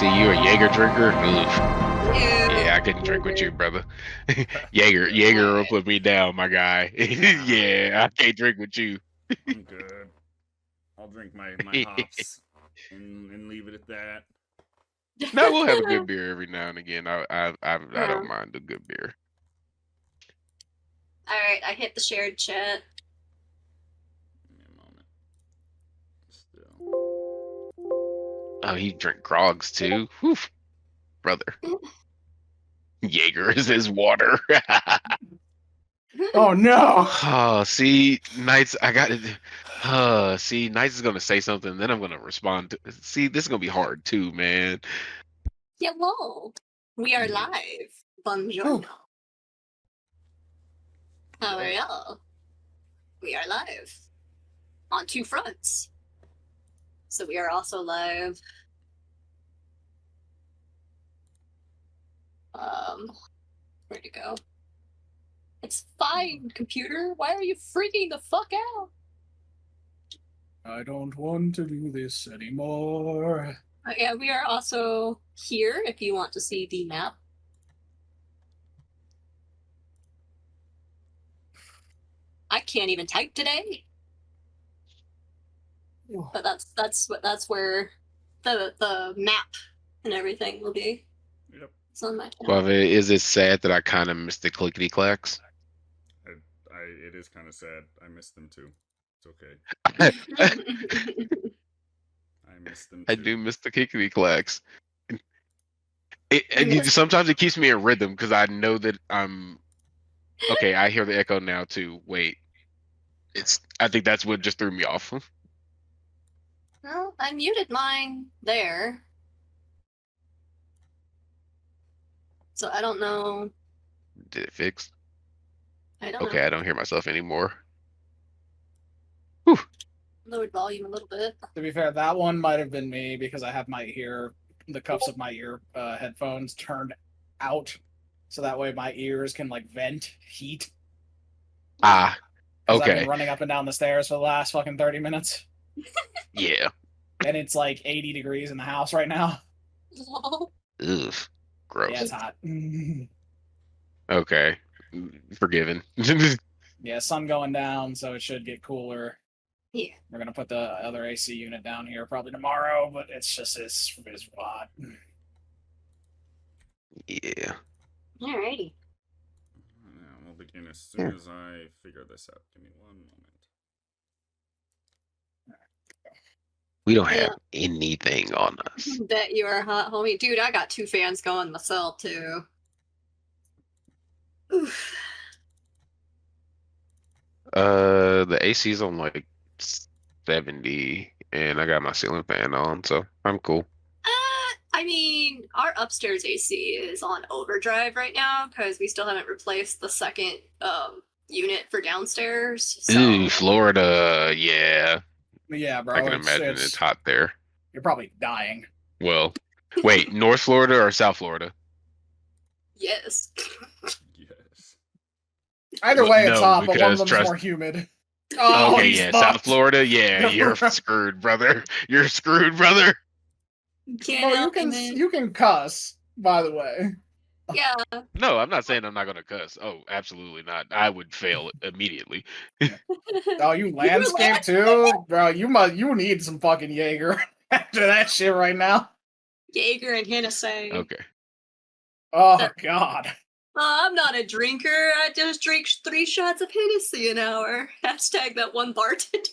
See, you a Jaeger drinker? Oof. Ew. Yeah, I couldn't drink with you, brother. Jaeger will Alright. put me down, my guy. Yeah, I can't drink with you. I'm good. I'll drink my hops and leave it at that. No, we'll have a good beer every now and again. I Yeah. don't mind a good beer. Alright, I hit the shared chat. Give me a moment. Still. Oh, he drink grogs too. Whew, brother. Jaeger is his water. Oh no! Oh, see, Knights, I got it. See, Knights is gonna say something, then I'm gonna respond to. See, this is gonna be hard too, man. Hello. We are live. Buongiorno. How are y'all? We are live. On two fronts. So we are also live. Where'd it go? It's fine, computer. Why are you freaking the fuck out? I don't want to do this anymore. Yeah, we are also here if you want to see the map. I can't even type today. But that's where the map and everything will be. Yep. It's on my Suaveh, is it sad that I kind of missed the clickety clacks? It is kind of sad. I missed them too. It's okay. I missed them too. I do miss the clickety clacks. Sometimes it keeps me in rhythm because I know that I'm okay. I hear the echo now too. Wait, I think that's what just threw me off. Well, I muted mine there. So I don't know. Did it fix? I don't Okay, know. I don't hear myself anymore. Lowered volume a little bit. To be fair, that one might have been me because I have the cuffs of my ear headphones turned out, so that way my ears can like vent heat. Ah, Because I've okay. been running up and down the stairs for the last fucking 30 minutes. Yeah. And it's like 80 degrees in the house right now. Ugh. Gross. Yeah, it's hot. Okay. Forgiven. Yeah, sun going down, so it should get cooler. Yeah. We're gonna put the other AC unit down here probably tomorrow, but it's just it's hot. Yeah. Alrighty. Yeah, we'll begin as soon as I figure this out. Give me one moment. We don't have anything on us. Bet you are hot, homie. Dude, I got two fans going myself too. Oof. The AC's on like 70 and I got my ceiling fan on, so I'm cool. I mean, our upstairs AC is on overdrive right now because we still haven't replaced the second unit for downstairs. So. Ooh, Florida, yeah. Yeah, bro. I can imagine it's hot there. You're probably dying. Well, wait, North Florida or South Florida? Yes. Yes. Either way, it's No, hot, but one of because them's more humid. Oh, okay, he's yeah, fucked. South Florida, yeah, you're screwed, brother. You're screwed, brother. You can cuss, by the way. Yeah. No, I'm not saying I'm not gonna cuss. Oh, absolutely not. I would fail immediately. Oh, you landscape too, bro. You need some fucking Jaeger after that shit right now. Jaeger and Hennessy. Okay. Oh God. I'm not a drinker. I just drink 3 shots of Hennessy an hour. Hashtag that one bartender.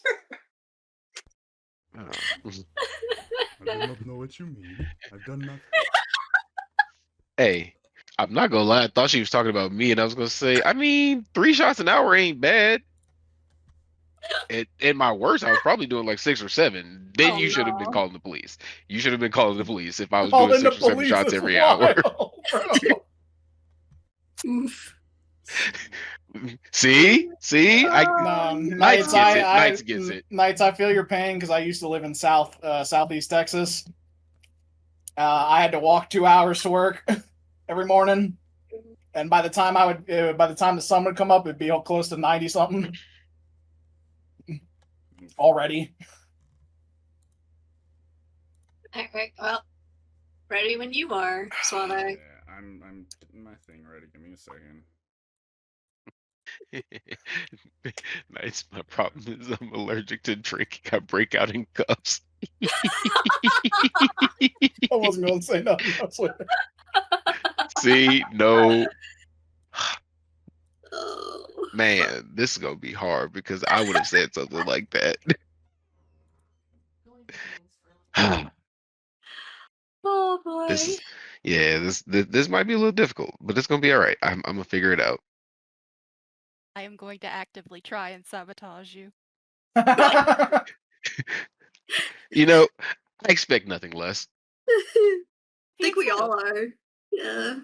Oh. I do not know what you mean. I've done nothing. Hey, I'm not gonna lie. I thought she was talking about me, and I was gonna say, I mean, 3 shots an hour ain't bad. At my worst, I was probably doing like 6 or 7. Then you should have been calling the police. You should have been calling the police if I was doing 6 or 7 shots every hour. Oof. See, Knights gets it. Knights, I feel your pain because I used to live in southeast Texas. I had to walk 2 hours to work every morning, and by the time the sun would come up, it'd be close to 90 something already. All right. Well, Ready when you are, Suaveh. Yeah, I'm getting my thing ready. Give me a second. Nice. My problem is I'm allergic to drinking. I break out in cups. I wasn't going to say nothing. I was like, See, no, Oh. man, this is gonna be hard because I would have said something like that. Oh boy. This is, yeah, this might be a little difficult, but it's gonna be all right. I'm gonna figure it out. I am going to actively try and sabotage you. You know, I expect nothing less. I think Me we too. all are. Yeah.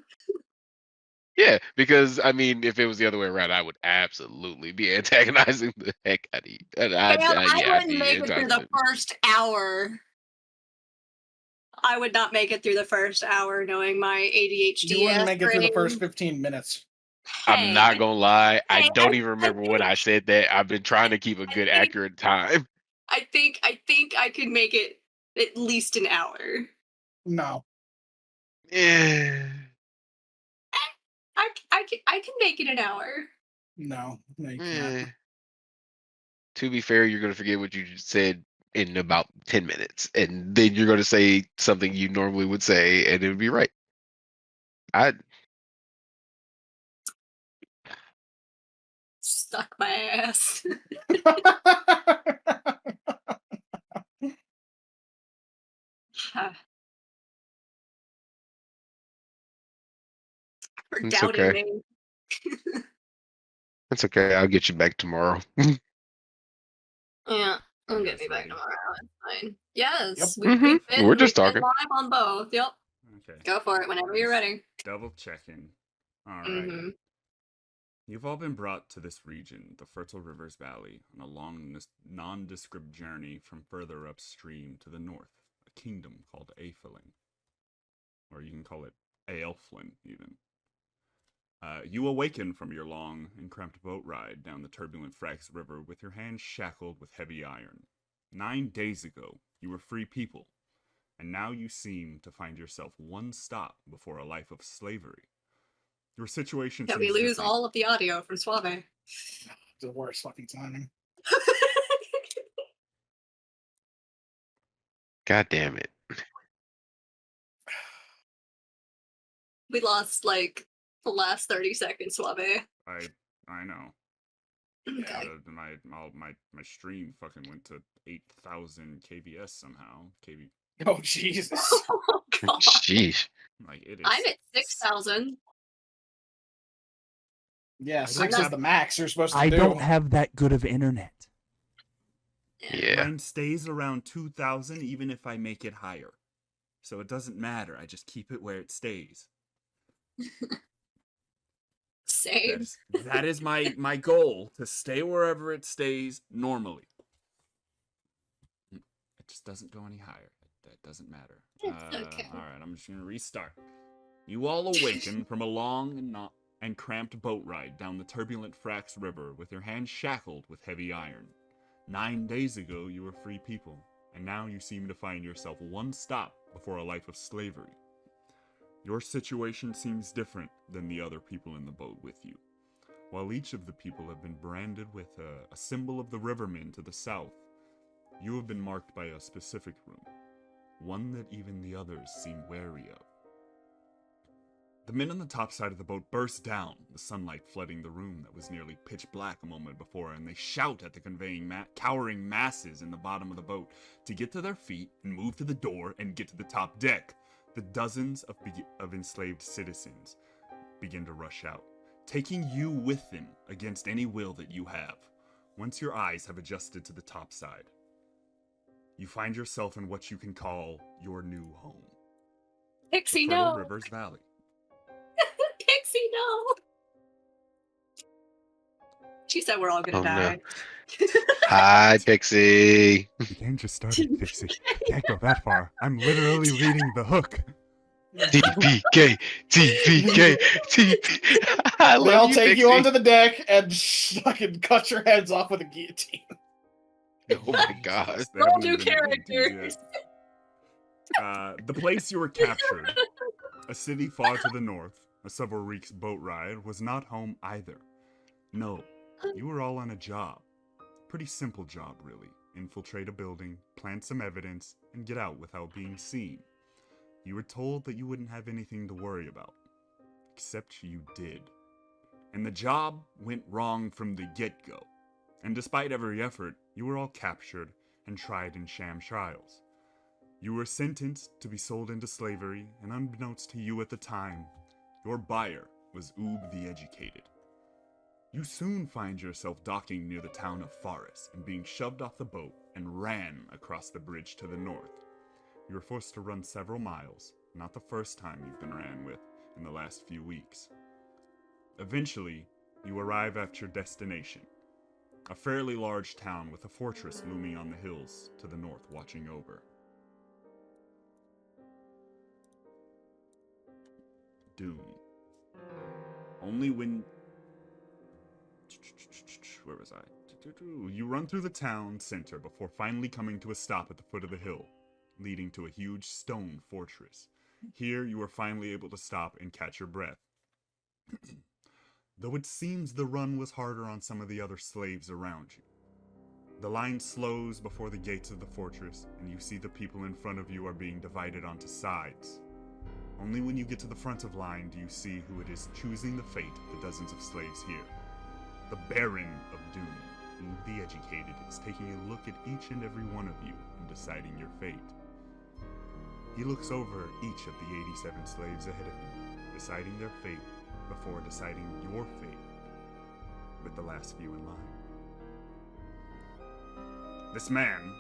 Yeah, because I mean, if it was the other way around, I would absolutely be antagonizing the heck out of you. And I I'd wouldn't be make it through the antagonizing. first hour. I would not make it through the first hour knowing my ADHD. You wouldn't make it through the brain. first 15 minutes. I'm not gonna lie. I Hey, don't even remember when I said that. I've been trying to keep a good, think- accurate time. I think I could make it at least an hour. No. Yeah. I can make it an hour. No. No, you Eh. can't. To be fair, you're gonna forget what you just said in about 10 minutes, and then you're gonna say something you normally would say, and it would be right. I Stuck my ass. For It's doubting okay. me. That's okay. I'll get you back tomorrow. Yeah, I'll You get guys me back ready? tomorrow. It's fine. Yes, Yep. we've been, We're just we've been talking. live on both. Yep, Okay. go for it whenever you're ready. Double checking. All right. Mm-hmm. You've all been brought to this region, the Fertile Rivers Valley, on a long, nondescript journey from further upstream to the north, a kingdom called Aethelin. Or you can call it Aelflin, even. You awaken from your long and cramped boat ride down the turbulent Frax River with your hands shackled with heavy iron. 9 days ago, you were free people, and now you seem to find yourself one stop before a life of slavery. Your situation Yeah, seems we lose different. all of the audio from Suaveh. The worst fucking timing. God damn it. We lost like the last 30 seconds, Suaveh. I know. Okay. My stream fucking went to 8,000 kbs somehow. Oh, Jesus. Oh, God. Sheesh. Like it is. I'm at 6,000. Yeah, I 6 don't is the max you're supposed to I do. don't have that good of internet. Yeah. Mine stays around 2,000 even if I make it higher. So it doesn't matter. I just keep it where it stays. Same. That is my goal, to stay wherever it stays normally. It just doesn't go any higher. That doesn't matter. It's okay. Alright, I'm just gonna restart. You all awaken from a long and cramped boat ride down the turbulent Frax River with your hands shackled with heavy iron. 9 days ago, you were free people, and now you seem to find yourself one stop before a life of slavery. Your situation seems different than the other people in the boat with you. While each of the people have been branded with a symbol of the rivermen to the south, you have been marked by a specific room, one that even the others seem wary of. The men on the top side of the boat burst down, the sunlight flooding the room that was nearly pitch black a moment before, and they shout at the cowering masses in the bottom of the boat to get to their feet and move to the door and get to the top deck. The dozens of enslaved citizens begin to rush out, taking you with them against any will that you have. Once your eyes have adjusted to the top side, you find yourself in what you can call your new home. Pixie, the Fertile no. Rivers Valley. Pixie, no. She said we're all gonna Oh, no. die. Hi, Pixie. The game just started, Pixie. Can't go that far. I'm literally reading the hook. TPK, TPK, TP. I love They all you, take Pixie. you onto the deck and fucking cut your heads off with a guillotine. Oh my god. Jesus, that All would've new been a big characters. The place you were captured, a city far to the north, a several weeks boat ride, was not home either. No, you were all on a job. Pretty simple job, really. Infiltrate a building, plant some evidence, and get out without being seen. You were told that you wouldn't have anything to worry about. Except you did. And the job went wrong from the get-go. And despite every effort, you were all captured and tried in sham trials. You were sentenced to be sold into slavery, and unbeknownst to you at the time, your buyer was Oob the Educated. You soon find yourself docking near the town of Faris and being shoved off the boat and ran across the bridge to the north. You were forced to run several miles, not the first time you've been ran with in the last few weeks. Eventually, you arrive at your destination, a fairly large town with a fortress looming on the hills to the north watching over. Dune. Only when... Where was I? You run through the town center before finally coming to a stop at the foot of the hill, leading to a huge stone fortress. Here you are finally able to stop and catch your breath. Though it seems the run was harder on some of the other slaves around you. The line slows before the gates of the fortress, and you see the people in front of you are being divided onto sides. Only when you get to the front of line do you see who it is choosing the fate of the dozens of slaves here. The Baron of Dune, Oob the Educated, is taking a look at each and every one of you and deciding your fate. He looks over each of the 87 slaves ahead of him, deciding their fate before deciding your fate with the last few in line. This man,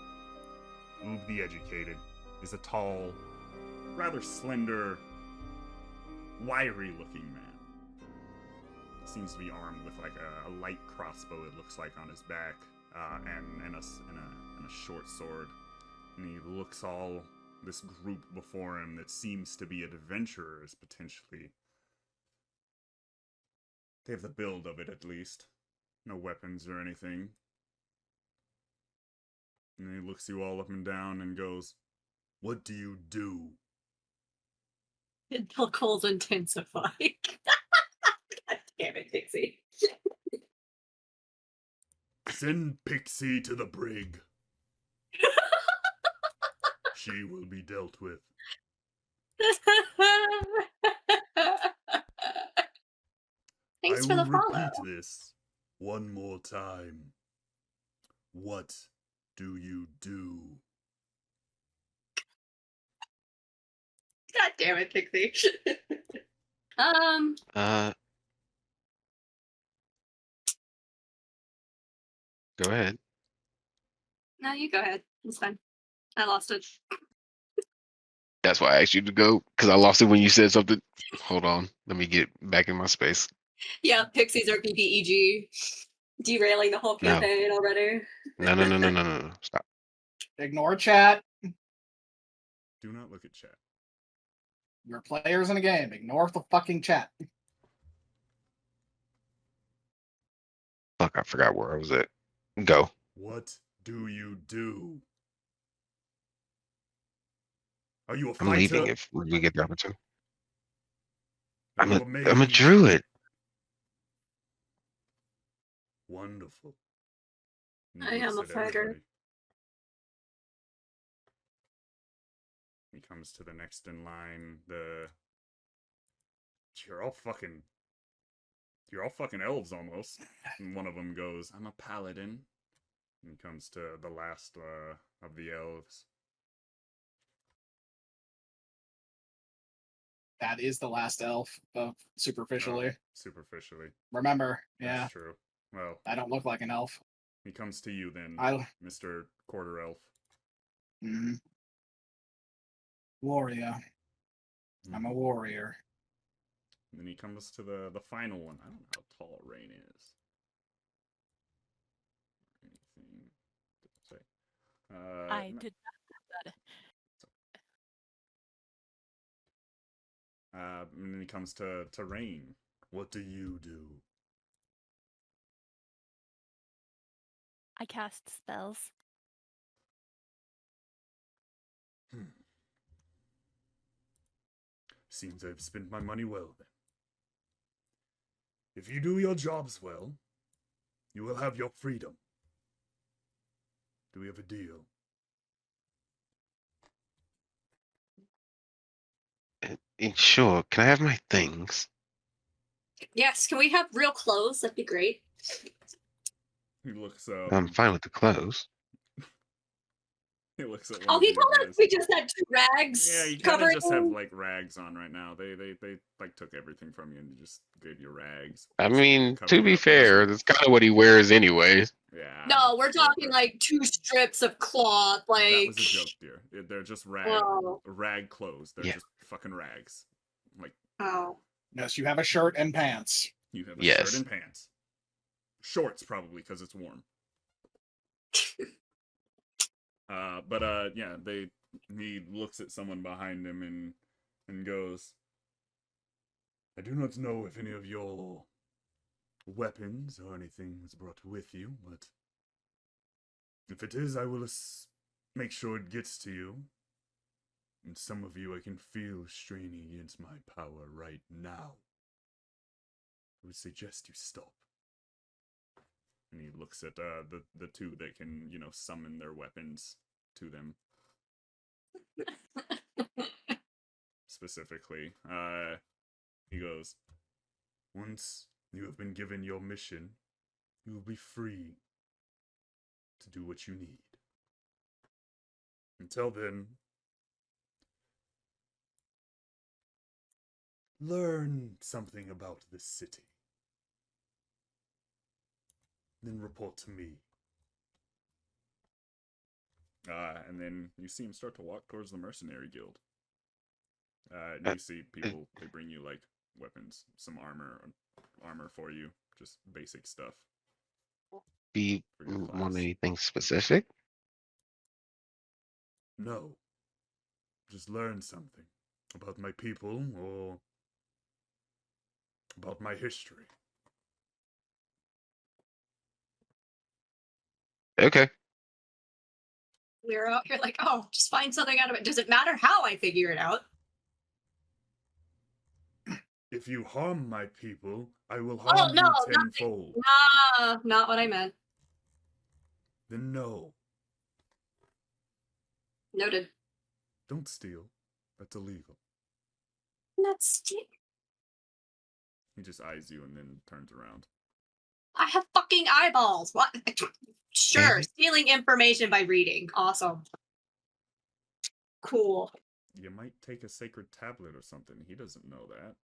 Oob the Educated, is a tall, rather slender, wiry-looking man. Seems to be armed with like a light crossbow, it looks like, on his back, and a short sword. And he looks all this group before him that seems to be adventurers, potentially. They have the build of it, at least. No weapons or anything. And he looks you all up and down and goes, "What do you do?" Until Cole's intensify. God damn it, Pixie. "Send Pixie to the brig. She will be dealt with." Thanks I for will the follow. repeat this one more time. What do you do? God damn it, Pixie. Go ahead. No, you go ahead. It's fine. I lost it. That's why I asked you to go, because I lost it when you said something. Hold on. Let me get back in my space. Yeah, Pixies are PPEG. Derailing the whole No. campaign already. No. Stop. Ignore chat. Do not look at chat. You're players in a game. Ignore the fucking chat. Fuck, I forgot where I was at. Go. What do you do? Are you a I'm fighter? leaving if we get the opportunity. Are I'm you a mage? druid. Wonderful. And I he am looks a at fighter. everybody. He comes to the next in line. You're all fucking elves almost. And one of them goes, "I'm a paladin." And he comes to the last of the elves. That is the last elf, superficially. Oh, superficially. Remember, That's yeah, true. Well, I don't look like an elf. he comes to you then, I Mr. Quarter Elf. mm, warrior. I'm a warrior. And then he comes to the final one. I don't know how tall Rain is. Anything to say? I no- did not know that. And then he comes to Rain. What do you do? I cast spells. Seems I've spent my money well then. If you do your jobs well, you will have your freedom. Do we have a deal? Sure. Can I have my things? Yes, can we have real clothes? That'd be great. He looks I'm fine with the clothes. he looks at one Oh, of he you told us guys. we just had 2 rags. Yeah, you kind of covering. just have like rags on right now. They like took everything from you and just gave you rags. I basically, mean, cover to you be up. fair, that's kind of what he wears anyways. Yeah. No, we're well, talking like 2 strips of cloth. Like that was a joke, dear. They're just Oh. rag clothes. They're Yeah. just fucking rags. Like Oh. Yes, you have a shirt and pants. you have a Yes. shirt and pants. Shorts probably because it's warm. Yeah, he looks at someone behind him and goes, I do not know if any of your weapons or anything is brought with you, but if it is, I will make sure it gets to you. And some of you I can feel straining against my power right now. I would suggest you stop. And he looks at the 2 that can, summon their weapons to them. Specifically, he goes, once you have been given your mission, you will be free to do what you need. Until then, learn something about this city. Then report to me. And then you see him start to walk towards the mercenary guild. You see people, they bring you like weapons, some armor for you, just basic stuff. Do you for your class. want anything specific? No. Just learn something about my people or about my history. Okay. We're out here like, oh, just find something out of it. Does it matter how I figure it out? If you harm my people, I will Oh, harm no, you tenfold. Nah, not what I meant. Then no. Noted. Don't steal. That's illegal. Not stealing. He just eyes you and then turns around. I have fucking eyeballs. What? Sure, Mhm. stealing information by reading. Awesome. Cool. You might take a sacred tablet or something. He doesn't know that.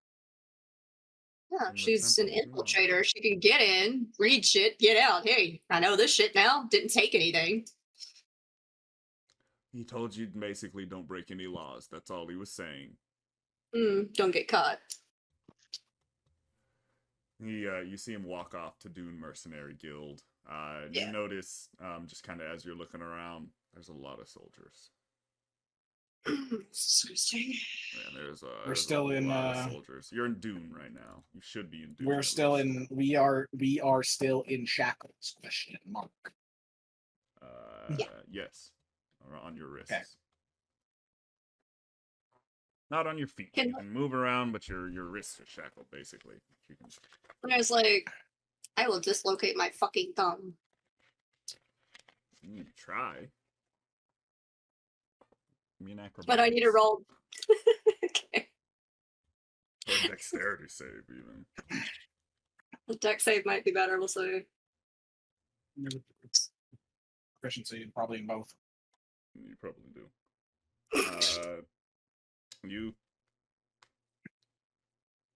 Yeah, From the she's an temple, infiltrator. She can get in, read shit, get out. Hey, I know this shit now. Didn't take anything. He told you basically don't break any laws. That's all he was saying. Don't get caught. You see him walk off to Dune Mercenary Guild. Yeah. You notice, just kind of as you're looking around, there's a lot of soldiers. Disgusting. Yeah, We're still a in, lot of soldiers. You're in Dune right now. You should be in Dune. We're at still least. in. We are still in shackles? Question mark. Yeah. Yes, on your wrists. Okay. Not on your feet. Can- You can move around, but your wrists are shackled, basically. You can... And I was like, I will dislocate my fucking thumb. Try. Give me an acrobatics. But I need to roll. Okay. Or dexterity save, even. The deck save might be better, we'll see. Proficiency probably in both. You probably do. You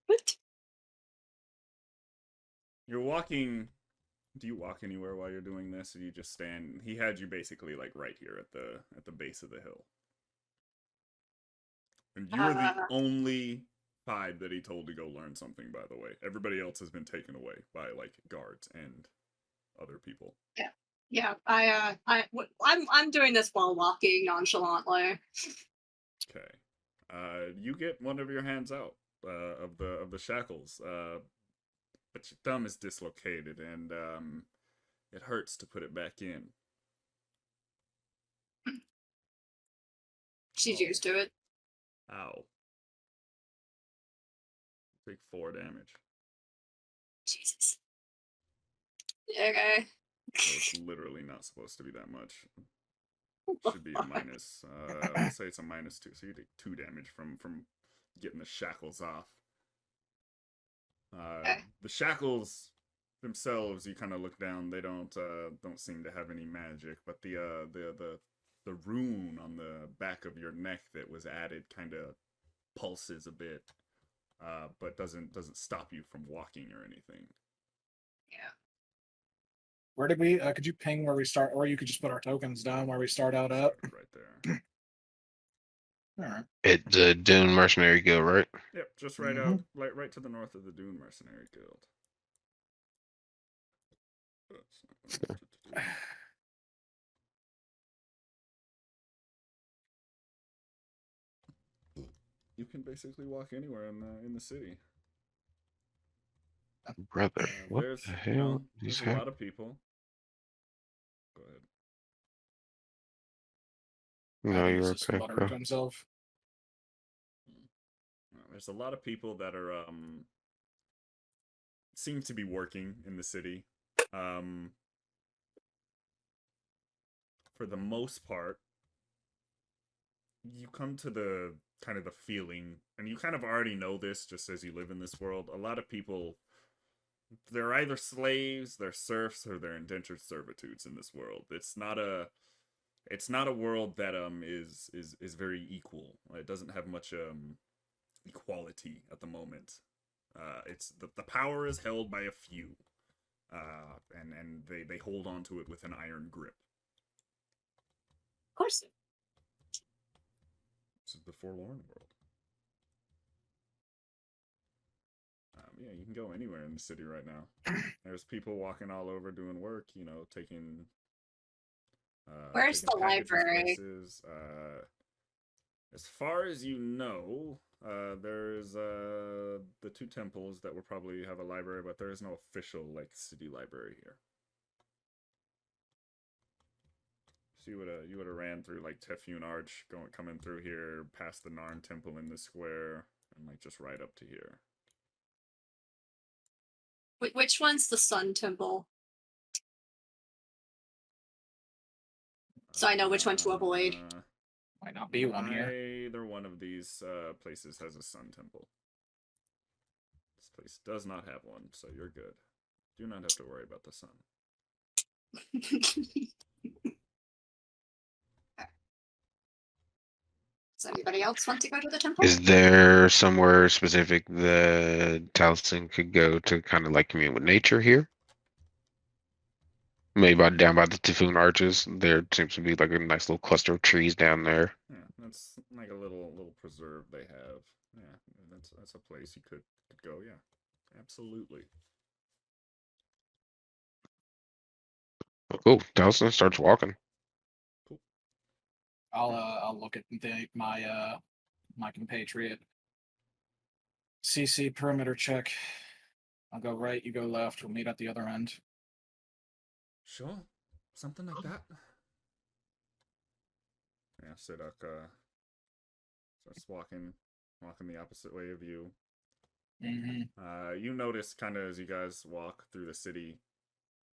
What? You're walking. Do you walk anywhere while you're doing this, or do you just stand? He had you basically like right here at the base of the hill, and you are the only 5 that he told to go learn something. By the way, everybody else has been taken away by like guards and other people. Yeah, I'm doing this while walking nonchalantly. Okay. You get one of your hands out of the shackles, but your thumb is dislocated and it hurts to put it back in. She's Oh. used to it. Ow. Take 4 damage. Jesus. Okay. So it's literally not supposed to be that much. Should be a minus. We'll say it's a -2. So you take 2 damage from getting the shackles off. The shackles themselves, you kind of look down. They don't seem to have any magic, but the rune on the back of your neck that was added kind of pulses a bit, but doesn't stop you from walking or anything. Yeah. Where did we? Could you ping where we start, or you could just put our tokens down where we start out at? Right there. All right. At the Dune Mercenary Guild, right? Yep, just right out, right to the north of the Dune Mercenary Guild. You can basically walk anywhere in the city. Brother, what There's, the you hell? know, there's a lot of people. Go ahead. No, He's you're just okay. muttering to himself. There's a lot of people that are seem to be working in the city. For the most part, you come to the kind of the feeling, and you kind of already know this just as you live in this world. A lot of people, they're either slaves, they're serfs, or they're indentured servitudes in this world. It's not a world that is very equal. It doesn't have much equality at the moment. It's the power is held by a few, and they hold on to it with an iron grip. Of course. This is the Forlorn world. Yeah, you can go anywhere in the city right now. There's people walking all over doing work, you know, taking. Where's taking the packages library? places. As far as you know, there's the 2 temples that will probably have a library, but there is no official like city library here. So you would have ran through like Tefune Arch, coming through here, past the Narn Temple in the square, and like just right up to here. Which one's the Sun Temple? So I know which one to avoid. Might not be one here. Either one of these places has a sun temple. This place does not have one, so you're good. Do not have to worry about the sun. Does anybody else want to go to the temple? Is there somewhere specific the Talesyn could go to kind of like commune with nature here? Maybe down by the Typhoon Arches. There seems to be like a nice little cluster of trees down there. Yeah, that's like a little preserve they have. Yeah, that's a place you could go. Yeah, absolutely. Oh, cool. Talesyn starts walking. Cool. I'll look at my compatriot. CC perimeter check. I'll go right, you go left. We'll meet at the other end. Sure, something like that. Yeah, Sed'ak starts walking the opposite way of you. You notice kind of as you guys walk through the city,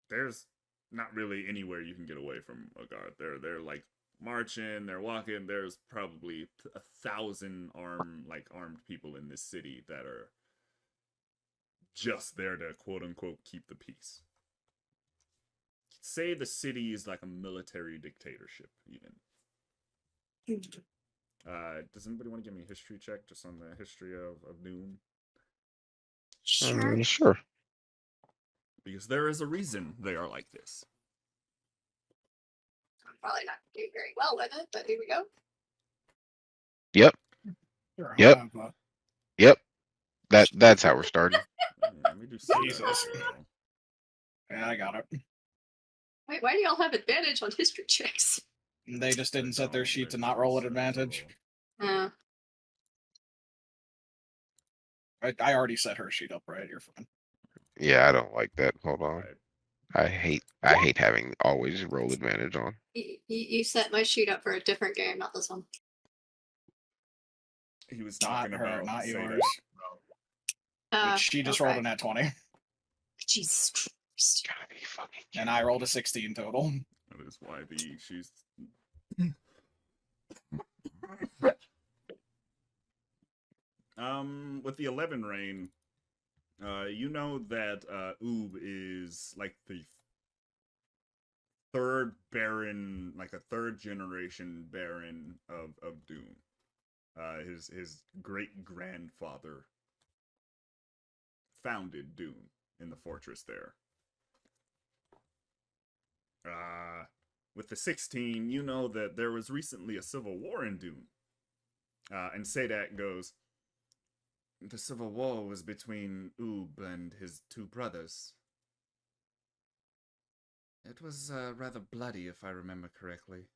there's not really anywhere you can get away from a guard. They're like marching, they're walking. There's probably 1,000 armed people in this city that are just there to quote unquote keep the peace. Say the city is like a military dictatorship, even. Does anybody want to give me a history check just on the history of Dune? Sure. Sure. Because there is a reason they are like this. I'm probably not doing very well with it, but here we go. Yep. Sure, Yep. I'll Yep. That's how we're starting. Let me do Jesus. Yeah, I got it. Wait, why do y'all have advantage on history checks? They just didn't set their sheet to not roll at advantage. Uh, I already set her sheet up right. You're fine. Yeah, I don't like that. Hold on. Right. I hate having always roll advantage on. you set my sheet up for a different game, not this one. He was Not talking her, about not Sed'ak. yours. which she just rolled a nat 20, Jesus Christ. Gotta be fucking. and I rolled a 16 total. That is why she's. With the 11 rain, you know that Oob is like the third Baron, like a third generation Baron of Dune. His great grandfather founded Dune in the fortress there. With the 16, you know that there was recently a civil war in Dune. And Sed'ak goes, the civil war was between Oob and his two brothers. It was rather bloody, if I remember correctly.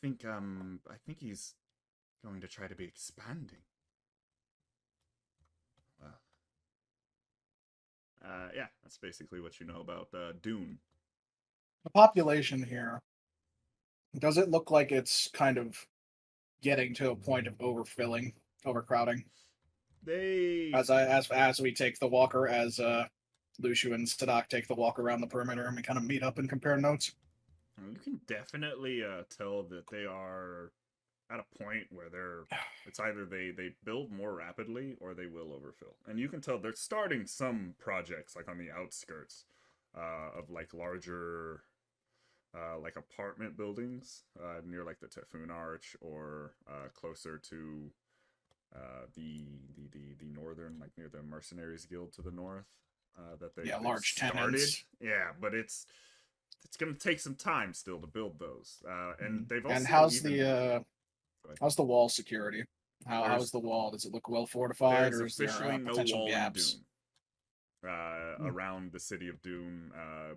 I think he's going to try to be expanding. Well, yeah, that's basically what you know about Dune. The population here, does it look like it's kind of getting to a point of overcrowding? As we take the walker, as Luxu and Sed'ak take the walk around the perimeter, and we kind of meet up and compare notes. You can definitely tell that they are at a point where it's either they build more rapidly or they will overfill. And you can tell they're starting some projects like on the outskirts of like larger like apartment buildings near like the Typhoon Arch or closer to the northern, like near the Mercenaries Guild to the north. That they large started. tenants. Yeah, but it's going to take some time still to build those. And they've also And how's the wall security? How's the wall? Does it look well fortified, or is there officially no potential wall gaps? in Dune around the city of Dune?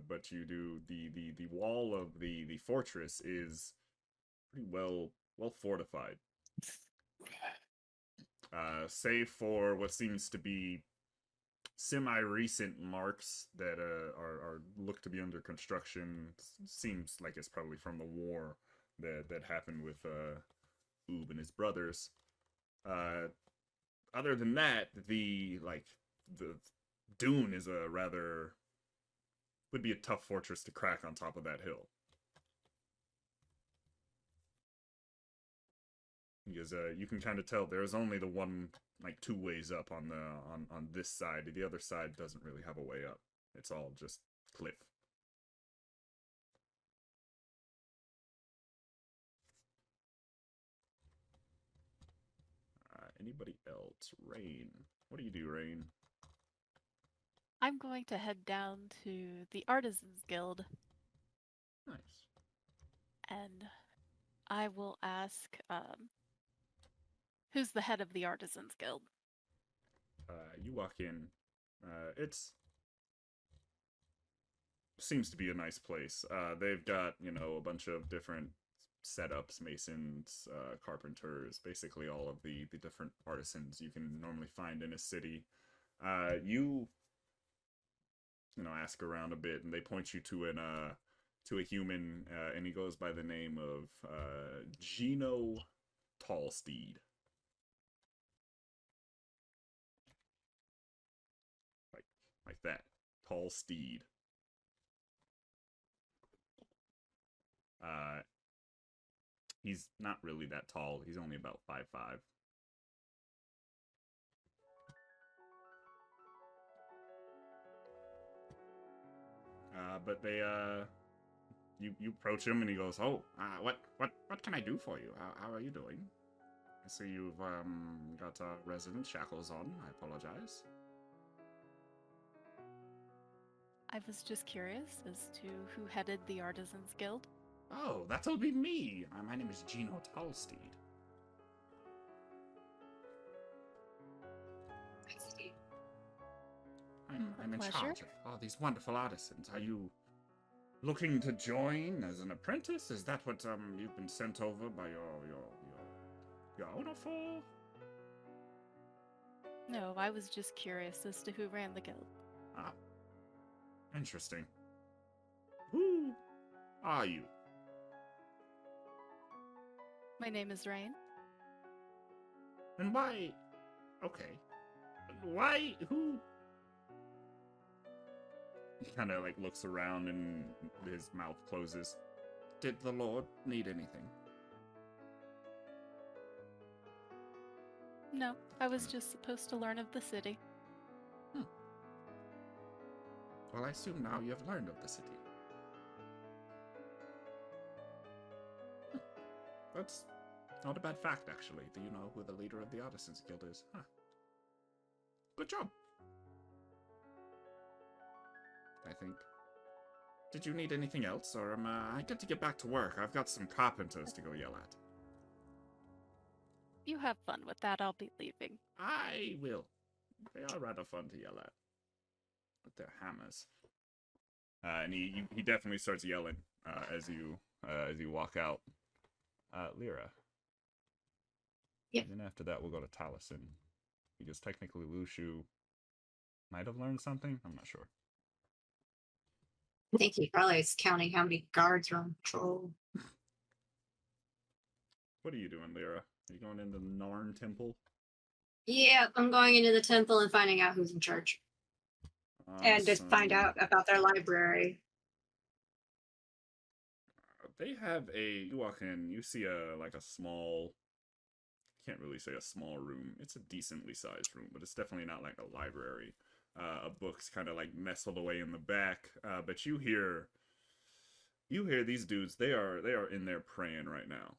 But you do the wall of the fortress is pretty well fortified. Save for what seems to be semi-recent marks that are look to be under construction. Seems like it's probably from the war that happened with Oob and his brothers. Other than that, the Dune is would be a tough fortress to crack on top of that hill. Because you can kind of tell there's only the one, like 2 ways up on this side. The other side doesn't really have a way up. It's all just cliff. Anybody else? Rain. What do you do, Rain? I'm going to head down to the Artisans Guild. Nice. And I will ask, who's the head of the Artisans Guild? You walk in. It's seems to be a nice place. They've got, a bunch of different setups, masons, carpenters, basically all of the different artisans you can normally find in a city. You ask around a bit, and they point you to a human, and he goes by the name of Gino Talsteed. Like that. Talsteed. He's not really that tall. He's only about 5'5". But they you approach him and he goes, "Oh, what can I do for you? How are you doing? I see you've got resident shackles on. I apologize." I was just curious as to who headed the Artisans Guild. Oh, that'll be me. My name is Gino Talsteed. I'm in charge of all these wonderful artisans. Are you looking to join as an apprentice? Is that what you've been sent over by your owner for? No, I was just curious as to who ran the guild. Ah, interesting. Who are you? My name is Rain. And why? Okay. Why? Who? He kind of like looks around and his mouth closes. Did the Lord need anything? No, I was just supposed to learn of the city. Well, I assume now you have learned of the city. That's not a bad fact, actually. Do you know who the leader of the Artisans Guild is? Huh. Good job. I think. Did you need anything else, or am I get to get back to work? I've got some carpenters to go yell at. You have fun with that, I'll be leaving. I will. They are rather fun to yell at. With their hammers. And he definitely starts yelling as you walk out. Lyra. Yeah. And then after that, we'll go to Talesyn. Because technically Luxu might have learned something. I'm not sure. I think he probably is counting how many guards are on patrol. What are you doing, Lyra? Are you going into the Narn Temple? Yeah, I'm going into the temple and finding out who's in charge. And to find Awesome. out about their library. They have a. You walk in, you see a small. Can't really say a small room. It's a decently sized room, but it's definitely not like a library. A book's kind of like nestled away in the back, but you hear these dudes. They are in there praying right now.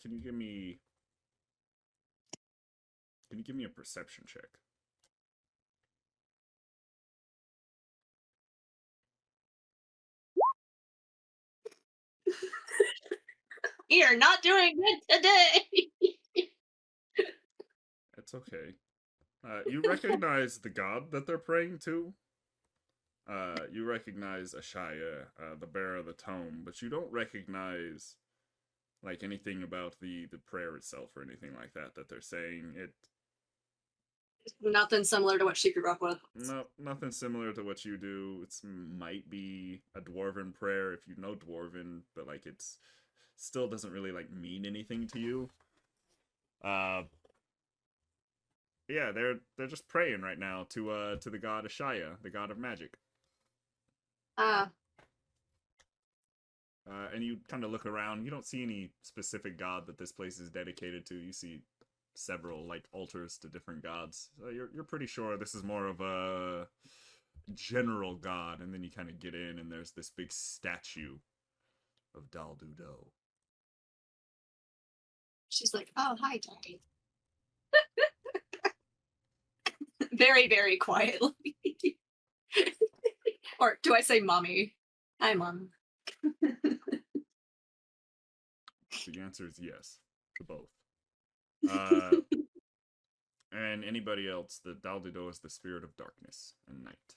Can you give me a perception check? You're not doing good today. It's okay. You recognize the god that they're praying to. You recognize Ashaya, the bearer of the tome, but you don't recognize like anything about the prayer itself or anything like that they're saying. Nothing similar to what she grew up with. No, nothing similar to what you do. It's might be a dwarven prayer if you know dwarven, but like it's still doesn't really like mean anything to you. Yeah, they're just praying right now to the god Ashaya, the god of magic. And you kind of look around. You don't see any specific god that this place is dedicated to. You see several like altars to different gods. So you're pretty sure this is more of a general god. And then you kind of get in, and there's this big statue of Dal Dudo. She's like, oh, hi, Daddy. Very, very quietly. Or do I say mommy? Hi, Mom. The answer is yes to both. And anybody else, the Dal Dudo is the spirit of darkness and night.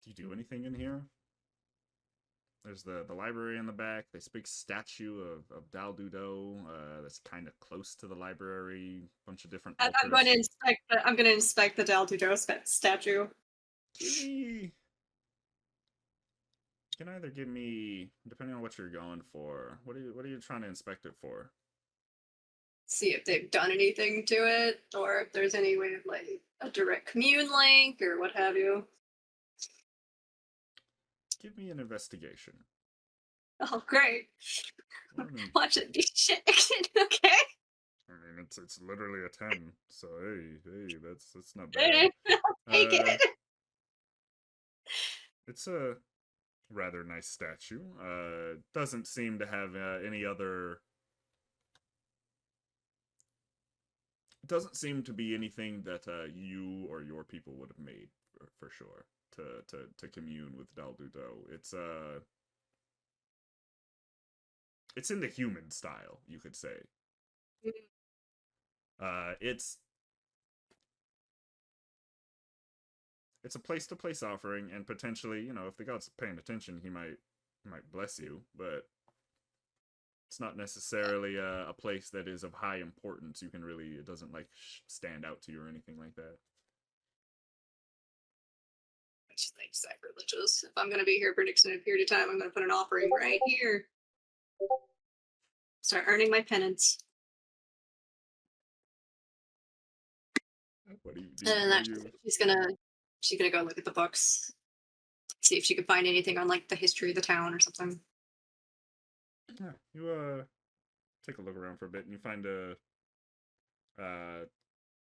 Do you do anything in here? There's the library in the back. This big statue of Dal Dudo that's kind of close to the library. Bunch of different altars. I'm going to inspect the Dal Dudo statue. You can either give me, depending on what you're going for. What are you trying to inspect it for? See if they've done anything to it, or if there's any way of like a direct commune link or what have you. Give me an investigation. Oh, great. Mm. Watch it be shit. Okay. I mean, it's literally a 10. So hey, that's not bad. Take it. It's a rather nice statue. Doesn't seem to have any other. Doesn't seem to be anything that you or your people would have made for sure to commune with Dal Dudo. It's in the human style, you could say. It's a place-to-place offering, and potentially, if the god's paying attention, he might bless you, but it's not necessarily a place that is of high importance. It doesn't like stand out to you or anything like that. I just think sacrilegious. If I'm going to be here for an extended period of time, I'm going to put an offering right here. start earning my penance. What do you And then what do that's you she's gonna go look at the books, see if she could find anything on like the history of the town or something. Yeah, you take a look around for a bit and you find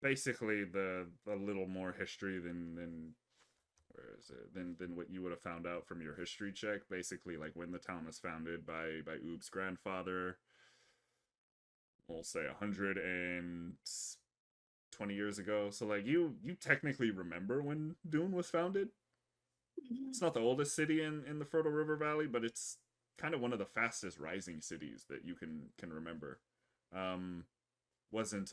basically the a little more history than where is it than what you would have found out from your history check. Basically, like when the town was founded by Oob's grandfather, we'll say 120 years ago. So like you technically remember when Dune was founded. It's not the oldest city in the Fertile River Valley, but it's kind of one of the fastest rising cities that you can remember. Wasn't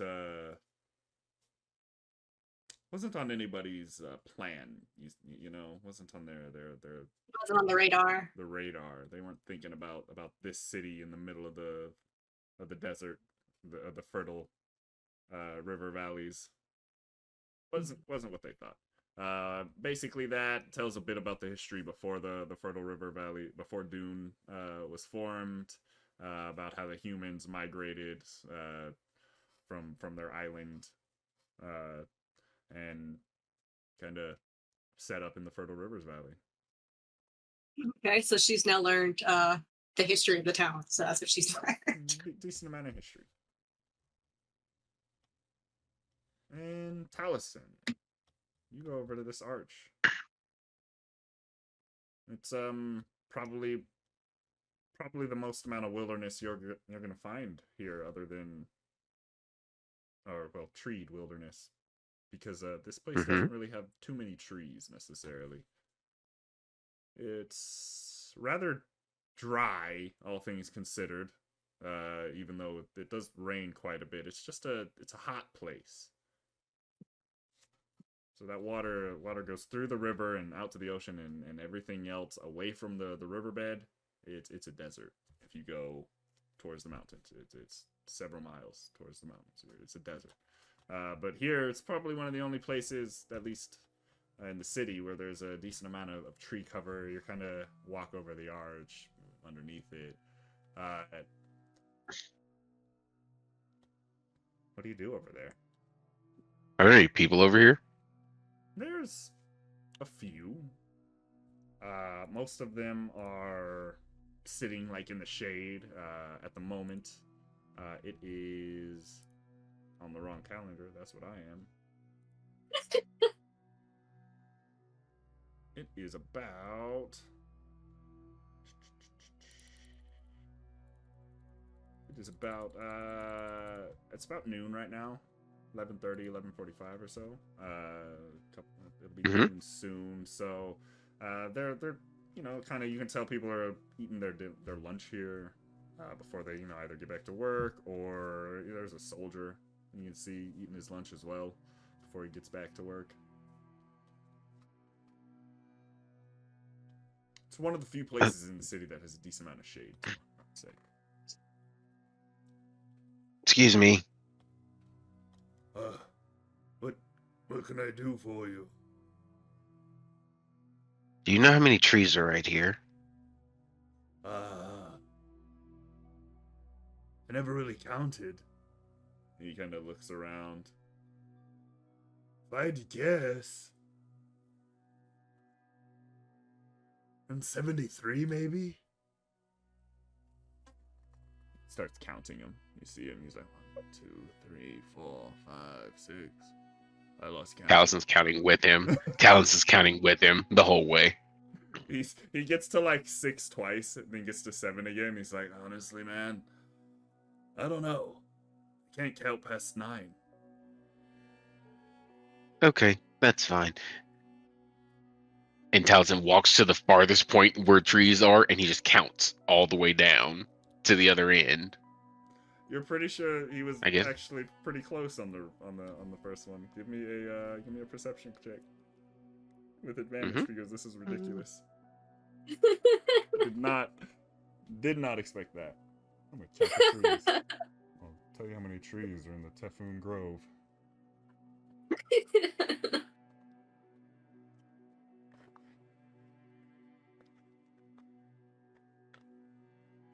wasn't on anybody's plan. You know, wasn't on their Wasn't on the radar. the radar. They weren't thinking about this city in the middle of the desert, the fertile river valleys. Wasn't what they thought. Basically, that tells a bit about the history before the Fertile River Valley, before Dune was formed, about how the humans migrated from their island and kind of set up in the Fertile Rivers Valley. Okay, so she's now learned the history of the town. So that's what she's learned. Decent amount of history. And Talesyn, you go over to this arch. It's probably the most amount of wilderness you're gonna find here, other than, or well, treed wilderness, because this place doesn't really have too many trees necessarily. It's rather dry, all things considered. Even though it does rain quite a bit, it's a hot place. So that water goes through the river and out to the ocean, and everything else away from the riverbed, it's a desert. If you go towards the mountains, it's several miles towards the mountains. It's a desert. But here, it's probably one of the only places, at least in the city, where there's a decent amount of tree cover. You kind of walk over the arch, underneath it. What do you do over there? Are there any people over here? There's a few. Most of them are sitting like in the shade at the moment. It is on the wrong calendar. That's what I am. It is about... It is about... It's about noon right now. 11:30, 11:45 or so. It'll be noon soon. So they're you know, kind of, you can tell people are eating their lunch here before they, you know, either get back to work, or there's a soldier you can see eating his lunch as well before he gets back to work. It's one of the few places in the city that has a decent amount of shade, I would say. Excuse me. What can I do for you? Do you know how many trees are right here? I never really counted. He kind of looks around. If I had to guess, I'm 73 maybe? Starts counting them. You see him, he's like 1, 2, 3, 4, 5, 6. I lost count. Talesyn's counting with him. Talesyn's counting with him the whole way. He gets to like 6 twice, and then gets to 7 again. He's like, honestly, man, I don't know. I can't count past 9. Okay, that's fine. And Talesyn walks to the farthest point where trees are, and he just counts all the way down to the other end. You're pretty sure he was I guess. actually pretty close on the first one. Give me a perception check with advantage, because this is ridiculous. Did not expect that. I'm gonna check the trees. I'll tell you how many trees are in the Tefun Grove.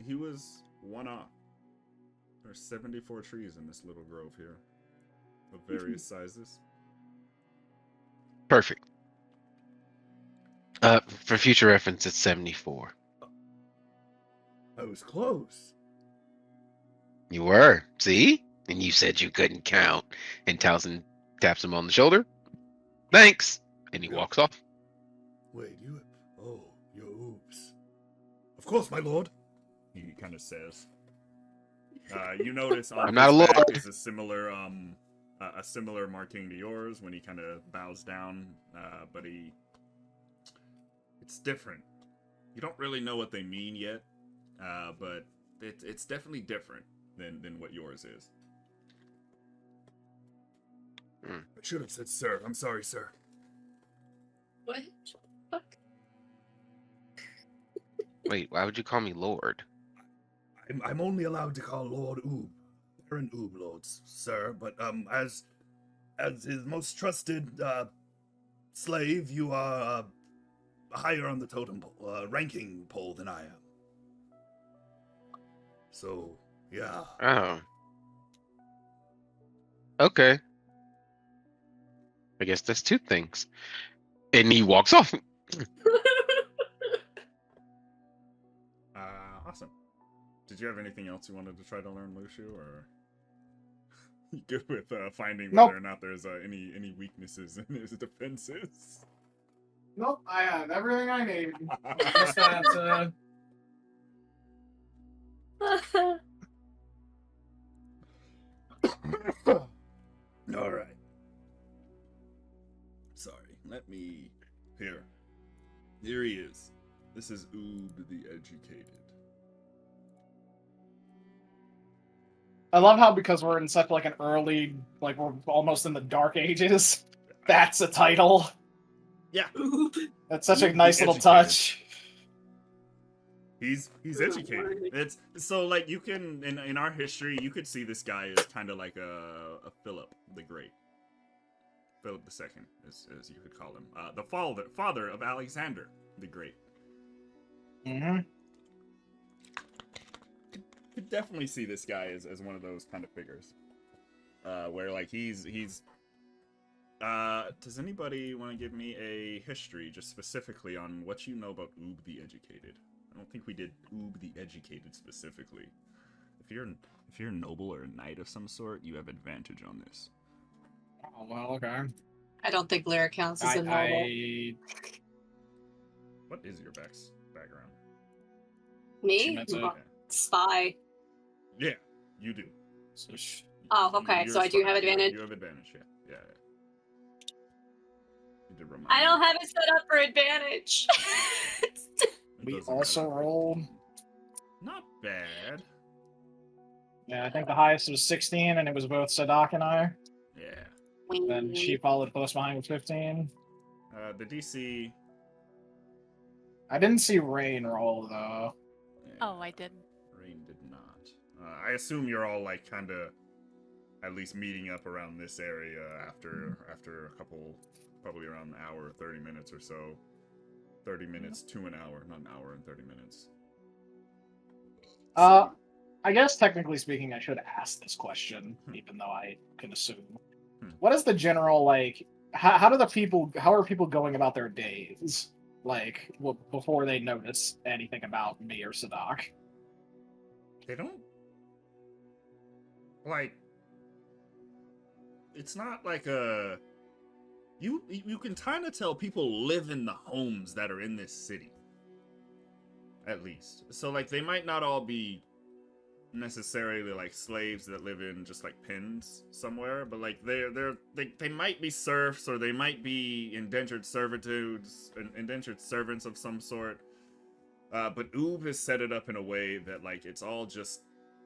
He was one off. There's 74 trees in this little grove here, of various sizes. Perfect. For future reference, it's 74. I was close. You were. See? And you said you couldn't count. And Talesyn taps him on the shoulder. Thanks. And he walks off. Wait, you... Oh, you're oops. Of course, my lord. He kind of says. You notice on I'm not his a back lord. is a similar marking to yours when he kind of bows down, but it's different. You don't really know what they mean yet, but it's definitely different than what yours is. I should have said sir. I'm sorry, sir. What? Fuck. Wait, why would you call me Lord? I'm only allowed to call Lord Oob, Baron Oob, lords, sir. But as his most trusted slave, you are higher on the totem pole, ranking pole than I am. So yeah. Oh. Okay. I guess that's two things. And he walks off. Awesome. Did you have anything else you wanted to try to learn, Luxu, or you good with finding Nope. whether or not there's any weaknesses in his defenses? Nope, I have everything I need. Just that, All right. Sorry. Let me. Here he is. This is Oob the Educated. I love how because we're in such like an early, like we're almost in the Dark Ages. That's a title. Yeah. That's such a Oob the nice little Educated. touch. He's educated. It's so like you can in our history you could see this guy as kind of like a Philip the Great. Philip II, as you could call him, the father of Alexander the Great. Mm-hmm. Could definitely see this guy as one of those kind of figures, where like he's. Does anybody want to give me a history just specifically on what you know about Oob the Educated? I don't think we did Oob the Educated specifically. If you're a noble or a knight of some sort, you have advantage on this. Oh, well, okay. I don't think Lyra counts as a noble. What is your background? Me? Yeah. Spy. Yeah, you do. Oh, okay. You're So a I do spy. have advantage. You have advantage. Yeah. You did remind I don't me. have it set up for advantage. It We doesn't also matter. rolled. Not bad. Yeah, I think the highest was 16, and it was both Sed'ak and I. Yeah. Then she followed close behind with 15. The DC. I didn't see Rain roll though. Yeah, Oh, I didn't. Rain did not. I assume you're all like kind of at least meeting up around this area after a couple, probably around an hour, 30 minutes or so. 30 minutes to an hour, not an hour and 30 minutes. I guess technically speaking, I should ask this question, even though I can assume. Hmm. What is the general like? How are people going about their days? Like before they notice anything about me or Sed'ak? They don't like. It's not like a. You can kind of tell people live in the homes that are in this city. At least. So like they might not all be necessarily like slaves that live in just like pens somewhere, but like they might be serfs, or they might be indentured servitudes, indentured servants of some sort. But Oob has set it up in a way that like it's all just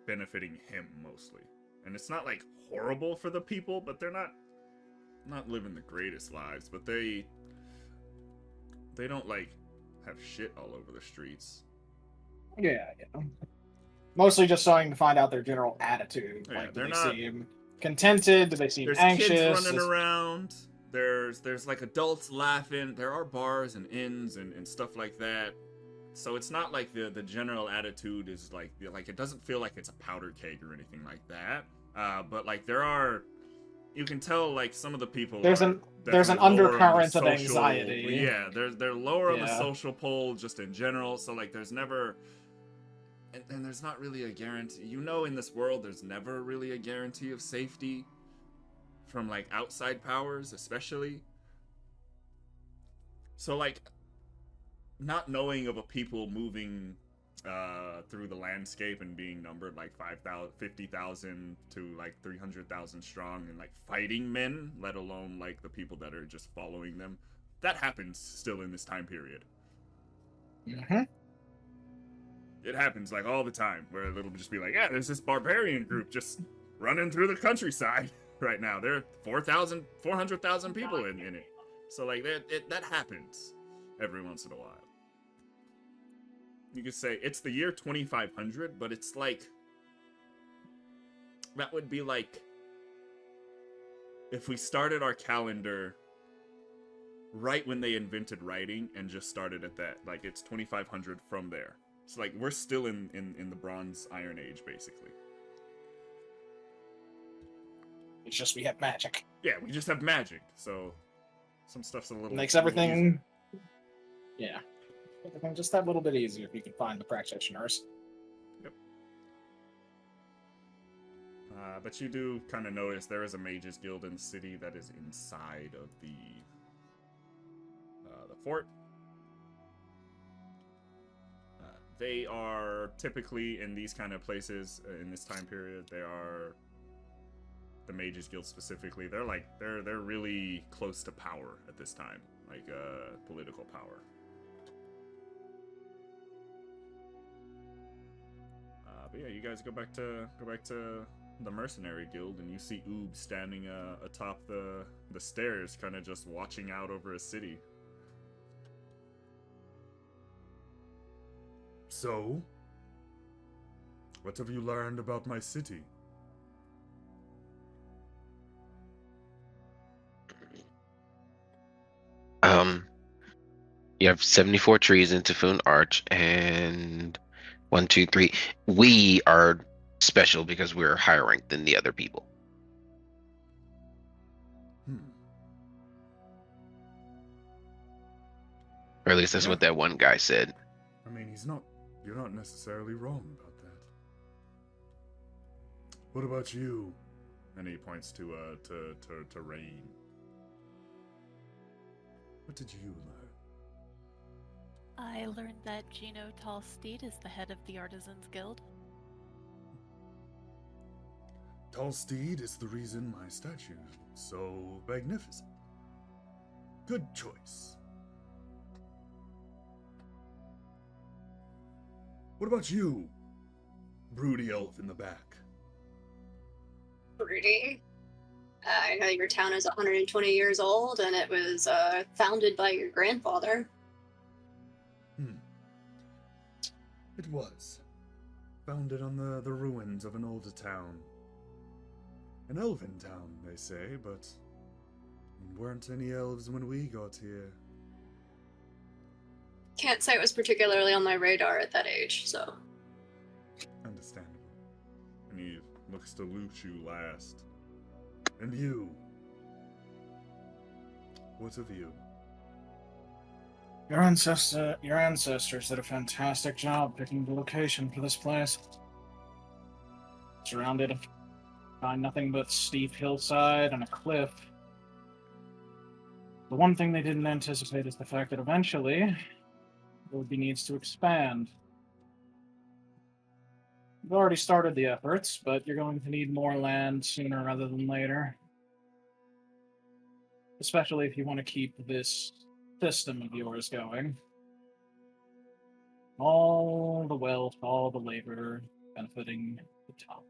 benefiting him mostly. And it's not like horrible for the people, but they're not living the greatest lives, but they don't like have shit all over the streets. Yeah. Mostly just starting to find out their general attitude. Yeah, Like, do they're they not- seem contented? Do they seem There's anxious? kids running around. There's like adults laughing. There are bars and inns and stuff like that. So it's not like the general attitude is like it doesn't feel like it's a powder keg or anything like that. But like there are, you can tell like some of the people There's are an definitely lower on the undercurrent of social- anxiety. Yeah, they're lower on the Yeah. social pole just in general. So like there's never, and there's not really a guarantee. You know, in this world, there's never really a guarantee of safety from like outside powers, especially. So like, not knowing of a people moving through the landscape and being numbered like 5,000, 50,000 to like 300,000 strong and like fighting men, let alone like the people that are just following them, that happens still in this time period. Mm-hmm. It happens like all the time where it'll just be like, yeah, there's this barbarian group just running through the countryside right now. There are 400,000 people in it. So like that happens every once in a while. You could say it's the year 2500, but it's like, that would be like if we started our calendar right when they invented writing and just started at that. Like it's 2500 from there. It's like we're still in the Bronze Iron Age, basically. It's just we have magic. Yeah, we just have magic, so some stuff's a little Makes little everything. Yeah. Everything just that little bit easier if you can find the practitioners. Yep. But you do kind of notice there is a mages guild in the city that is inside of the fort. They are typically in these kind of places in this time period. They are the mages guild specifically. They're really close to power at this time, like political power. But yeah, you guys go back to the mercenary guild, and you see Oob standing atop the stairs, kind of just watching out over a city. So, what have you learned about my city? You have 74 trees in Typhoon Arch, and 1, 2, 3. We are special because we're higher ranked than the other people. Or at least that's what that one guy said. I mean, you're not necessarily wrong about that. What about you? And he points to Rain. What did you learn? I learned that Gino Talsteed is the head of the Artisans Guild. Talsteed is the reason my statue is so magnificent. Good choice. What about you, broody elf in the back? Broody. I know your town is 120 years old, and it was founded by your grandfather. It was. Founded on the ruins of an older town. An elven town, they say, but weren't any elves when we got here. Can't say it was particularly on my radar at that age, so. Understandable. And he looks to Luxu last. And you? What of you? Your ancestors did a fantastic job picking the location for this place. Surrounded by nothing but steep hillside and a cliff. The one thing they didn't anticipate is the fact that eventually there would be needs to expand. You've already started the efforts, but you're going to need more land sooner rather than later. Especially if you want to keep this system of yours going. All the wealth, all the labor benefiting the top.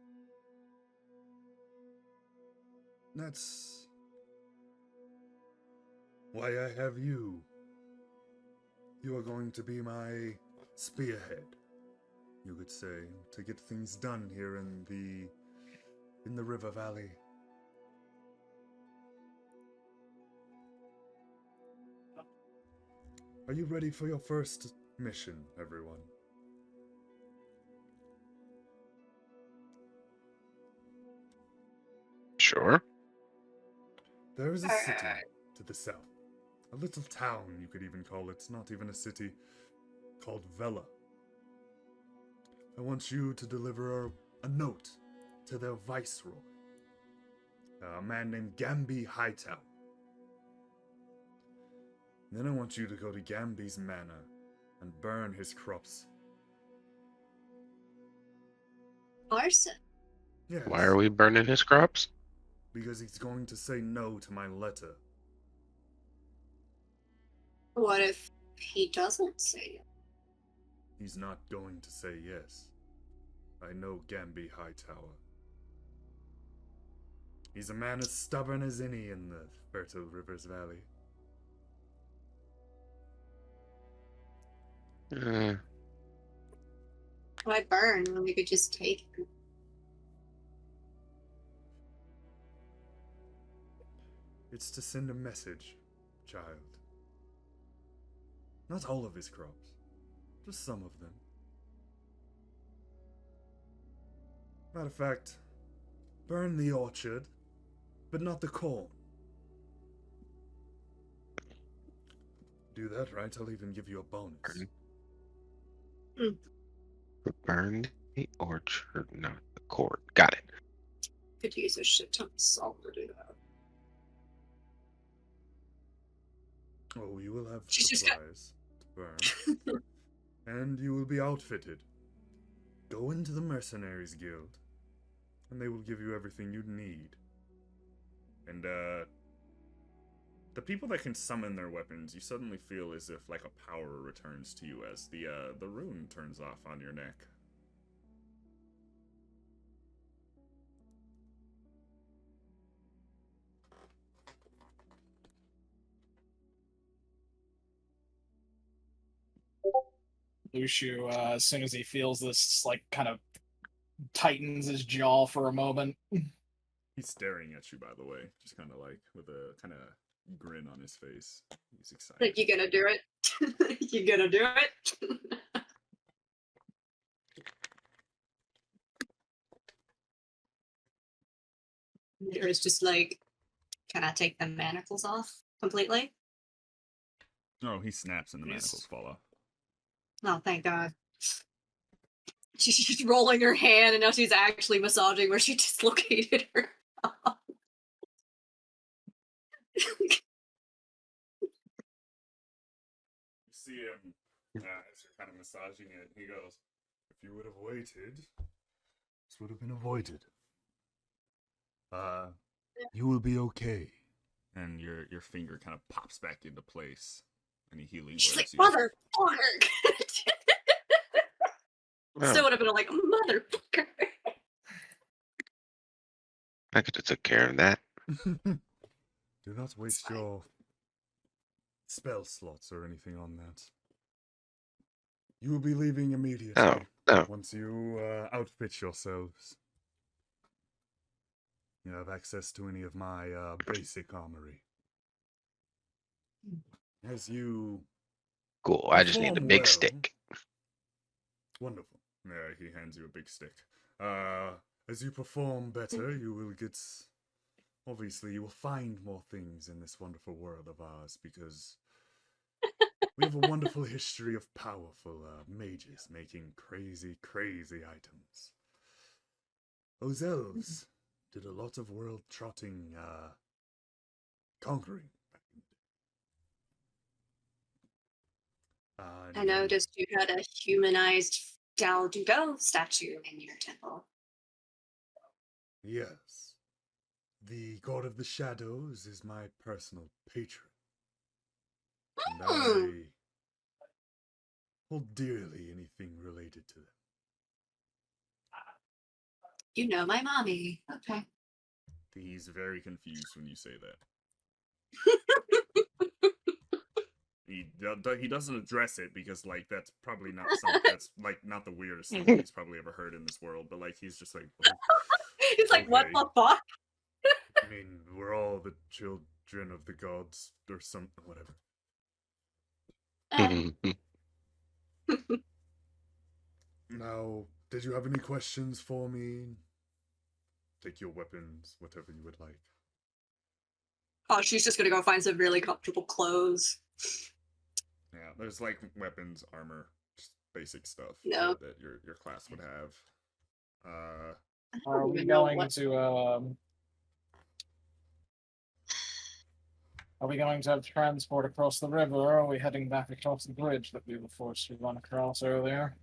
That's why I have you. You are going to be my spearhead, you could say, to get things done here in the river valley. Are you ready for your first mission, everyone. Sure. There is a city to the south. A little town, you could even call it. Not even a city. Called Vela. I want you to deliver a note to their viceroy. A man named Gamby Hightower. Then I want you to go to Gamby's manor and burn his crops. Arson. Yes. Why are we burning his crops? Because he's going to say no to my letter. What if he doesn't say it? He's not going to say yes. I know Gamby Hightower. He's a man as stubborn as any in the fertile Rivers Valley. Why burn when we could just take it? It's to send a message, child. Not all of his crops, just some of them. Matter of fact, burn the orchard, but not the corn. Do that right, I'll even give you a bonus. Burn the orchard, not the court. Got it. Could use a shit ton of salt to do that. Oh, you will have She's just supplies to burn. And you will be outfitted. Go into the Mercenaries Guild, and they will give you everything you need. And, the people that can summon their weapons, you suddenly feel as if, like, a power returns to you as the rune turns off on your neck. Luxu, as soon as he feels this, like, kind of tightens his jaw for a moment. He's staring at you, by the way, just kind of like with a kind of grin on his face. He's excited. Like, you gonna do it? You gonna do it? It's just like, can I take the manacles off completely? Oh, he snaps and the Yes. manacles fall off. Oh, thank God. She's rolling her hand, and now she's actually massaging where she dislocated her. You see him as you're kind of massaging it. He goes, If you would have waited, this would have been avoided. You will be okay. and your finger kind of pops back into place. Any healing She's like, words? motherfucker! Oh, Still would have been like, motherfucker. I could have took care of that. Do not waste fine. your spell slots or anything on that. You will be leaving immediately Oh, no. once you outfit yourselves. You have access to any of my basic armory. As you Cool. I just need a perform big well- stick. Wonderful. Yeah, he hands you a big stick. As you perform better, you will get. Obviously, you will find more things in this wonderful world of ours because we have a wonderful history of powerful mages making crazy, crazy items. Those elves did a lot of world trotting, conquering. I noticed you had a humanized Dal Dudo statue in your temple. Yes. The God of the Shadows is my personal patron. And I hold dearly anything related to them. You know my mommy. Okay. He's very confused when you say that. He doesn't address it because, like, that's probably not something that's, like, not the weirdest thing he's probably ever heard in this world. But, like, he's just like, oh, He's like, what Okay. the fuck? I mean, we're all the children of the gods or something, whatever. Uh, Now, did you have any questions for me? Take your weapons, whatever you would like. Oh, she's just gonna go find some really comfortable clothes. Yeah, there's like weapons, armor, just basic stuff No. that your class would have. Are we even know going what- to Are we going to have transport across the river, or are we heading back across the bridge that we were forced to run across earlier?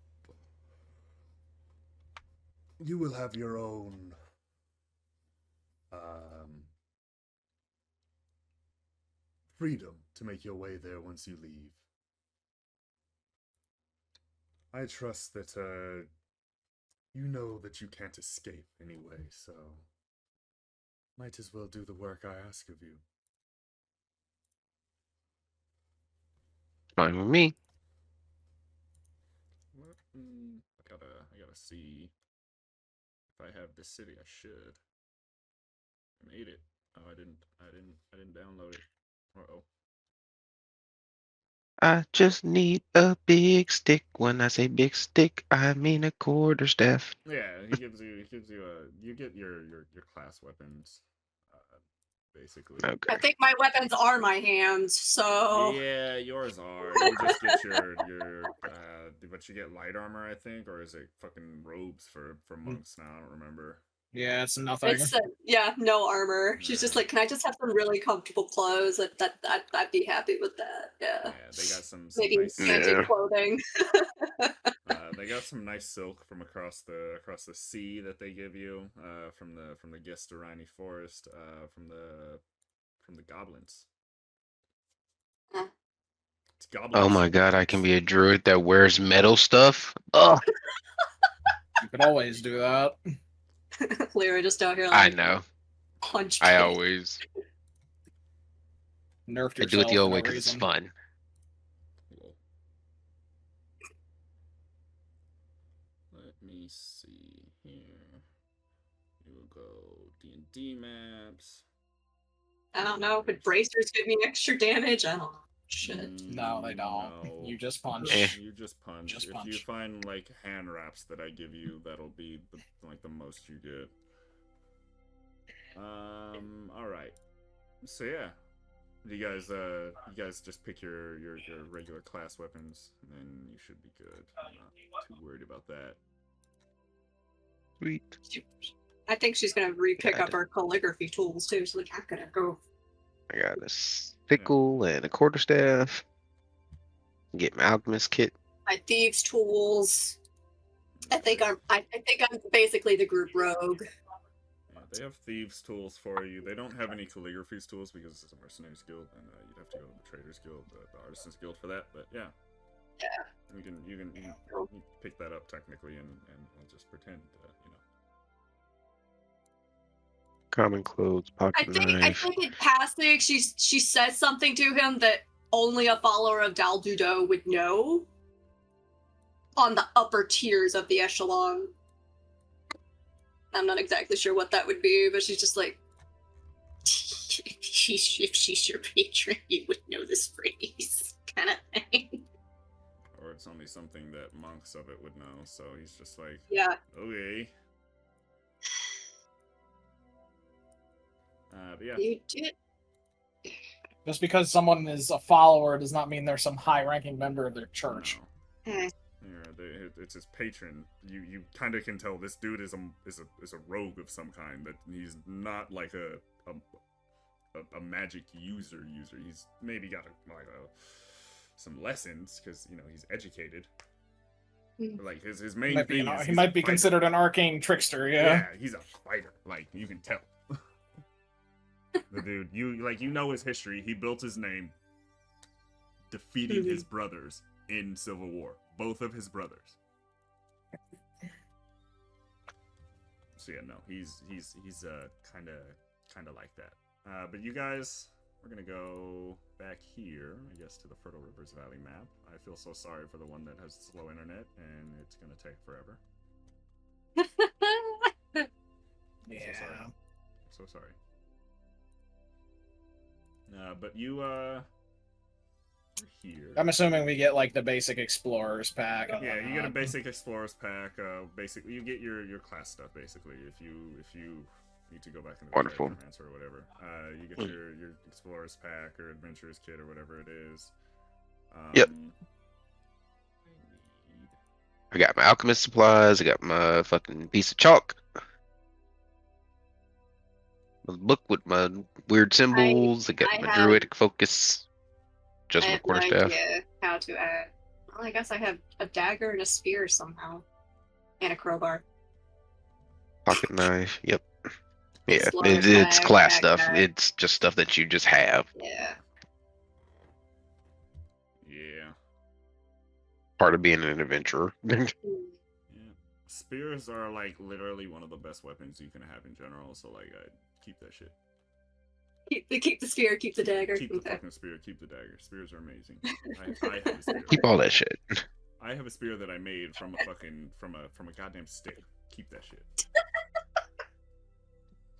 You will have your own freedom to make your way there once you leave. I trust that you know that you can't escape anyway, so might as well do the work I ask of you. Fine with me. I gotta see if I have this city. I should. I made it. Oh, I didn't download it. Uh-oh. I just need a big stick. When I say big stick, I mean a quarterstaff. Yeah, he gives you you get your class weapons, basically. I Okay. think my weapons are my hands, so Yeah, yours are. You just get your but you get light armor, I think, or is it fucking robes for monks now? I don't remember. Yeah, it's nothing. it's no armor. She's just like, can I just have some really comfortable clothes? I'd be happy with that. Yeah, Yeah, they got some maybe nice. fancy Yeah. clothing. They got some nice silk from across the sea that they give you from the Gesturani forest from the goblins. Huh. It's goblins. Oh my god, I can be a druid that wears metal stuff. Oh, You could always do that. Lyra just out here I like know. punch. I kid. always Nerfed I do it yourself the old for way no because it's reason. fun. Cool. Let me see here. We will go D&D maps. I don't know. Could bracers give me extra damage? I don't know. Shit. No, they don't. No. You just punch. Eh. You just punch. Just If punch. you find like hand wraps that I give you, that'll be the most you get. All right. So yeah, you guys just pick your regular class weapons, and then you should be good. I'm not too worried about that. Sweet. I think she's gonna re-pick Got up it. her calligraphy tools too. She's like, I'm gonna go. I got a sickle and a quarterstaff. Get my alchemist kit. My thieves' tools. I think I'm basically the group rogue. Yeah, they have thieves' tools for you. They don't have any calligraphy tools because it's a mercenaries guild, and you'd have to go to the traders guild, the artisans guild for that. But yeah, you can pick that up technically and just pretend, you know. Common clothes, I pocket think knife. in passing she says something to him that only a follower of Dal Dudo would know. On the upper tiers of the echelon. I'm not exactly sure what that would be, but she's just like, if she's your patron, you would know this phrase, kind of thing. Or it's only something that monks of it would know, so he's just like, Yeah. okay. But yeah. You did. Just because someone is a follower does not mean they're some high-ranking member of their church. No. Hmm. Yeah, it's his patron. You kind of can tell this dude is a rogue of some kind. That he's not like a magic user. He's maybe got some lessons because he's educated. But, like his main thing is He might be fighter. considered an arcane trickster. Yeah. Yeah, he's a fighter. Like you can tell. The dude, you know his history. He built his name defeating his brothers in Civil War. Both of his brothers. So yeah, no, he's kind of like that. But you guys, we're gonna go back here, I guess, to the Fertile Rivers Valley map. I feel so sorry for the one that has slow internet, and it's gonna take forever. Yeah. I'm so sorry. But you We're here. I'm assuming we get like the basic explorers pack. And Yeah, you get a whatnot. basic explorers pack. Basically, you get your class stuff. Basically, if you need to go back into the Wonderful. character or whatever, you get your explorers pack or adventurers kit or whatever it is. Yep. I got my alchemist supplies. I got my fucking piece of chalk. My book with my weird symbols. I got I my have- druidic focus. I Just my have no quarterstaff. idea how to add. Well, I guess I have a dagger and a spear somehow, and a crowbar. Pocket knife. Yep. Yeah, Explorer's it's bag, class stuff. backpack. It's just stuff that you just have. Yeah. Yeah. Part of being an adventurer. Yeah. Spears are like literally one of the best weapons you can have in general. So like, I keep that shit. Keep the spear, keep the dagger. Keep the Okay. fucking spear. Keep the dagger. Spears are amazing. I have a spear. Keep all that shit. I have a spear that I made from a fucking from a goddamn stick. Keep that shit.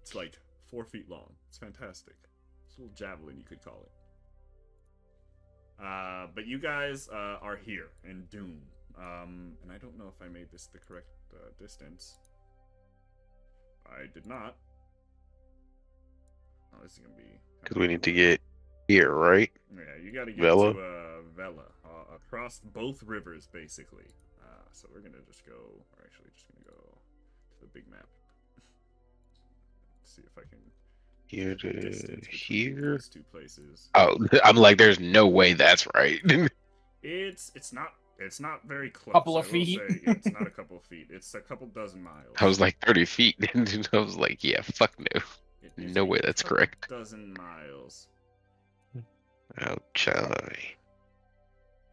It's like 4 feet long. It's fantastic. It's a little javelin, you could call it. But you guys are here in Dune. And I don't know if I made this the correct distance. I did not. Oh, this is gonna be. Because we need to get here, right? Yeah, you gotta get Vela? to Vela across both rivers, basically. So we're gonna just go. We're actually just gonna go to the big map. See if I can. Here get the to distance between here. these 2 places. Oh, I'm like, there's no way that's right. It's not very close. Couple of I will feet. say, yeah, it's not a couple of feet. It's a couple dozen miles. I was like 30 feet. And I was like, yeah, fuck no. It is no a way that's couple correct. Dozen miles. Oh, Charlie.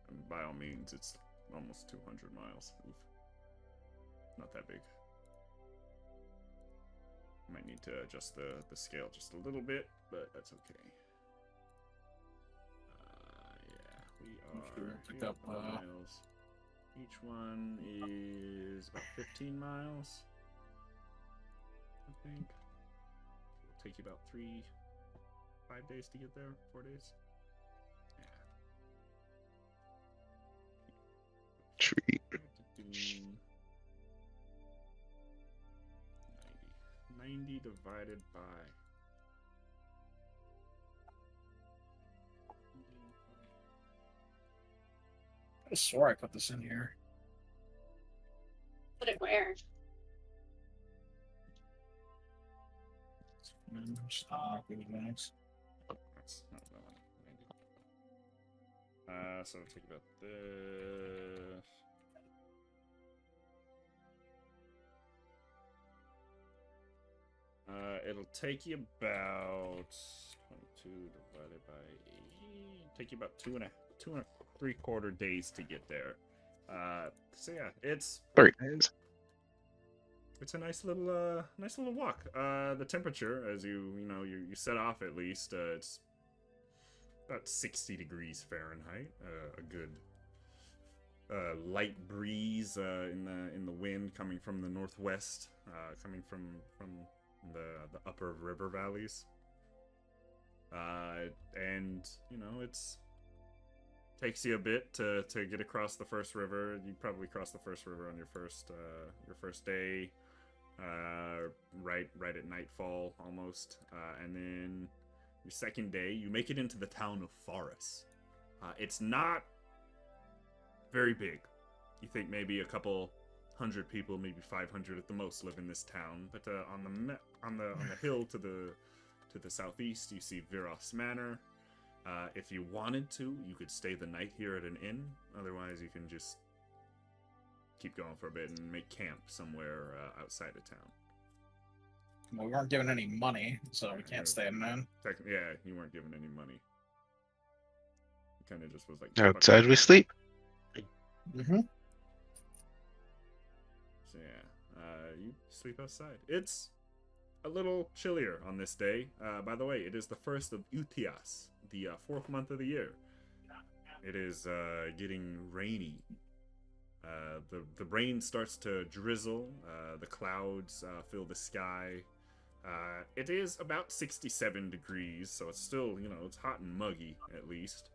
And by all means, it's almost 200 miles. Oof. Not that big. Might need to adjust the scale just a little bit, but that's okay. Yeah, we Sure, are pick here up, miles. Each one is about 15 miles, I think. It'll take you about 5 days to get there, 4 days. Yeah. Treat. 90 divided by. I swore I put this in here. Put it where? That's not that one. 90. So take about this. It'll take you about 22 divided by 8. Take you about 2.75 days to get there. So yeah, it's 3 days. a nice little walk. The temperature, as you set off at least, it's about 60 degrees Fahrenheit. A good light breeze in the wind coming from the northwest, coming from the upper river valleys. And it's takes you a bit to get across the first river. You probably cross the first river on your first day, right at nightfall almost, and then your second day you make it into the town of Forest. It's not very big. You think maybe a couple hundred people, maybe 500 at the most, live in this town. But on the hill to the southeast, you see Viroth's manor. If you wanted to, you could stay the night here at an inn. Otherwise, you can just keep going for a bit and make camp somewhere outside of town. Well, we weren't given any money, so we can't stay in an inn. Yeah, you weren't given any money. It kind of just was like Outside we sleep. Mm-hmm. So yeah, you sleep outside. It's a little chillier on this day. By the way, it is the 1st of Utias, the 4th month of the year. It is getting rainy. The rain starts to drizzle. The clouds fill the sky. It is about 67 degrees, so it's still, it's hot and muggy at least.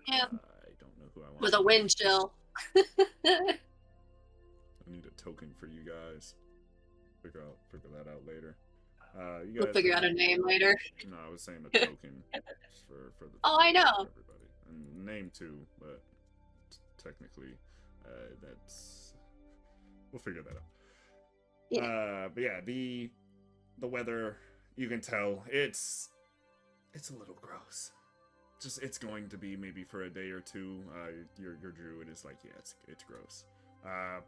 Yeah. I don't know who I want. With a wind chill. I need a token for you guys. Figure that out later. You We'll guys figure out a name later. No, I was saying a token for the. Oh, I know. For everybody, and name too, but technically, that's we'll figure that out. Yeah. But yeah, the weather, you can tell it's a little gross. Just it's going to be maybe for a day or two. Your druid is like, yeah, it's gross.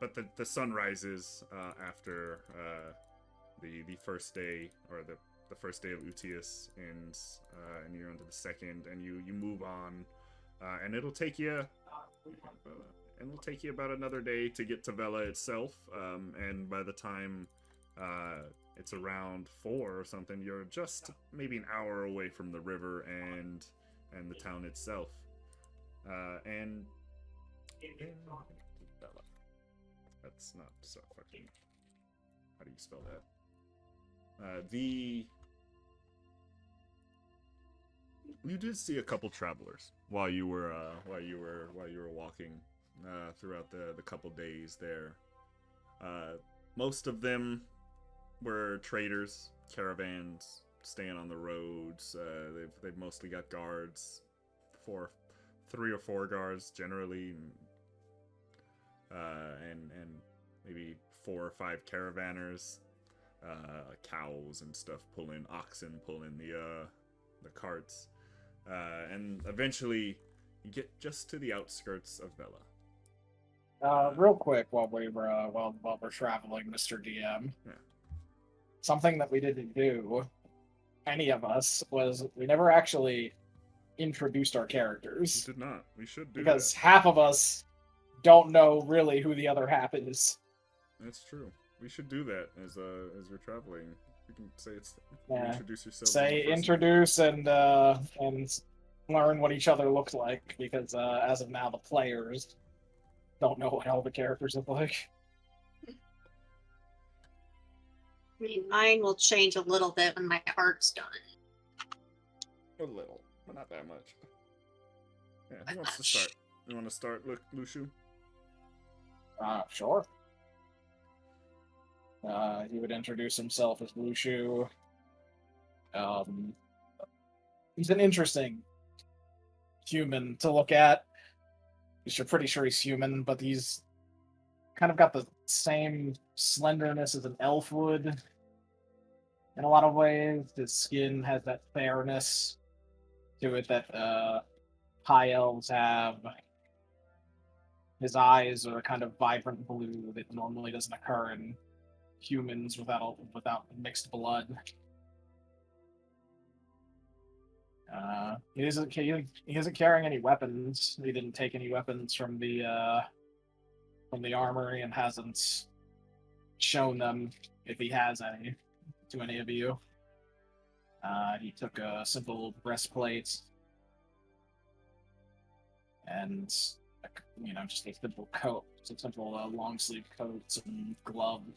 But the sun rises after the first day, or the first day of Utius ends, and you're onto the second, and you move on, and it'll take you about another day to get to Vela itself, and by the time it's around 4 or something, you're just maybe an hour away from the river and the town itself, and Vela. That's not so fucking. How do you spell that? You did see a couple travelers while you were walking throughout the couple days there. Most of them were traders, caravans, staying on the roads. They've mostly got guards, 3 or 4 guards generally, and maybe 4 or 5 caravanners. Cows and stuff oxen pulling the carts, and eventually you get just to the outskirts of Vela. Real quick, while we're traveling, Mr. DM. Yeah. Something that we didn't do, any of us, was we never actually introduced our characters. We did not. We should do because that. half of us don't know really who the other half is. That's true. We should do that as you're traveling. You can say introduce yourself. Say introduce and learn what each other looks like, because as of now the players don't know what all the characters look like. I mean, mine will change a little bit when my art's done. A little, but not that much. Yeah, who wants to start? You want to start, Luxu? Sure. He would introduce himself as Luxu. He's an interesting human to look at. You're pretty sure he's human, but he's kind of got the same slenderness as an elf would in a lot of ways. His skin has that fairness to it that high elves have. His eyes are a kind of vibrant blue that normally doesn't occur in humans without mixed blood. He isn't carrying any weapons. He didn't take any weapons from the armory and hasn't shown them, if he has any, to any of you. He took a simple breastplate and just a simple coat, some simple long sleeve coats and gloves,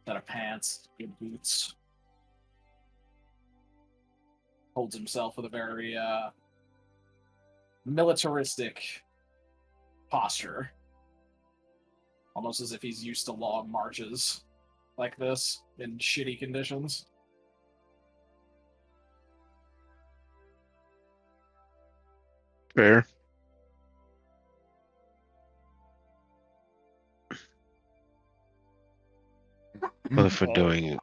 set of pants, good boots. Holds himself with a very militaristic posture, almost as if he's used to long marches like this in shitty conditions. Fair. Well, if we're doing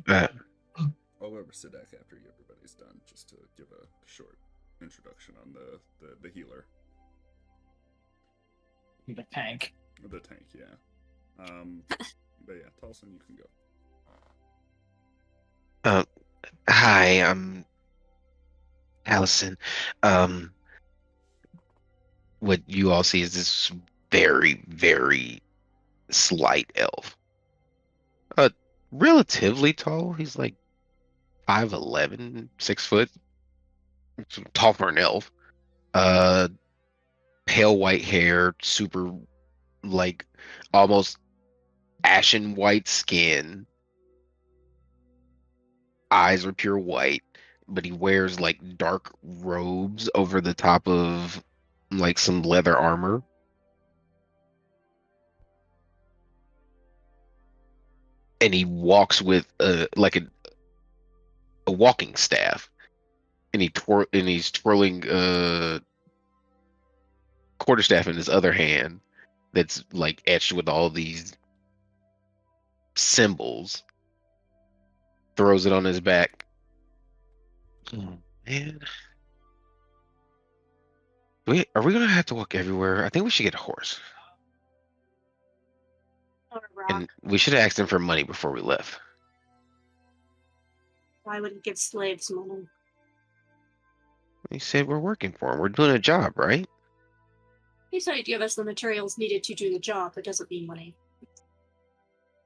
that. I'll go over Sed'ak after everybody's done, just to give a short introduction on the healer. The tank. The tank, yeah. But yeah, Talesyn, you can go. Hi, I'm Talesyn. What you all see is this very, very slight elf. Relatively tall. He's like 5'11", 6 foot. Tall for an elf. Pale white hair, super like almost ashen white skin. Eyes are pure white. but he wears like dark robes over the top of like some leather armor. And he walks with like a walking staff, and he's twirling quarterstaff in his other hand that's like etched with all these symbols. Throws it on his back. Oh, man. Are we gonna have to walk everywhere? I think we should get a horse. Or a rock. And we should have asked him for money before we left. Why would he give slaves money? He said we're working for him. We're doing a job, right? He said he'd give us the materials needed to do the job. That doesn't mean money.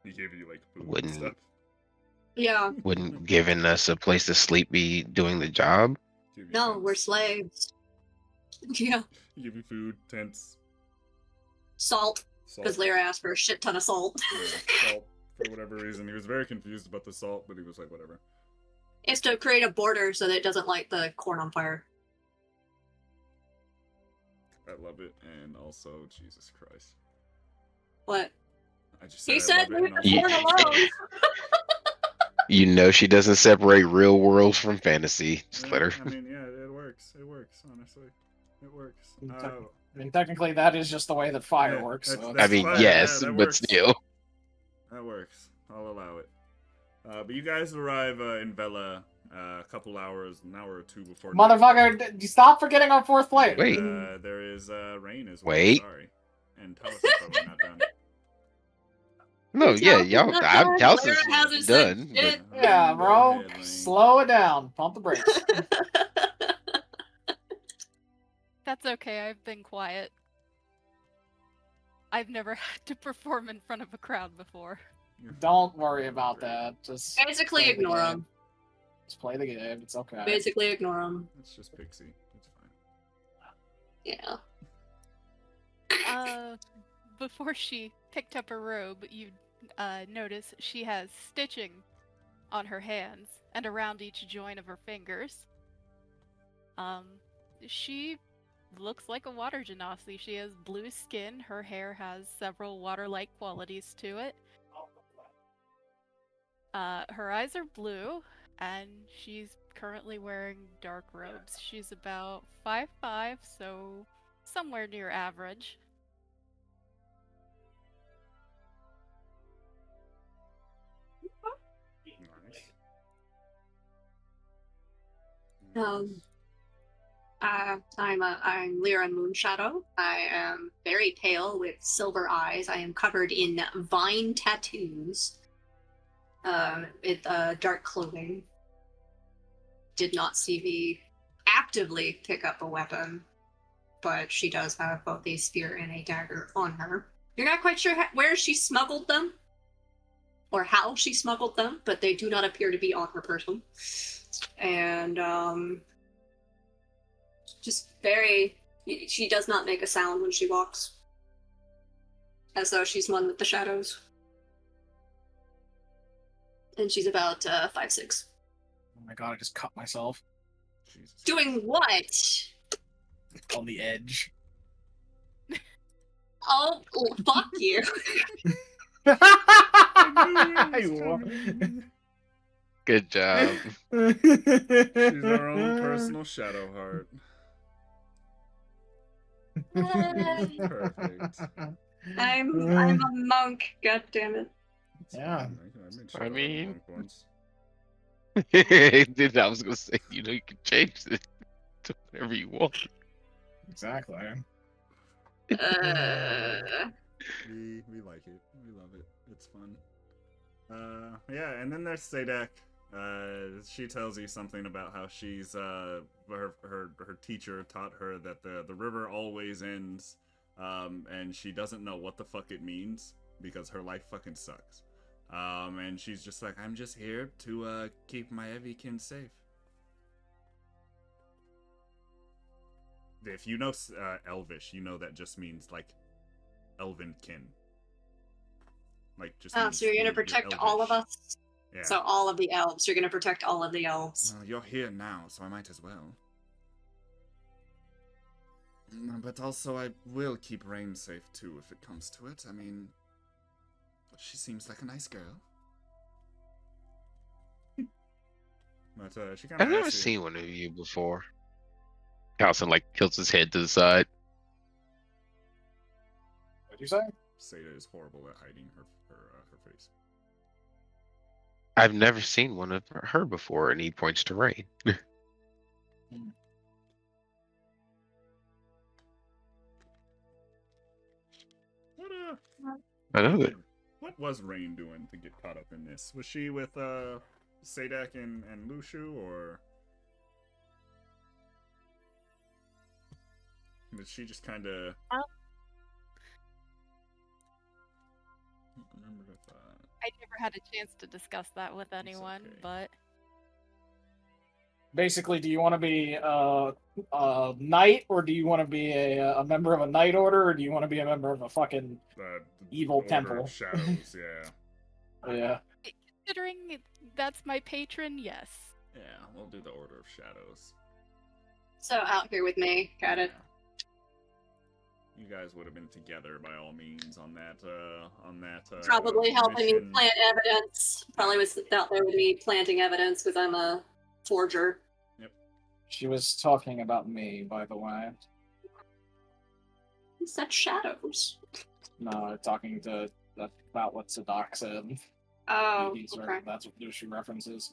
He gave you like food Wouldn't- and stuff. Yeah. Wouldn't giving us a place to sleep be doing the job? Give you No, tents. we're slaves. Yeah. He give you food, tents, Salt. salt. Because Lyra asked for a shit ton of salt. Yeah, salt for whatever reason. He was very confused about the salt, but he was like, whatever. It's to create a border so that it doesn't light the corn on fire. I love it, and also Jesus Christ. What? I just He said I said love it, leave and the also- corn alone. You know she doesn't separate real worlds from fantasy. Just Yeah, let her. I mean, yeah, it works. It works, honestly. It works. I mean, technically, that is just the way that fire Yeah, works. that's- So that's I mean, fine, yes, yeah, that but works. still. That works. I'll allow it. But you guys arrive in Vela a couple hours, an hour or two before. Motherfucker, you stop forgetting our fourth plate. Wait. There is rain as well. Wait. Sorry. And Talesyn's probably not done. No, yeah, Talesyn's y'all. not I'm done. Talesyn's Lyra hasn't said done. shit. But Yeah, Go bro. ahead, Lane. Slow it down. Pump the brakes. That's okay, I've been quiet. I've never had to perform in front of a crowd before. You're Don't fine. worry about that. Just Basically play the ignore game. him. Just play the game. It's okay. Basically ignore him. It's just Pixie. It's fine. Yeah. Before she picked up her robe, you notice she has stitching on her hands and around each joint of her fingers. She looks like a water genasi. She has blue skin. Her hair has several water-like qualities to it. Her eyes are blue, and she's currently wearing dark robes. She's about 5'5", so somewhere near average. Nice. I'm Lyra Moonshadow. I am very pale with silver eyes. I am covered in vine tattoos. With dark clothing. Did not see me actively pick up a weapon, but she does have both a spear and a dagger on her. You're not quite sure where she smuggled them, or how she smuggled them, but they do not appear to be on her person. And just very, she does not make a sound when she walks, as though she's one with the shadows. And she's about 5'6". Oh my god, I just cut myself Jesus. Doing what? on the edge. Oh, fuck you. good job. She's our own personal shadow heart. Perfect. I'm a monk, god damn it. Yeah. I mean- Monk once. I was gonna say, you know, you can change it to whatever you want. Exactly. We like it. We love it. It's fun. Yeah, and then there's Sed'ak. She tells you something about how she's her teacher taught her that the river always ends, and she doesn't know what the fuck it means because her life fucking sucks. And she's just like, I'm just here to keep my Evikin safe. If you know Elvish, you know that just means like elven kin. Like just. Oh, means so you're gonna you're protect all of Elvish. us? Yeah. So all of the elves. You're going to protect all of the elves. Well, you're here now, so I might as well. But also, I will keep Rain safe too if it comes to it. I mean, she seems like a nice girl. But she kind of I've never asks you. seen one of you before. Talesyn like tilts his head to the side. What'd you say? Seda is horrible at hiding her face. I've never seen one of her before, and he points to Rain. I know that. What was Rain doing to get caught up in this? Was she with Sed'ak and Luxu, or was she just kind of? I don't remember if I never had a chance to discuss that with anyone, okay. but Basically, do you want to be a knight, or do you want to be a member of a knight order, or do you want to be a member of a fucking the evil Order of temple? Shadows, yeah. Yeah. considering that's my patron, yes. Yeah, we'll do the Order of Shadows. So out here with me. Got it. You guys would have been together by all means on that. Probably helping me mission. plant evidence. Probably was out there with me planting evidence because I'm a forger. She was talking about me, by the way. Who said shadows? No, talking to about what Sed'ak said. Oh, okay. That's what she references.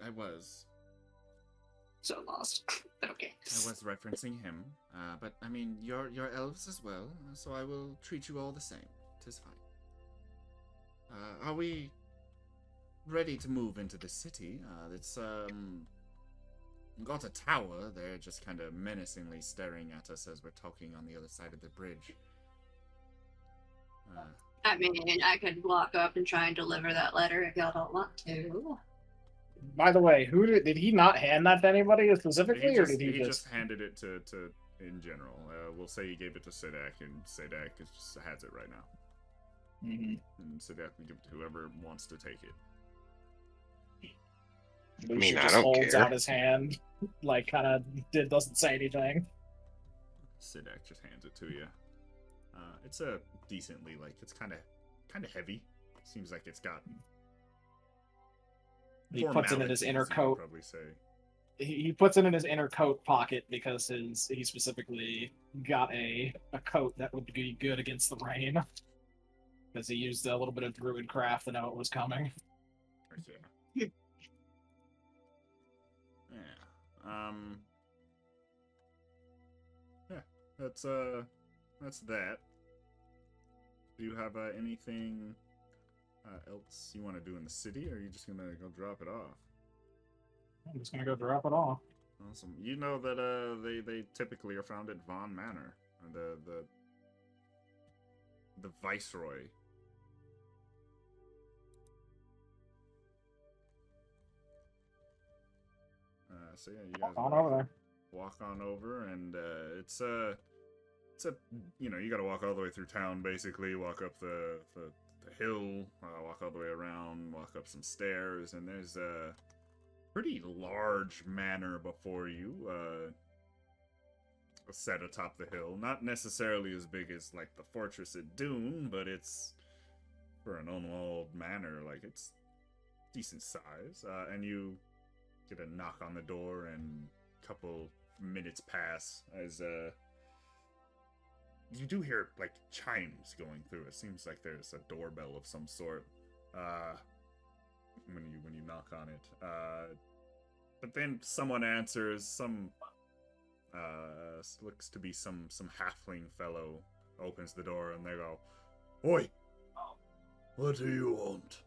I was. So lost. But okay. I was referencing him, but I mean, you're elves as well, so I will treat you all the same. 'Tis fine. Are we ready to move into the city? It's got a tower. They're just kind of menacingly staring at us as we're talking on the other side of the bridge. I mean, I could walk up and try and deliver that letter if y'all don't want to. By the way, did he not hand that to anybody specifically, or did he just handed it to in general? We'll say he gave it to Sed'ak, and Sed'ak just has it right now. Mm-hmm. And Sed'ak can give it to whoever wants to take it. Luxu I just don't holds care. out his hand, like kind of doesn't say anything. Sed'ak just hands it to you. It's a decently it's kind of heavy. Seems like it's got. He puts it in his inner coat. Probably say. He puts it in his inner coat pocket because he specifically got a coat that would be good against the rain. Because he used a little bit of druid craft to know it was coming. Yeah. Yeah. Yeah. That's that. Do you have anything else you want to do in the city, or are you just gonna go drop it off? I'm just gonna go drop it off. Awesome. You know that they typically are found at Von Manor, the Viceroy. So yeah, you guys Walk on over there. walk on over, and it's a you got to walk all the way through town, basically. Walk up the hill, walk all the way around, walk up some stairs, and there's a pretty large manor before you, set atop the hill. Not necessarily as big as like the fortress at Dune, but it's for an unwalled manor, it's decent size. And you get a knock on the door, and a couple minutes pass as you do hear chimes going through. It seems like there's a doorbell of some sort when you knock on it. But then someone answers. Some looks to be some halfling fellow opens the door, and they go, "Oi, what do you want?"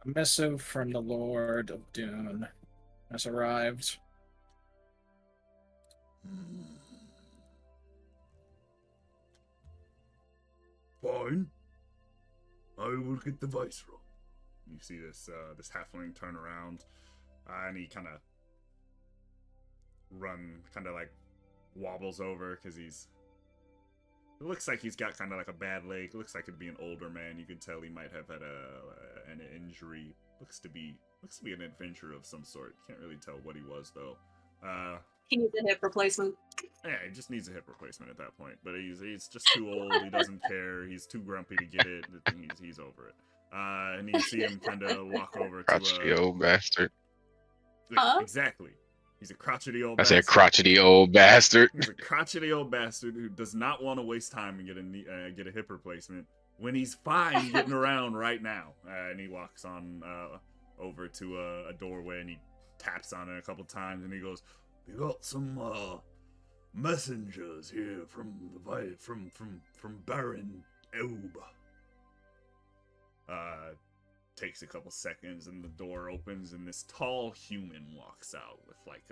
A missive from the Lord of Dune has arrived. Fine. I will get the Viceroy. You see this halfling turn around, and he kind of wobbles over because he's It looks like he's got kind of like a bad leg. It looks like it'd be an older man. You can tell he might have had an injury. Looks to be an adventurer of some sort. Can't really tell what he was though. He needs a hip replacement. Yeah, he just needs a hip replacement at that point. But he's just too old. He doesn't care. He's too grumpy to get it. He's over it. And you see him kind of walk over to Crotchety old bastard. Huh? Exactly. He's a crotchety old I bastard. said crotchety old bastard. He's a crotchety old bastard who does not want to waste time and get a hip replacement when he's fine getting around right now. And he walks on over to a doorway and he taps on it a couple times and he goes, We got some messengers here from Baron Elb. Takes a couple seconds and the door opens and this tall human walks out with like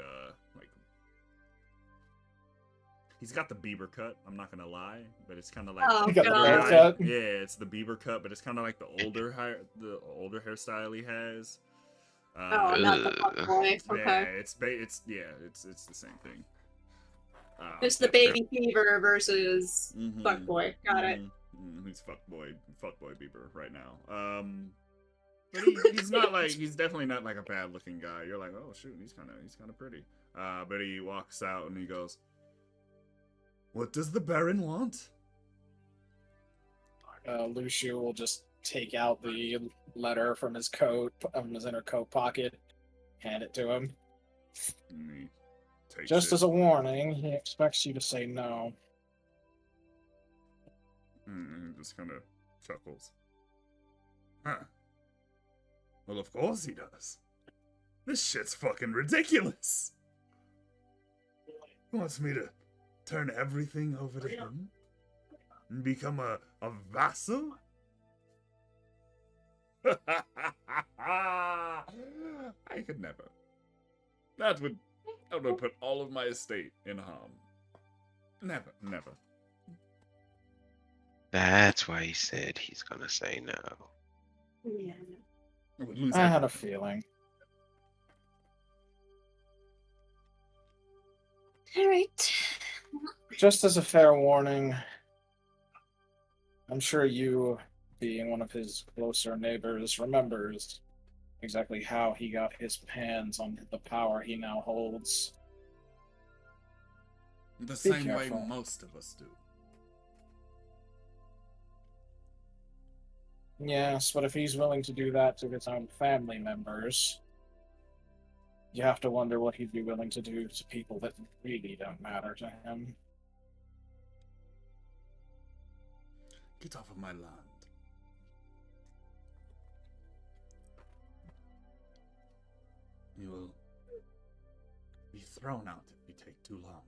he's got the Bieber cut, I'm not gonna lie, but it's kind of like Oh, You got the God. haircut. yeah, it's the Bieber cut, but it's kind of like the older hairstyle he has. Oh, not the fuck boy. Yeah, Okay. it's the same thing. Just the baby fever versus Mhm, fuckboy. Got it. He's fuckboy Bieber right now. But he's definitely not like a bad looking guy. You're like, oh shoot, he's kind of pretty. But he walks out and he goes, What does the Baron want? Luxu will just take out the letter from his coat, from his inner coat pocket, hand it to him. And he takes Just it. as a warning, he expects you to say no. And he just kind of chuckles. Huh. Well, of course he does. This shit's fucking ridiculous. He wants me to turn everything over to him? And become a vassal? I could never. That would put all of my estate in harm. Never. That's why he said he's gonna say no. Yeah. I would lose I had a everything. feeling. All right. Just as a fair warning, I'm sure you, being one of his closer neighbors, remembers exactly how he got his hands on the power he now holds. The same careful. way most of us do. Yes, but if he's willing to do that to his own family members, you have to wonder what he'd be willing to do to people that really don't matter to him. Get off of my land. You will be thrown out if you take too long.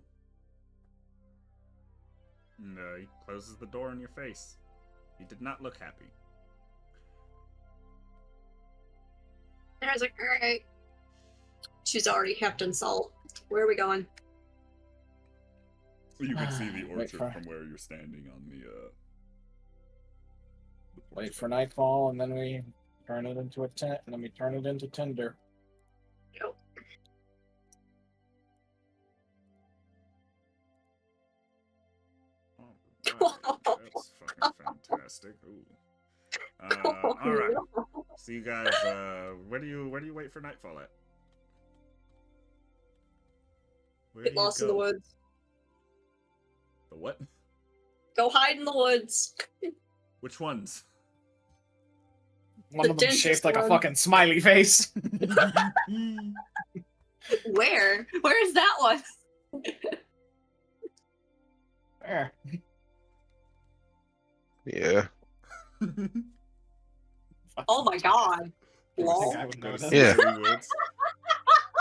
And he closes the door in your face. He did not look happy. And I was like, all right. She's already heaped in salt. Where are we going? You can see the Wait orchard for- from where you're standing on the Wait for nightfall, and then we turn it into a tent, and then we turn it into tinder. Yep. Alright, that's fucking fantastic. Ooh. Alright. So you guys, where do you wait for nightfall at? Where Get do you lost in the go? woods. The what? Go hide in the woods. Which ones? One The of them dentist shaped like a one. fucking smiley face. Where? Where's that one? There. Yeah. Oh my god. I Lol. think I would Go to know Yeah. Smiley Woods.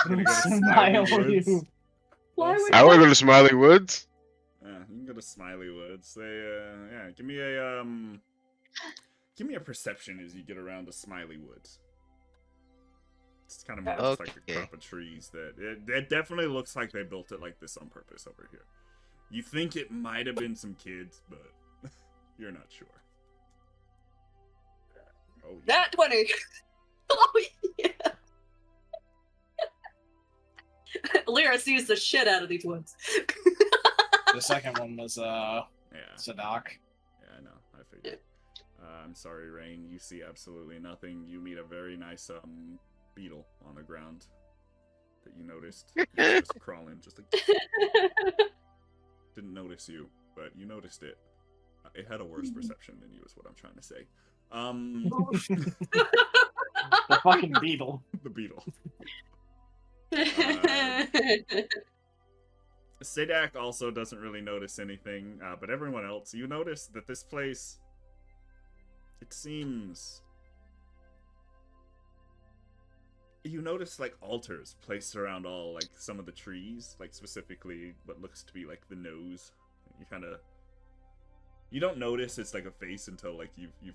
Gonna go to Smiley Smile Woods. you. Why would I want to go to Smiley Woods. Yeah, you can go to Smiley Woods. Yeah, give me a perception as you get around to Smiley Woods. It's kind of more just like a Okay. crop of trees that it definitely looks like they built it like this on purpose over here. You think it might have been some kids, but you're not sure. Oh, yeah. That 20. Oh yeah. Lyra sees the shit out of these woods. The second one was Yeah, Yeah. Sed'ak. Yeah, I know. I figured. I'm sorry, Rain. You see absolutely nothing. You meet a very nice beetle on the ground that you noticed. It's just crawling, just like didn't notice you, but you noticed it. It had a worse perception than you, is what I'm trying to say. The fucking beetle. The beetle. Sed'ak also doesn't really notice anything, but everyone else, you notice that this place, it seems... You notice, like, altars placed around all, like, some of the trees, like, specifically what looks to be, like, the nose. You kind of... You don't notice it's, like, a face until, like, you've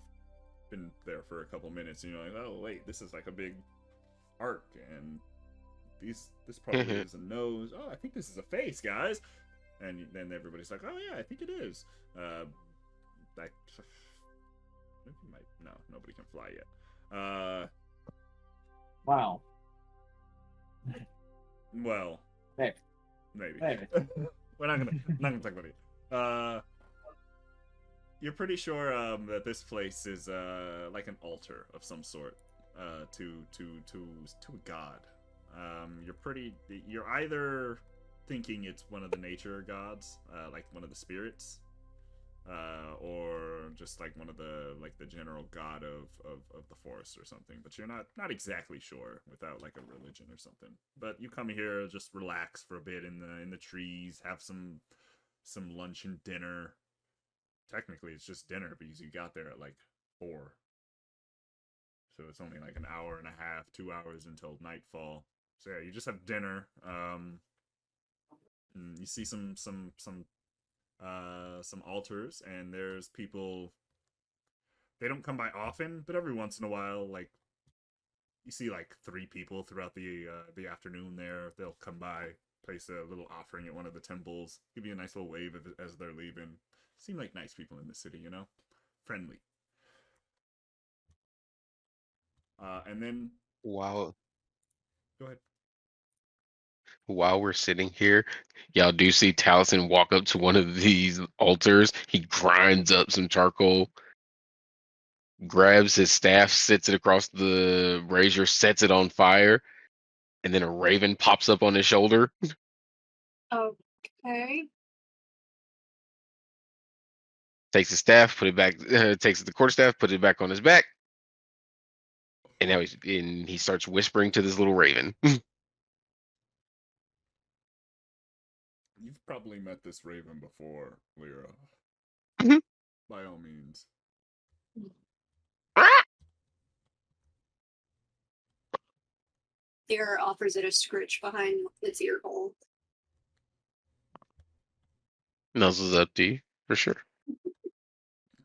been there for a couple minutes, and you're like, oh, wait, this is, like, a big arc, and this probably is a nose. Oh, I think this is a face, guys. And then everybody's like, oh, yeah, I think it is. Like, no, nobody can fly yet. Wow. Well, Maybe. We're not gonna talk about it. You're pretty sure that this place is like an altar of some sort to a god. You're either thinking it's one of the nature gods, like one of the spirits, or just like one of the general god of the forest or something. But you're not exactly sure without like a religion or something. But you come here, just relax for a bit in the trees, have some lunch and dinner. Technically, it's just dinner because you got there at like 4. So it's only like an hour and a half, 2 hours until nightfall. So yeah, you just have dinner. You see some altars, and there's people. They don't come by often, but every once in a while, like you see like 3 people throughout the afternoon. They'll come by, place a little offering at one of the temples, give you a nice little wave as they're leaving. Seem like nice people in the city, you know, friendly. And then While go ahead. while we're sitting here, y'all do see Taliesin walk up to one of these altars. He grinds up some charcoal, grabs his staff, sits it across the brazier, sets it on fire, and then a raven pops up on his shoulder. Okay. Takes his staff, put it back. Takes the quarterstaff, put it back on his back, and now he starts whispering to this little raven. You've probably met this raven before, Lyra. By all means. Lyra offers it a scritch behind its ear hole. Nuzzles up to you for sure.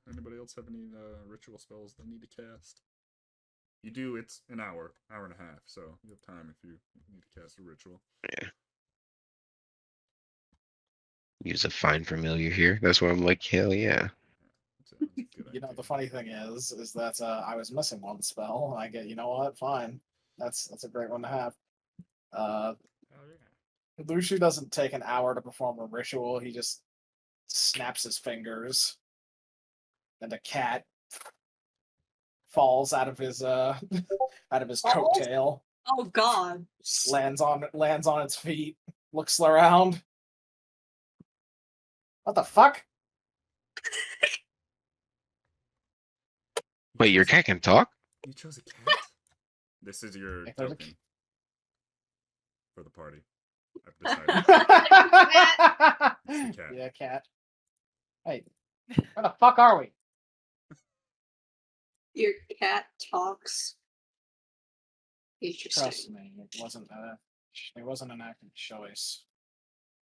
Anybody else have any ritual spells they need to cast? You do. It's an hour and a half, so you have time if you need to cast a ritual. Yeah. Use a fine familiar here. That's why I'm like, hell yeah. You know, the funny thing is that I was missing one spell. And I get, you know what? Fine. That's a great one to have. Oh yeah. Luxu doesn't take an hour to perform a ritual. He just snaps his fingers, and a cat falls out of his coattail, Oh God! lands on its feet, looks around. What the fuck? Wait, your cat can talk? You chose a cat? This is your If there's a token for the party. I've decided. It's the cat. Yeah, cat. Hey, where the fuck are we? Your cat talks. Interesting. Trust me, it wasn't an active choice.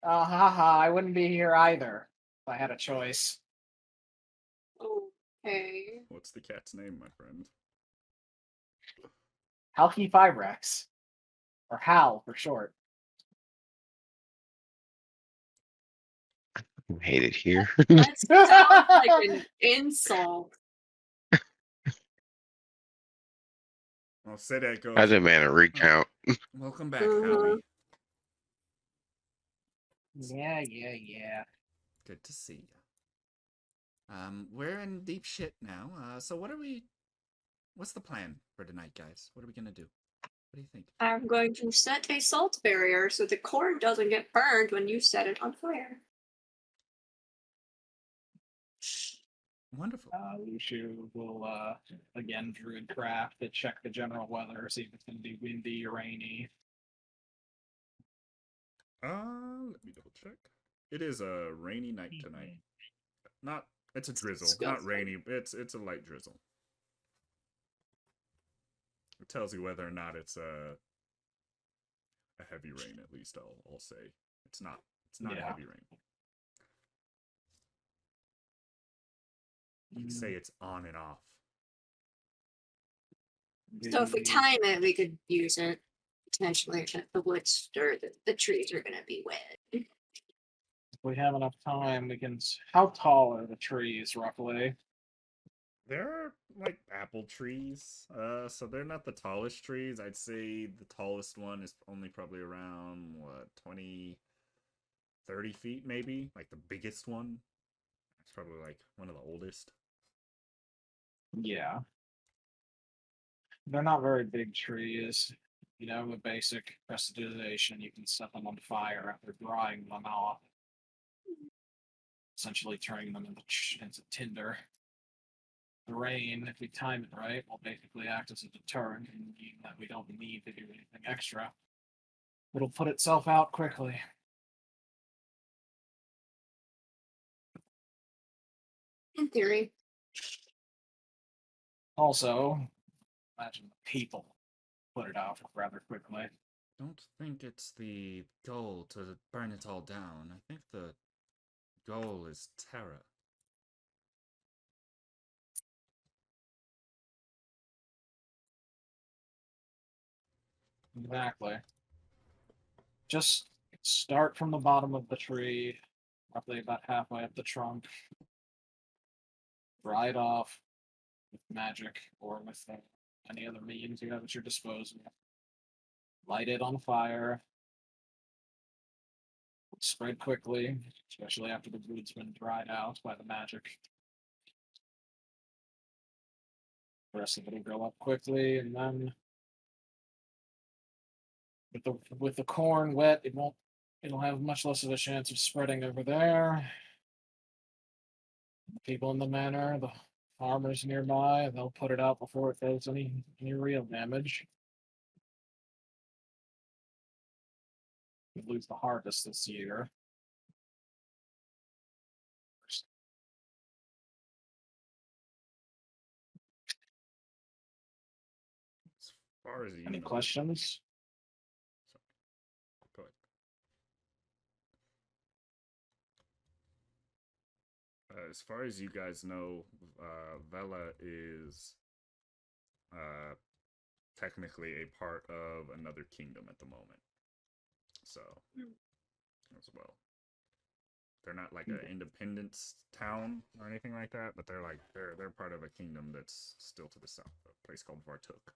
Oh, haha, I wouldn't be here either if I had a choice. Okay. What's the cat's name, my friend? Halky Fibrex. Or Hal for short. I hate it here. That sounds like an insult. Well, Sed'ak goes. I demand a recount. Welcome back, Howie. Yeah. Good to see you. We're in deep shit now. So what's the plan for tonight, guys? What are we gonna do? What do you think? I'm going to set a salt barrier so the corn doesn't get burned when you set it on fire. Wonderful. Luxu will again druid craft to check the general weather, see if it's going to be windy or rainy. Let me double check. It is a rainy night tonight. It's a drizzle, Disgusting. not rainy. It's a light drizzle. It tells you whether or not it's a heavy rain. At least I'll say it's not a Yeah. heavy rain. You can say it's on and off. So if we time it, we could use it potentially if the woods or the trees are going to be wet. If we have enough time, we can. How tall are the trees roughly? They're like apple trees, so they're not the tallest trees. I'd say the tallest one is only probably around, 20, 30 feet maybe? Like the biggest one. It's probably like one of the oldest. Yeah. They're not very big trees. You know, with basic prestidigitation, you can set them on fire after drying them off. Essentially turning them into tinder. The rain, if we time it right, will basically act as a deterrent and mean that we don't need to do anything extra. It'll put itself out quickly. In theory. Also, imagine the people put it out rather quickly. Don't think it's the goal to burn it all down. I think the goal is terror. Exactly. Just start from the bottom of the tree, roughly about halfway up the trunk. Dry it off with magic or with any other means you have at your disposal. Light it on fire. Spread quickly, especially after the wood's been dried out by the magic. The rest of it will go up quickly, and then with the corn wet, it'll have much less of a chance of spreading over there. The people in the manor, the farmers nearby, they'll put it out before it does any real damage. We lose the harvest this year. As far as you Any know, questions? go ahead. As far as you guys know, Vela is technically a part of another kingdom at the moment. So, as well. They're not like an independence town or anything like that, but they're part of a kingdom that's still to the south, a place called Vartuk.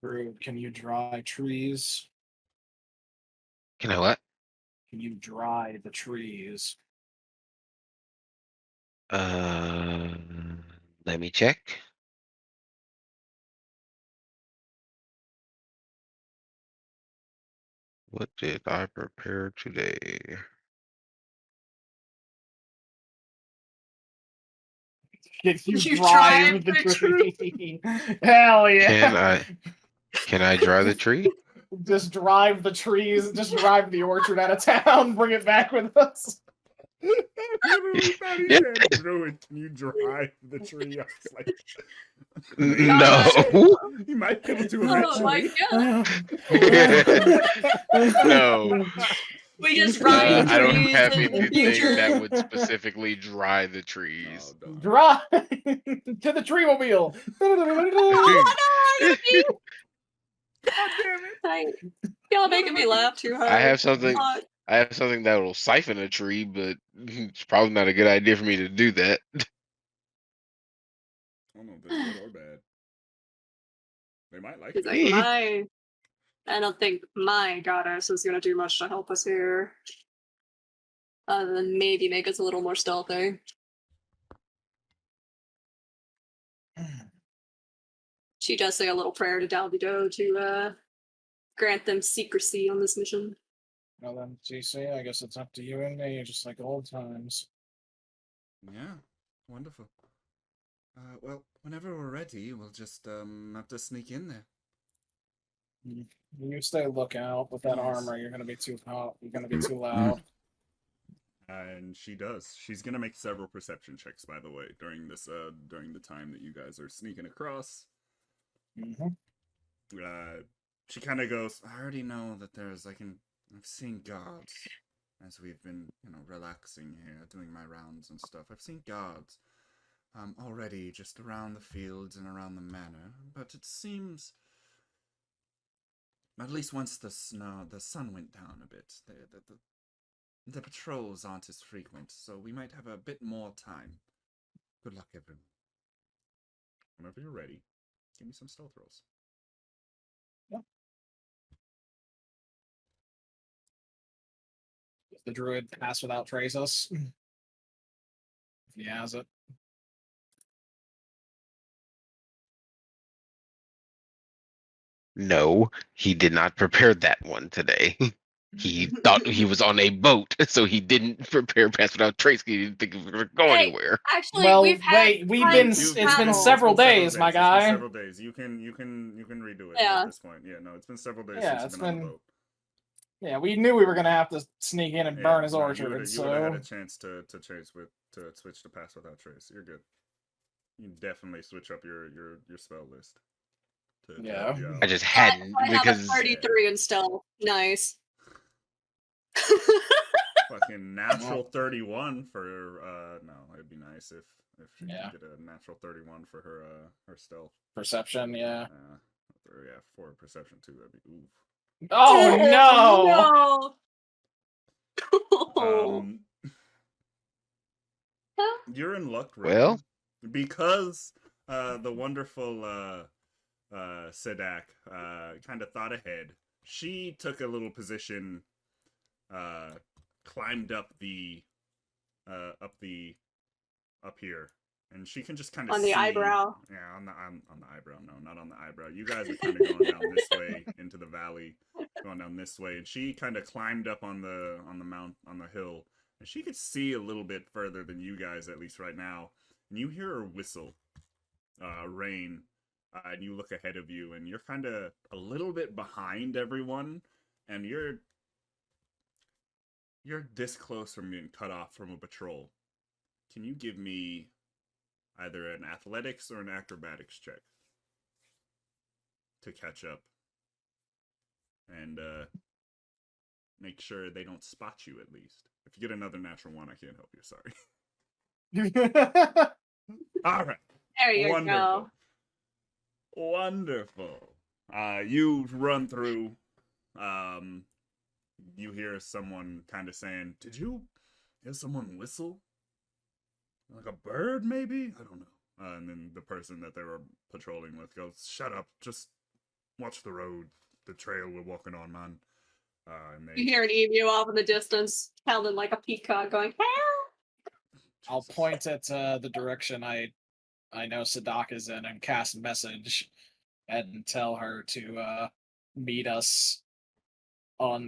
Rude. Can you dry trees? Can I what? Can you dry the trees? Let me check. What did I prepare today? If you You drive drive the the tree. Hell yeah. Can I dry the tree? Just drive the trees, just drive the orchard out of town, bring it back with us. I literally thought he Yeah. said, Druid, can you drive the tree? I was like, No. you might be able to Oh my eventually. god. No. We just ride I don't trees have in the anything future. that would specifically dry the trees. Oh, dog. Drive to the tree mobile. God damn it. Like, y'all making me laugh too hard. I have something that will siphon a tree, but it's probably not a good idea for me to do that. don't know if they're good or bad. They might like He's it. like, I don't think my goddess is gonna do much to help us here. Other than maybe make us a little more stealthy. She does say a little prayer to Dalvido to grant them secrecy on this mission. Well then, GC, I guess it's up to you and me, just like old times. Yeah, wonderful. Well, whenever we're ready, we'll just have to sneak in there. You stay lookout with that Yes. armor. You're gonna be too hot. You're gonna be too loud. And she does. She's gonna make several perception checks, by the way, during this during the time that you guys are sneaking across. She kind of goes, I already know that I've seen guards as we've been, relaxing here, doing my rounds and stuff. I've seen guards already just around the fields and around the manor, but it seems, at least once the sun went down a bit, the patrols aren't as frequent, so we might have a bit more time. Good luck, everyone. whenever you're ready, give me some stealth rolls. Does the druid pass without traces? If he has it. No, he did not prepare that one today. He thought he was on a boat, so he didn't prepare Pass Without Trace. He didn't think he was going to go Hey, anywhere. Actually, Well, we've had wait, we've time been. to It's been travel. several days, my It's been guy. several days. You can redo it Yeah. at this point. Yeah, no, it's been several days Yeah, since it's you've been on the been- boat. Yeah, we knew we were gonna have to sneak in and Yeah, burn his no, orchard. You would have So had a chance to switch to Pass Without Trace. You're good. You can definitely switch up your spell list. To Yeah. help you out. I just hadn't I have a because 33 in stealth. Nice. Fucking natural 31 for no, it'd be nice if she Yeah. could get a natural 31 for her stealth. perception, yeah. Yeah, for perception too. That'd be oof. Oh no! No. You're in luck, Rowan, Well? because the wonderful Sed'ak kind of thought ahead. She took a little position, climbed up here, and she can just kind of On the eyebrow. Yeah, on the eyebrow. No, not on the eyebrow. You guys are kind of going down this way into the valley, going down this way, and she kind of climbed up on the hill, and she could see a little bit further than you guys, at least right now. And you hear her whistle, rain, and you look ahead of you, and you're kind of a little bit behind everyone, and you're this close from being cut off from a patrol. Can you give me either an athletics or an acrobatics check to catch up and make sure they don't spot you, at least? If you get another natural one, I can't help you. Sorry. All right. There you Wonderful. go. Wonderful. You run through. You hear someone kind of saying, "Did you hear someone whistle? Like a bird, maybe? I don't know." And then the person that they were patrolling with goes, "Shut up. Just watch the road. The trail we're walking on, man." And You hear an emu off in the distance, sounding like a peacock going, "Help!" I'll point at the direction I know Sed'ak is in and cast message and tell her to meet us towards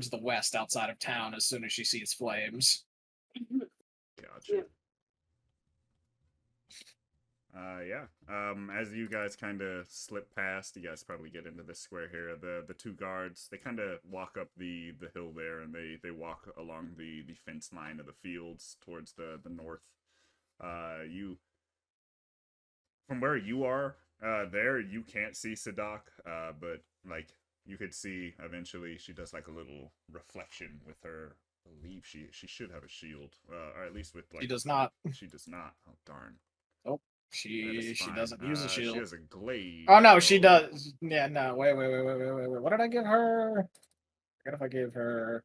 the west outside of town as soon as she sees flames. Gotcha. Yeah. As you guys kind of slip past, you guys probably get into this square here. The two guards, they kind of walk up the hill there, and they walk along the fence line of the fields towards the north. You, from where you are, there you can't see Sed'ak, but like you could see eventually she does like a little reflection with her. I believe she should have a shield, or at least with like. She does not. She does not. Oh darn. Oh, That she is fine. doesn't use a shield. She has a glaive. Oh no, she so- does. Yeah, no. Wait. What did I give her? I forget if I gave her.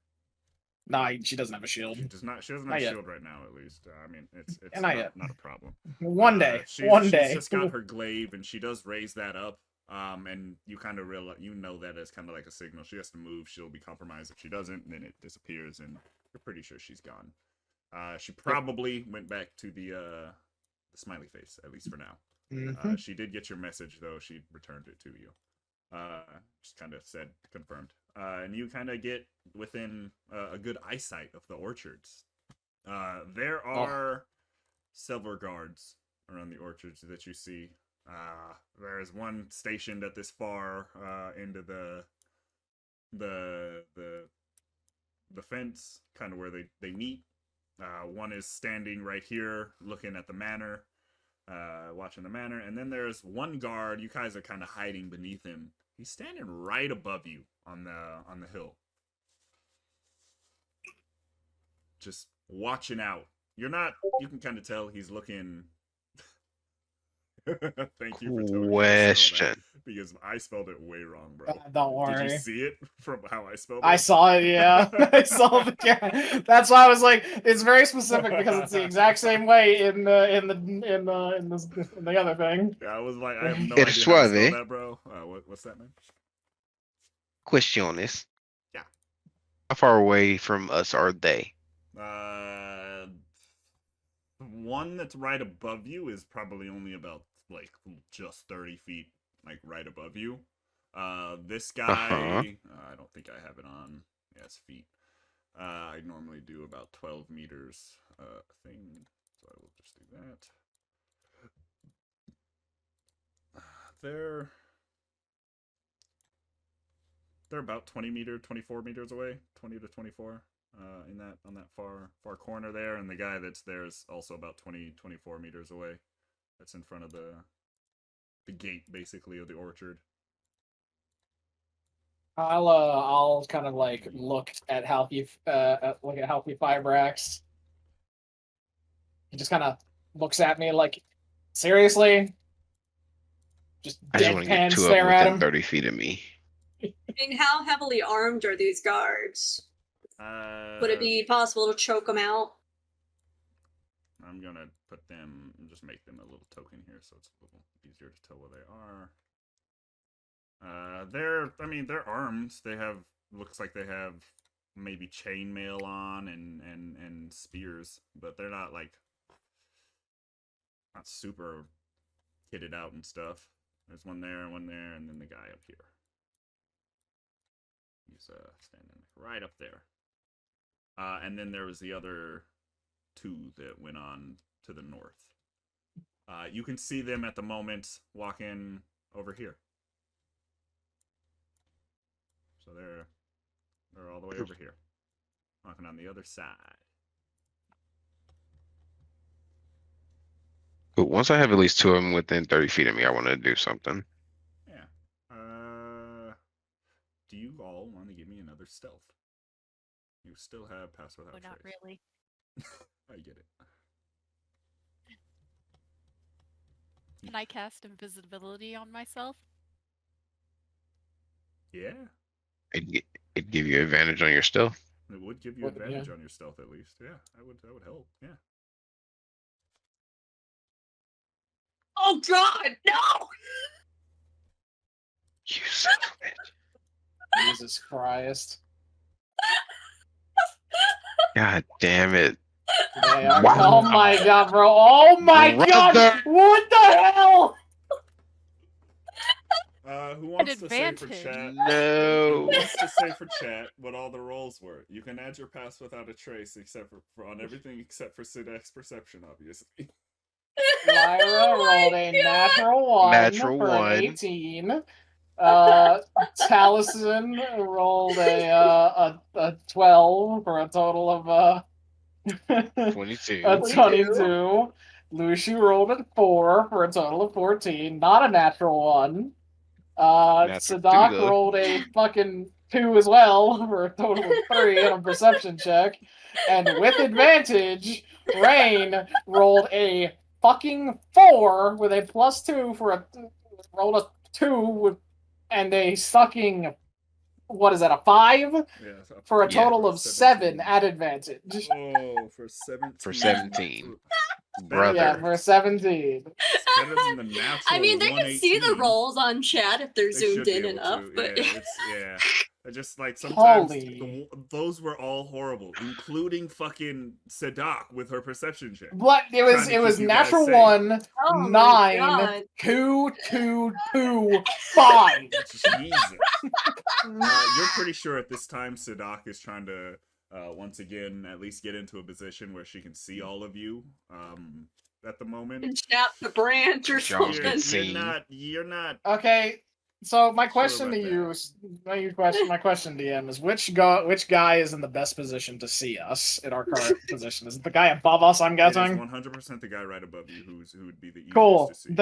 Nah, she doesn't have a shield. She doesn't have Not a yet. shield right now, at least. I mean, it's Not yet. not a problem. One day. She's just got her glaive, and she does raise that up. And you kind of realize, you know that as kind of like a signal. She has to move. She'll be compromised if she doesn't, and then it disappears, and you're pretty sure she's gone. She probably went back to the smiley face, at least for now. Mm-hmm. She did get your message, though. She returned it to you. Just kind of said confirmed. And you kind of get within a good eyesight of the orchards. There are several guards around the orchards that you see. There's one stationed at this far end of the fence, kind of where they meet. One is standing right here, looking at the manor, watching the manor, and then there's one guard. You guys are kind of hiding beneath him. He's standing right above you on the hill, just watching out. You can kind of tell he's looking. Thank you for telling me to spell that, because I spelled it way wrong, bro. Don't worry. Did you see it from how I spelled it? I saw it, yeah. I saw the cat. That's why I was like, it's very specific because it's the exact same way in the other thing. Yeah, I was like, I have no idea how to spell that, bro. What's that, man? Questiones. Yeah. How far away from us are they? One that's right above you is probably only about like just 30 feet, like right above you. This guy, I don't think I have it on. Yeah, it's feet. I normally do about 12 meters thing, so I will just do that. They're about 24 meters away, 20 to 24. On that far corner there, and the guy that's there is also about 24 meters away. That's in front of the gate, basically, of the orchard. I'll kind of like look at Halky Fibrax. He just kind of looks at me like, seriously? I just want to get two of them within 30 feet of me. And how heavily armed are these guards? Would it be possible to choke them out? I'm gonna just make them a little token here, so it's a little easier to tell where they are. They're armed. Looks like they have maybe chainmail on and spears, but they're not super kitted out and stuff. There's one there, and then the guy up here. He's standing right up there. And then there was the other two that went on to the north. You can see them at the moment walking over here. So they're all the way over here, walking on the other side. But once I have at least two of them within 30 feet of me, I want to do something. Yeah. Do you all want to give me another stealth? You still have pass without trace. Not really. I get it. Can I cast invisibility on myself? Yeah. It'd give you advantage on your stealth. It would give you advantage on your stealth, at least. Yeah, that would help. Yeah. Oh God, no! You son of a bitch. Jesus Christ. God damn it. Wow. Oh my God, bro. Oh my God! What the hell? Who wants to say for chat? No. Who wants to say for chat what all the rolls were? You can add your pass without a trace, except for on everything except for Sed'ak's perception, obviously. Lyra rolled a natural one for 18. Talesyn rolled a 12 for a total of 22. 22. Luxu rolled a 4 for a total of 14. Not a natural one. Sed'ak rolled a fucking 2 as well for a total of 3 on a perception check. And with advantage, Rain rolled a fucking 4 with a +2 for rolled a 2 and a sucking what is that, a 5? Yeah, For a Yeah. total of 7 at advantage. Oh, for 17. For 17. Better Yeah, Brother. for 17. It's better than the natural. I mean, they can see the 118. rolls on chat if they're They zoomed should be in able enough, to. but Yeah. I just like sometimes Holy. those were all horrible, including fucking Sed'ak with her perception check. What it was? Trying to It was keep you guys natural safe. 1, Oh my 9, God. 2, 2, 2, 5. Jesus. You're pretty sure at this time Sed'ak is trying to once again at least get into a position where she can see all of you at the moment. and snap the branch or Y'all something. get seen. You're not Okay, so my Sure question to about you, my question to him is which guy is in the best position to see us in our current position? Is it the guy above us? I'm It is guessing. 100% the guy right above you who would be the easiest Cool. to see.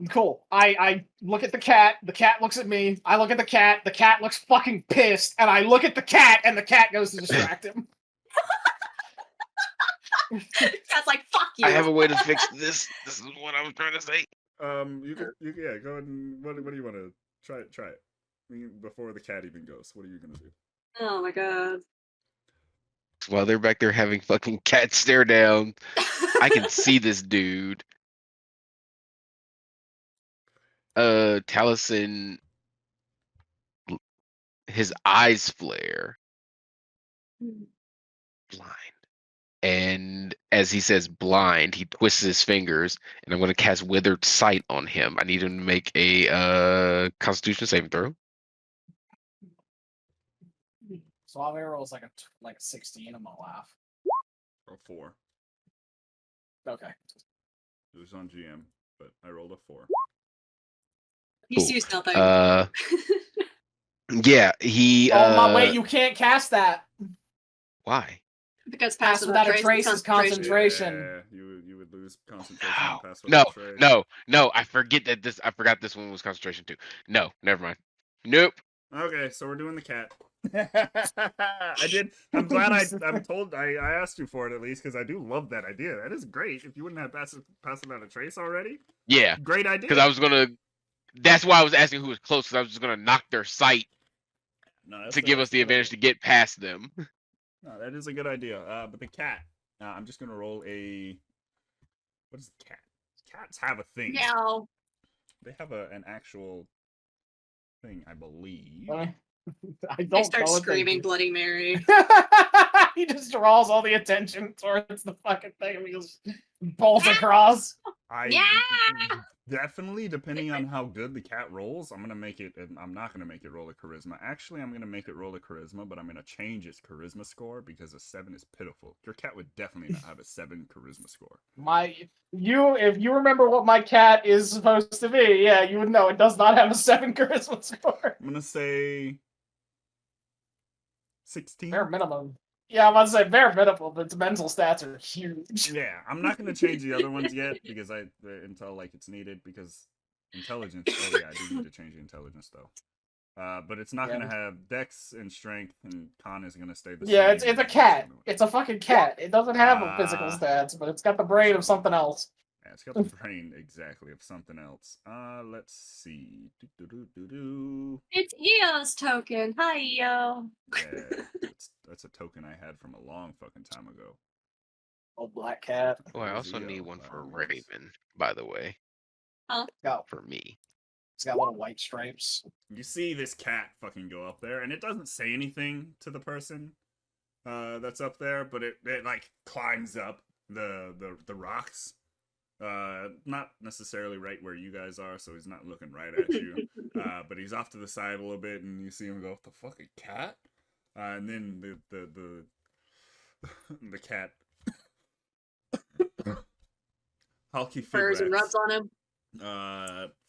Cool. I look at the cat. The cat looks at me. I look at the cat. The cat looks fucking pissed, and I look at the cat, and the cat goes to distract him. That's like, fuck you. I have a way to fix this. This is what I was trying to say. You could go ahead and what do you want to try it? I mean, before the cat even goes, what are you gonna do? Oh my God. While they're back there having fucking cat stare down, I can see this dude. Talesyn, his eyes flare. Blind. And as he says blind, he twists his fingers, and I'm going to cast Withered Sight on him. I need him to make a Constitution saving throw. Suaveh rolls like a 16. I'm gonna laugh. Or 4. Okay. It was on GM, but I rolled a 4. He Cool. sees nothing. Yeah, he. Oh my wait! You can't cast that. Why? Because Pass pass without a trace is concentration. Yeah, you would lose concentration. Oh, Pass without trace. no. I forgot this one was concentration too. No, never mind. Nope. Okay, so we're doing the cat. I did. I'm glad I asked you for it at least because I do love that idea. That is great. If you wouldn't have passed without a trace already, Yeah, great idea. because I was gonna. That's why I was asking who was close. Because I was just gonna knock their sight to give us the advantage to get past them. No, that is a good idea. But the cat, I'm just gonna roll a. What is the cat? Cats have a thing. Meow. They have an actual thing, I believe. I don't They start know what screaming do. Bloody Mary. He just draws all the attention towards the fucking thing and he just bolts across. Definitely, depending on how good the cat rolls, I'm gonna make it. I'm not gonna make it roll a charisma. Actually, I'm gonna make it roll a charisma, but I'm gonna change its charisma score because a 7 is pitiful. Your cat would definitely not have a 7 charisma score. If you remember what my cat is supposed to be, yeah, you would know it does not have a 7 charisma score. I'm gonna say 16. Bare minimum. Yeah, I'm about to say bare minimum, but its mental stats are huge. Yeah, I'm not gonna change the other ones yet because until like it's needed because intelligence. Oh yeah, I do need to change the intelligence though. But it's not gonna have dex and strength, and con is gonna stay the same. Yeah, it's a cat. It's a fucking cat. It doesn't have a physical stats, but it's got the brain of something else. Yeah, it's got the brain exactly of something else. Let's see. It's Eo's token. Hi, Eo. Yeah, that's a token I had from a long fucking time ago. Oh, black cat. Oh, I also need one for Raven, by the way. Go. For me. It's got little white stripes. You see this cat fucking go up there, and it doesn't say anything to the person that's up there, but it like climbs up the rocks. Not necessarily right where you guys are, so he's not looking right at you. But he's off to the side a little bit, and you see him go, "The fucking cat!" And then the cat Hulky Furs and rubs on him.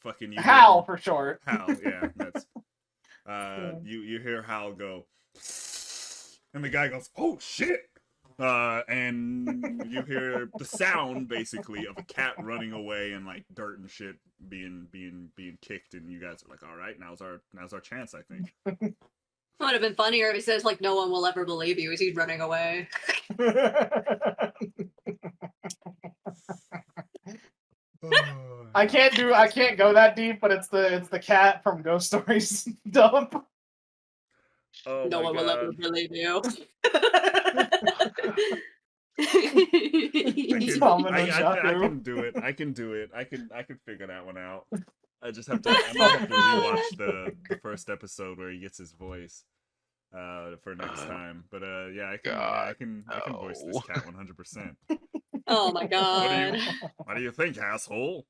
Fucking you Hal for short. Hal, yeah, that's you hear Hal go, and the guy goes, "Oh shit!" And you hear the sound basically of a cat running away and like dirt and shit being kicked, and you guys are like, "All right, now's our chance, I think." It would have been funnier if he says like, "No one will ever believe you." Is he running away? I can't go that deep, but it's the cat from Ghost Stories dump. Oh No my one will ever God. believe you. I can do it. I can do it. I can figure that one out. I might have to rewatch the first episode where he gets his voice for next time. But yeah, I God, can voice this no. cat 100%. Oh my god. What do you think, asshole?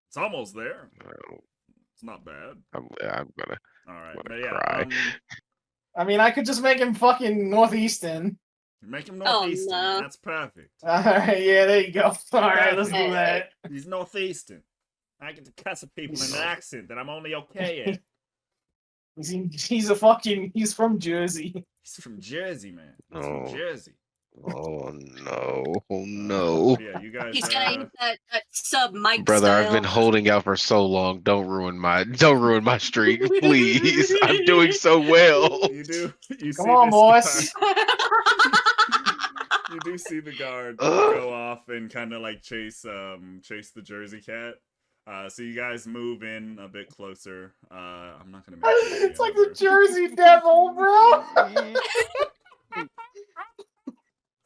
It's almost there. No, It's not bad. I'm gonna All right, gonna but yeah, cry. I mean, I could just make him fucking northeastern. make him Oh, northeastern. no. That's perfect. Alright, yeah, there you go. Alright, let's do Perfect. that. He's northeastern. I get to cuss at people in an accent that I'm only okay at. He's from Jersey. He's from Jersey, man. He's Oh. from Jersey. Oh no! Oh no! But yeah, you guys. He's gonna eat that sub Mike Brother, style. I've been holding out for so long. Don't ruin my streak, please. I'm doing so well. You do. You Come see on, this boss. You do see the guard go off and kind of like chase the Jersey cat. So you guys move in a bit closer. I'm not gonna make It's like the Jersey Devil, bro.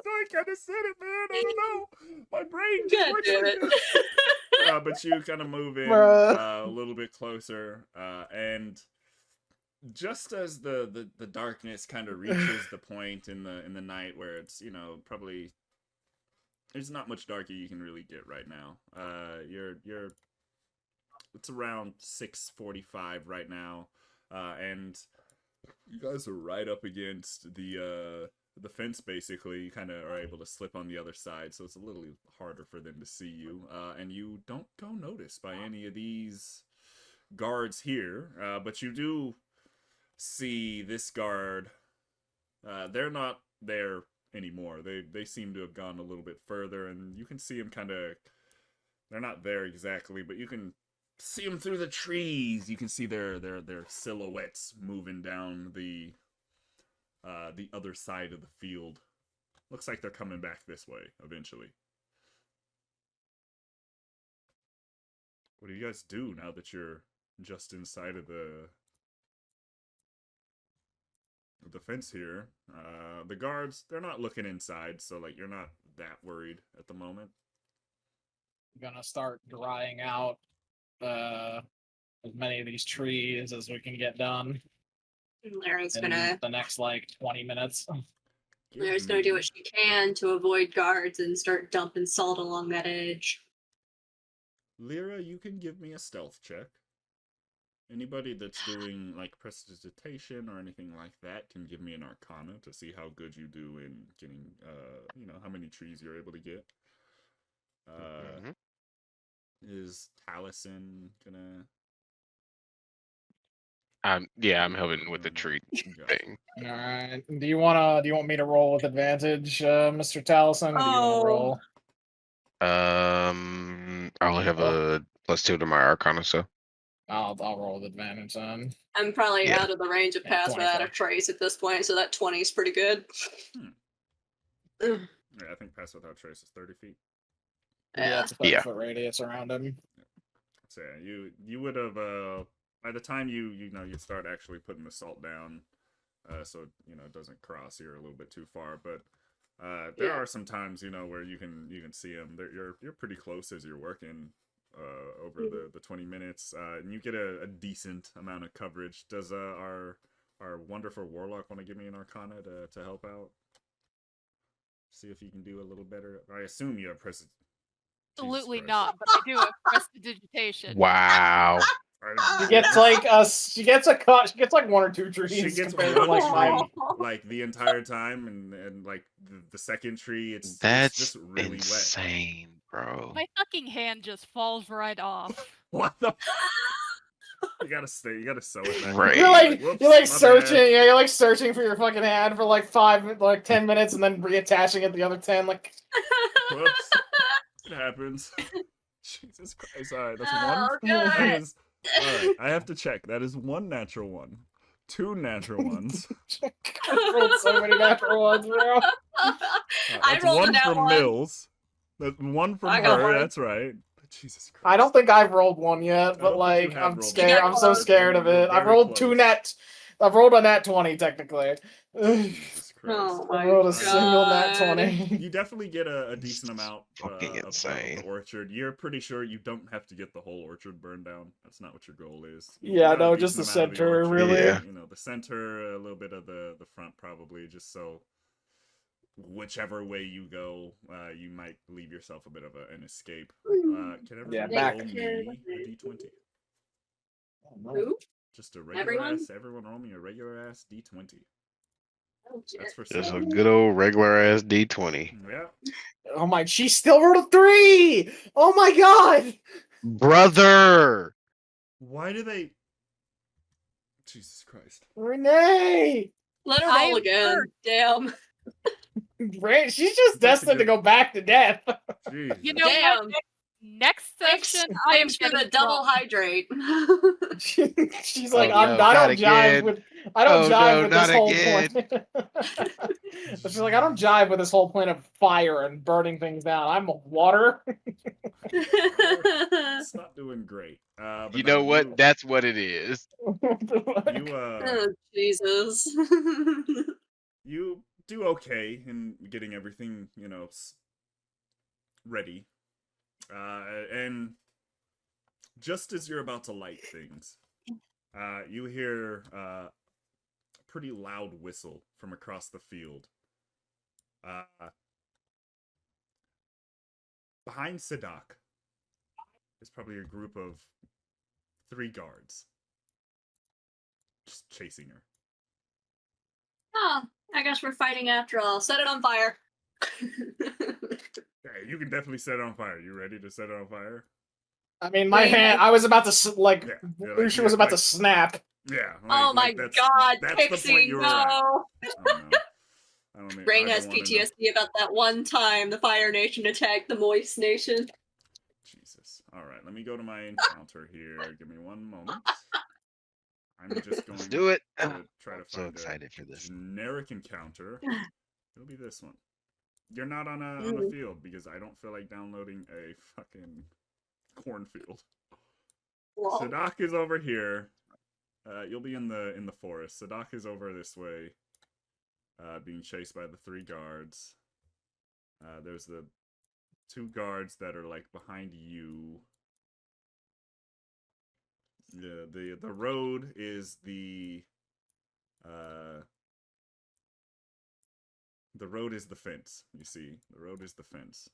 I kind of said it, man. I don't know. My brain God works damn like it. this. But you kind of move in Bruh. a little bit closer, and just as the darkness kind of reaches the point in the night where it's probably there's not much darker you can really get right now. It's around 6:45 right now, and you guys are right up against the fence. Basically, you kind of are able to slip on the other side, so it's a little harder for them to see you. And you don't go noticed by any of these guards here, but you do see this guard. They're not there anymore. They seem to have gone a little bit further, and you can see them kind of. They're not there exactly, but you can see them through the trees. You can see their silhouettes moving down the other side of the field. Looks like they're coming back this way eventually. What do you guys do now that you're just inside of the fence here? The guards, they're not looking inside, so like you're not that worried at the moment. Gonna start drying out as many of these trees as we can get done Lyra's in gonna the next like 20 minutes. Lyra's gonna do what she can to avoid guards and start dumping salt along that edge. Lyra, you can give me a stealth check. Anybody that's doing like prestidigitation or anything like that can give me an arcana to see how good you do in getting how many trees you're able to get. Is Talesyn gonna? I'm helping with the tree thing. All right. Do you want me to roll with advantage, Mr. Talesyn? Or do you want to roll? I only have a +2 to my arcana, so I'll roll with advantage then. I'm probably Yeah. out of the range of Yeah, pass without a 24. trace at this point, so that 20 is pretty good. Yeah, I think pass without trace is 30 feet. Yeah, it's a 30 Yeah. foot radius around him. So yeah, you would have by the time you start actually putting the salt down, so it doesn't cross here a little bit too far. But there are some times where you can see them. You're pretty close as you're working over the 20 minutes, and you get a decent amount of coverage. Does our wonderful warlock want to give me an arcana to help out? See if you can do a little better. I assume you have press. Absolutely Christ. not, but I do have prestidigitation. Wow. She gets like she gets like 1 or 2 trees. She gets compared to one like mine. tree like the entire time, and like the second tree, it's That's just really insane, bro. My fucking hand just falls right off. wet. What the? You gotta sew it back. Right. You're like Whoops, you're like my searching, bad. yeah, you're like searching for your fucking hand for like 10 minutes, and then reattaching it the other 10. Like, Whoops. It happens. Jesus Christ! All right, that's Oh, one. God. That is, all right, I have to check. That is 1 natural one, 2 natural ones. I rolled so many natural ones, bro. I That's rolled 1 a nat from one. Mills. That's 1 from I got her. 1. That's right. Jesus Christ. I don't think I've rolled one yet, I but don't think you like have I'm rolled scared. one. I'm so scared of You're it. I very rolled close. I've rolled a nat 20 technically. Jesus Christ. Oh I my rolled a God. single nat 20. You definitely get a decent amount Fucking of insane. the orchard. You're pretty sure you don't have to get the whole orchard burned down. That's not what your goal is. You Yeah, got a no, just decent the amount of center, orchard, really. Yeah. You know, the center, a little bit of the front, probably, just so whichever way you go, you might leave yourself a bit of an escape. Can everyone Yeah, roll back. me a d20? Who? Just a regular Everyone? ass. Everyone roll me a regular ass d20. Oh, shit. That's for Just a Sed'ak. good old regular ass D20. Yeah. Oh my, she still rolled a 3! Oh my god! Brother! Why do they? Jesus Christ. Renee! Let her I roll again. heard- Damn. She's just destined to go back to death. Jesus. You know Damn. what? Next Thanks, session, I am thanks for the getting double drunk. hydrate. She's like, Oh, no, I not don't jive again. with I don't Oh, jive no, with this not whole again. plan. She's like, I don't jive with this whole plan of fire and burning things down. I'm water. It's not doing great. But You no, know what? That's what it is. you Oh, Jesus. you do okay in getting everything, you know, ready. And just as you're about to light things, you hear a pretty loud whistle from across the field. Behind Sed'ak is probably a group of 3 guards. Just chasing her. Oh, I guess we're fighting after all. Set it on fire. Yeah, you can definitely set it on fire. You ready to set it on fire? I mean, my Wait, hand. I was about to Yeah, like, Lucia was about to like- snap. Yeah. Oh my god, that's the Pixie, point you were at. no! Oh, no. I don't mean, Rain I has don't wanna know. PTSD about that one time the Fire Nation attacked the Moist Nation. Jesus. All right, let me go to my encounter here. Give me one moment. I'm just going Let's do it. to try to I'm so find excited a for this. generic encounter. It'll be this one. You're not on a Mm. field because I don't feel like downloading a fucking cornfield. Lol. Sed'ak is over here. You'll be in the forest. Sed'ak is over this way, being chased by the 3 guards. There's the 2 guards that are like behind you. The road is the fence. You see, the road is the fence.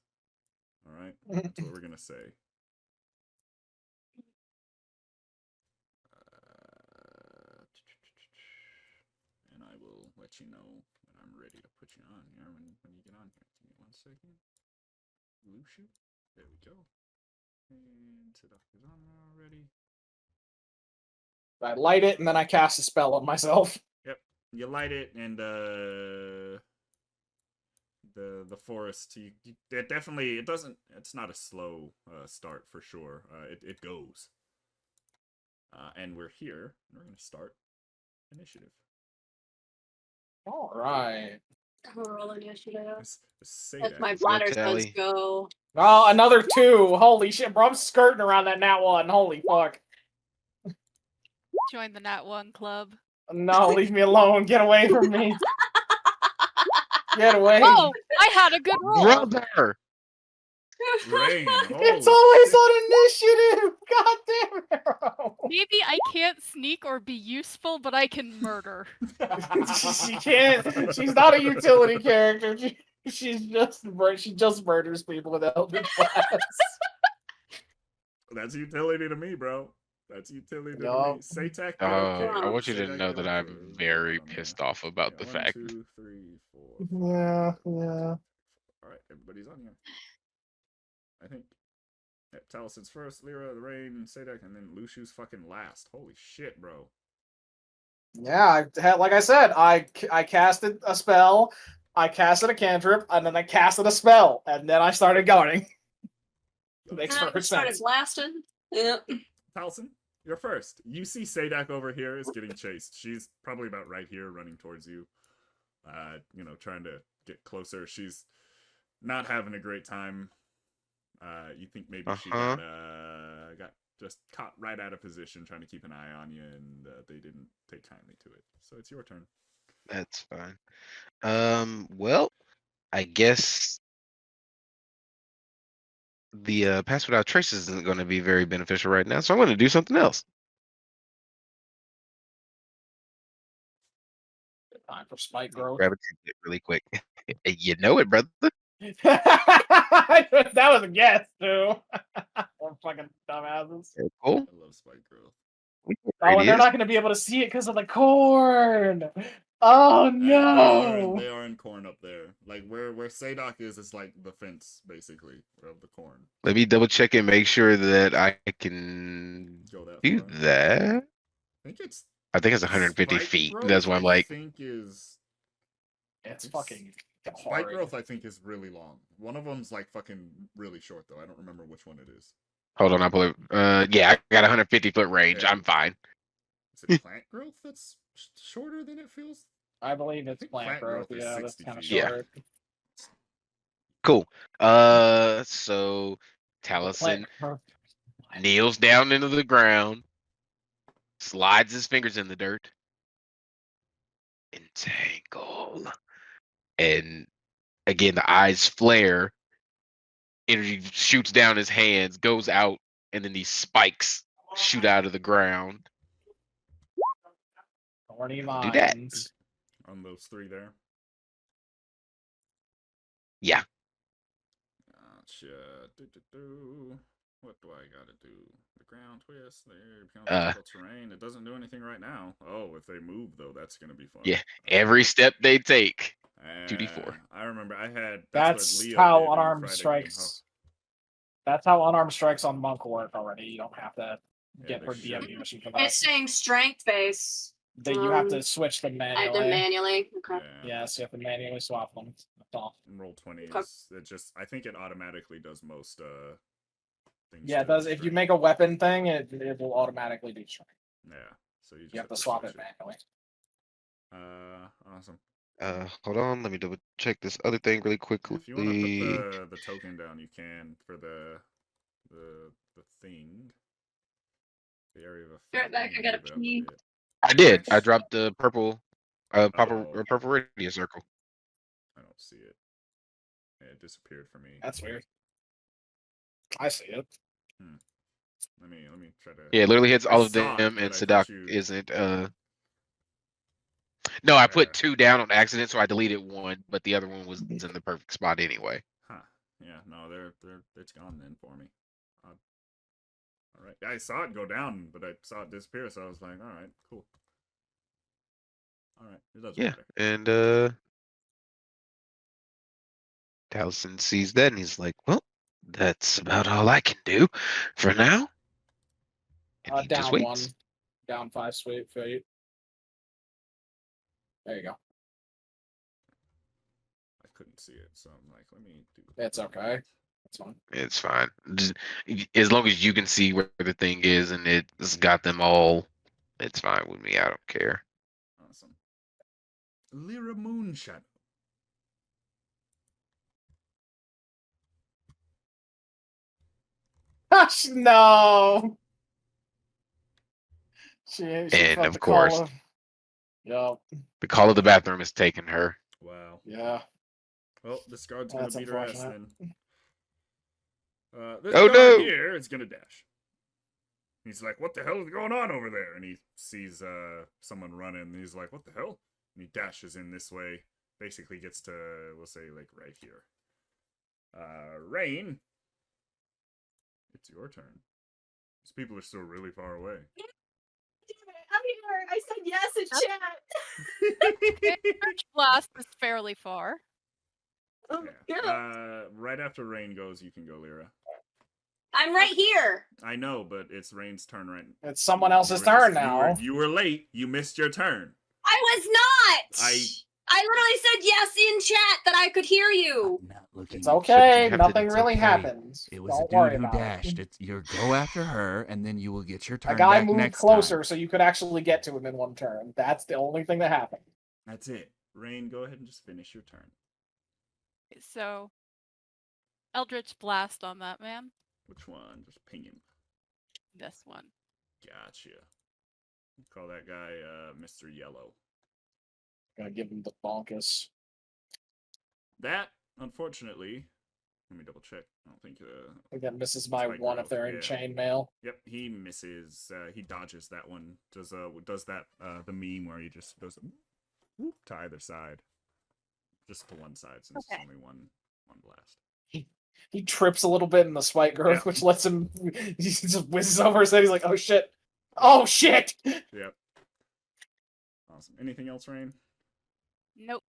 All right, that's what we're gonna say. And I will let you know when I'm ready to put you on here when you get on here. Give me 1 second. Luxu. There we go. And Sed'ak is on there already. I light it and then I cast a spell on myself. Yep. You light it and the forest it definitely it's not a slow start for sure. It goes. And we're here and we're gonna start initiative. All right. Roll initiative. Say As that. my Let's go, bladder says Tally. go. Oh, another 2. Holy shit, bro! I'm skirting around that nat 1. Holy fuck! Join the Nat 1 club. No, leave me alone. Get away from me. Get away. Oh, I had a good roll. Brother! Rain. It's Holy always on initiative. God damn it. Bro. Maybe I can't sneak or be useful, but I can murder. She can't. She's not a utility character. She just murders people with Eldritch Blast. That's utility to me, bro. That's utility to Yup. me. Sed'ak, I want you to Sed'ak, know that I'm okay. very Hold on pissed there. off about the 1, fact. 2, 3, 4. Yeah. All right, everybody's on here. I think Talesyn's first, Lyra, the Rain, Sed'ak, and then Luxu's fucking last. Holy shit, bro. Yeah, like I said, I casted a spell, I casted a cantrip, and then I casted a spell, and then I started going. Makes I perfect started sense. blasting. Yep. Talesyn, you're first. You see Sed'ak over here is getting chased. She's probably about right here, running towards you. You know, trying to get closer. She's not having a great time. You think maybe she got just caught right out of position, trying to keep an eye on you, and they didn't take kindly to it. So it's your turn. That's fine. Well, I guess the pass without traces isn't going to be very beneficial right now, so I'm going to do something else. Time for spike growth. Grab a ticket really quick. You know it, brother. That was a guess, too. We're fucking dumbasses. Cool. I love spike growth. Oh, and they're not going to be able to see it because of the corn. Oh no! They are in corn up there. Like where Sed'ak is, it's like the fence basically of the corn. Let me double check and make sure that I can Go that do far. that. I think it's 150 spike feet. growth, That's why I'm like, It's fucking spike hard. growth. I think is really long. One of them's like fucking really short though. I don't remember which one it is. hold on, I'll pull it. Yeah, I got 150-foot range. Yeah. I'm fine. Is it plant growth that's shorter than it feels? I believe it's think plant growth. is Yeah, that's 60 kind of feet. Yeah. short. Cool. So Talesyn growth. kneels down into the ground, slides his fingers in the dirt, entangle, and again the eyes flare. Energy shoots down his hands, goes out, and then these spikes shoot out of the ground. Thorny Do that. vines. On those three there. Yeah. Gotcha. What do I gotta do? The ground twist there becomes difficult terrain. It doesn't do anything right now. Oh, if they move though, that's gonna be fun. Yeah. Every step they take. 2d4. I remember I had. That's what Leo how did in unarmed Friday strikes. That's how unarmed strikes on monk work already. You don't have to get they per should. DM mission for that. It's saying strength base. That you have to switch them Add manually. them manually. Okay. Yes, you have to manually swap them. That's all. And roll 20 Okay. is it just I think it automatically does most things. Yeah, it to does. If you strength. make a weapon thing, it will automatically do strength. Yeah. So you just You have to swap it manually. Awesome. Hold on, let me double check this other thing really quickly. If you want to put the token down, you can for the thing. The area of effect. Right back, I gotta move it up a pee. bit. I did. I Actually- dropped the purple purple Oh. radius circle. I don't see it. Yeah, it disappeared for me. That's weird. I see it. Let me try to. Yeah, it literally hits all I of saw them, it, and but I thought Sed'ak you- isn't. No, I put Yeah. 2 down on accident, so I deleted 1, but the other one was in the perfect spot anyway. Huh. Yeah. No, it's gone then for me. All right. I saw it go down, but I saw it disappear, so I was like, all right, cool. All right. It does Yeah, matter. and Talesyn sees that, and he's like, "Well, that's about all I can do for now." And he just Down waits. 1. Down 5 sweet feet. There you go. I couldn't see it, so I'm like, let me do. It's okay. That's fine. It's fine. Just, as long as you can see where the thing is and it's got them all, it's fine with me. I don't care. Awesome. Lyra Moonshadow. No. She And felt of the course, call of... Yep. the call of the bathroom has taken her. Wow. Yeah. Well, this guard's gonna That's beat her ass unfortunate. then. This Oh, guard no! here is gonna dash. He's like, "What the hell is going on over there?" And he sees someone running. And he's like, "What the hell?" And he dashes in this way. Basically, gets to we'll say like right here. Rain. It's your turn. These people are still really far away. I'm here. I said yes in chat. Eldritch Blast is fairly far. Yeah. Right after Rain goes, you can go, Lyra. I'm right here. I know, but it's Rain's turn right now. It's someone else's You were turn just- now. You were late. You missed your turn. I was not. I literally said yes in chat that I could hear you. I'm not looking. It's okay. have to- Nothing it's really okay. happens. It was Don't a worry dude who about dashed. it. It's you go after her, and then you will get your turn A guy back moved next closer, time. so you could actually get to him in one turn. That's the only thing that happened. That's it. Rain, go ahead and just finish your turn. So, Eldritch Blast on that man. Which one? Just ping him. this one. Gotcha. Call that guy Mr. Yellow. Gonna give him the bonkus. That, unfortunately, let me double check. I don't think. I think that misses by Spike one if growth, they're in yeah. chainmail. Yep, he misses. He dodges that one. Does that the meme where he just goes whoop, to either side, just to one side since Okay. it's only one blast. He trips a little bit in the spike growth, Yeah. which lets him. He just whizzes over his head. He's like, "Oh shit! Oh shit!" Yep. Awesome. Anything else, Rain? Nope.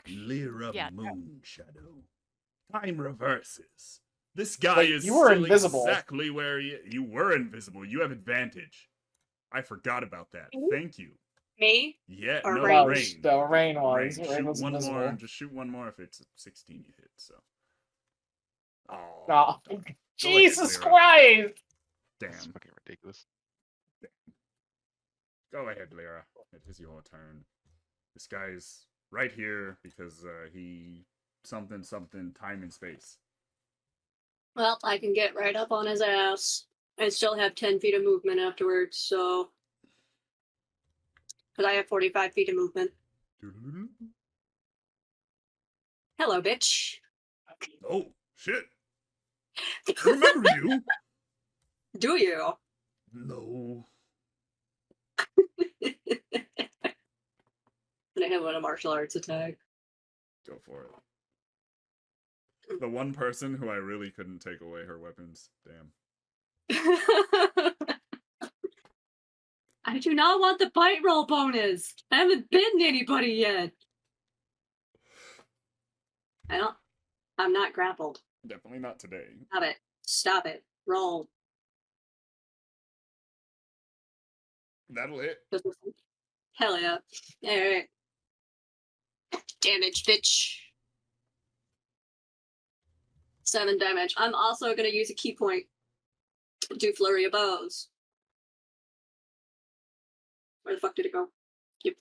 Lyra Yeah. Moonshadow. Time reverses. This guy Wait, is you were still invisible. exactly where you were invisible. You have advantage. I forgot about that. Thank you. Me? Yeah, Or no, Rain? Rain. No, Rain was. Rain. Rain Shoot was one invisible. more. Just shoot one more if it's 16 you hit. So. Oh. Oh, Go ahead, Jesus Lyra. Christ! That's Damn. fucking ridiculous. Go ahead, Lyra. It is your turn. This guy's right here because he something time and space. Well, I can get right up on his ass and still have 10 feet of movement afterwards, so. Because I have 45 feet of movement. Hello, bitch. Oh shit! I remember you. Do you? No. And I have a martial arts attack. Go for it. The one person who I really couldn't take away her weapons. Damn. I do not want the bite roll bonus. I haven't bitten anybody yet. I'm not grappled. Definitely not today. Stop it. Stop it. Roll. That'll hit. Hell yeah. Alright. Damage, bitch. 7 damage. I'm also gonna use a key point. Do flurry of bows. Where the fuck did it go? Yep.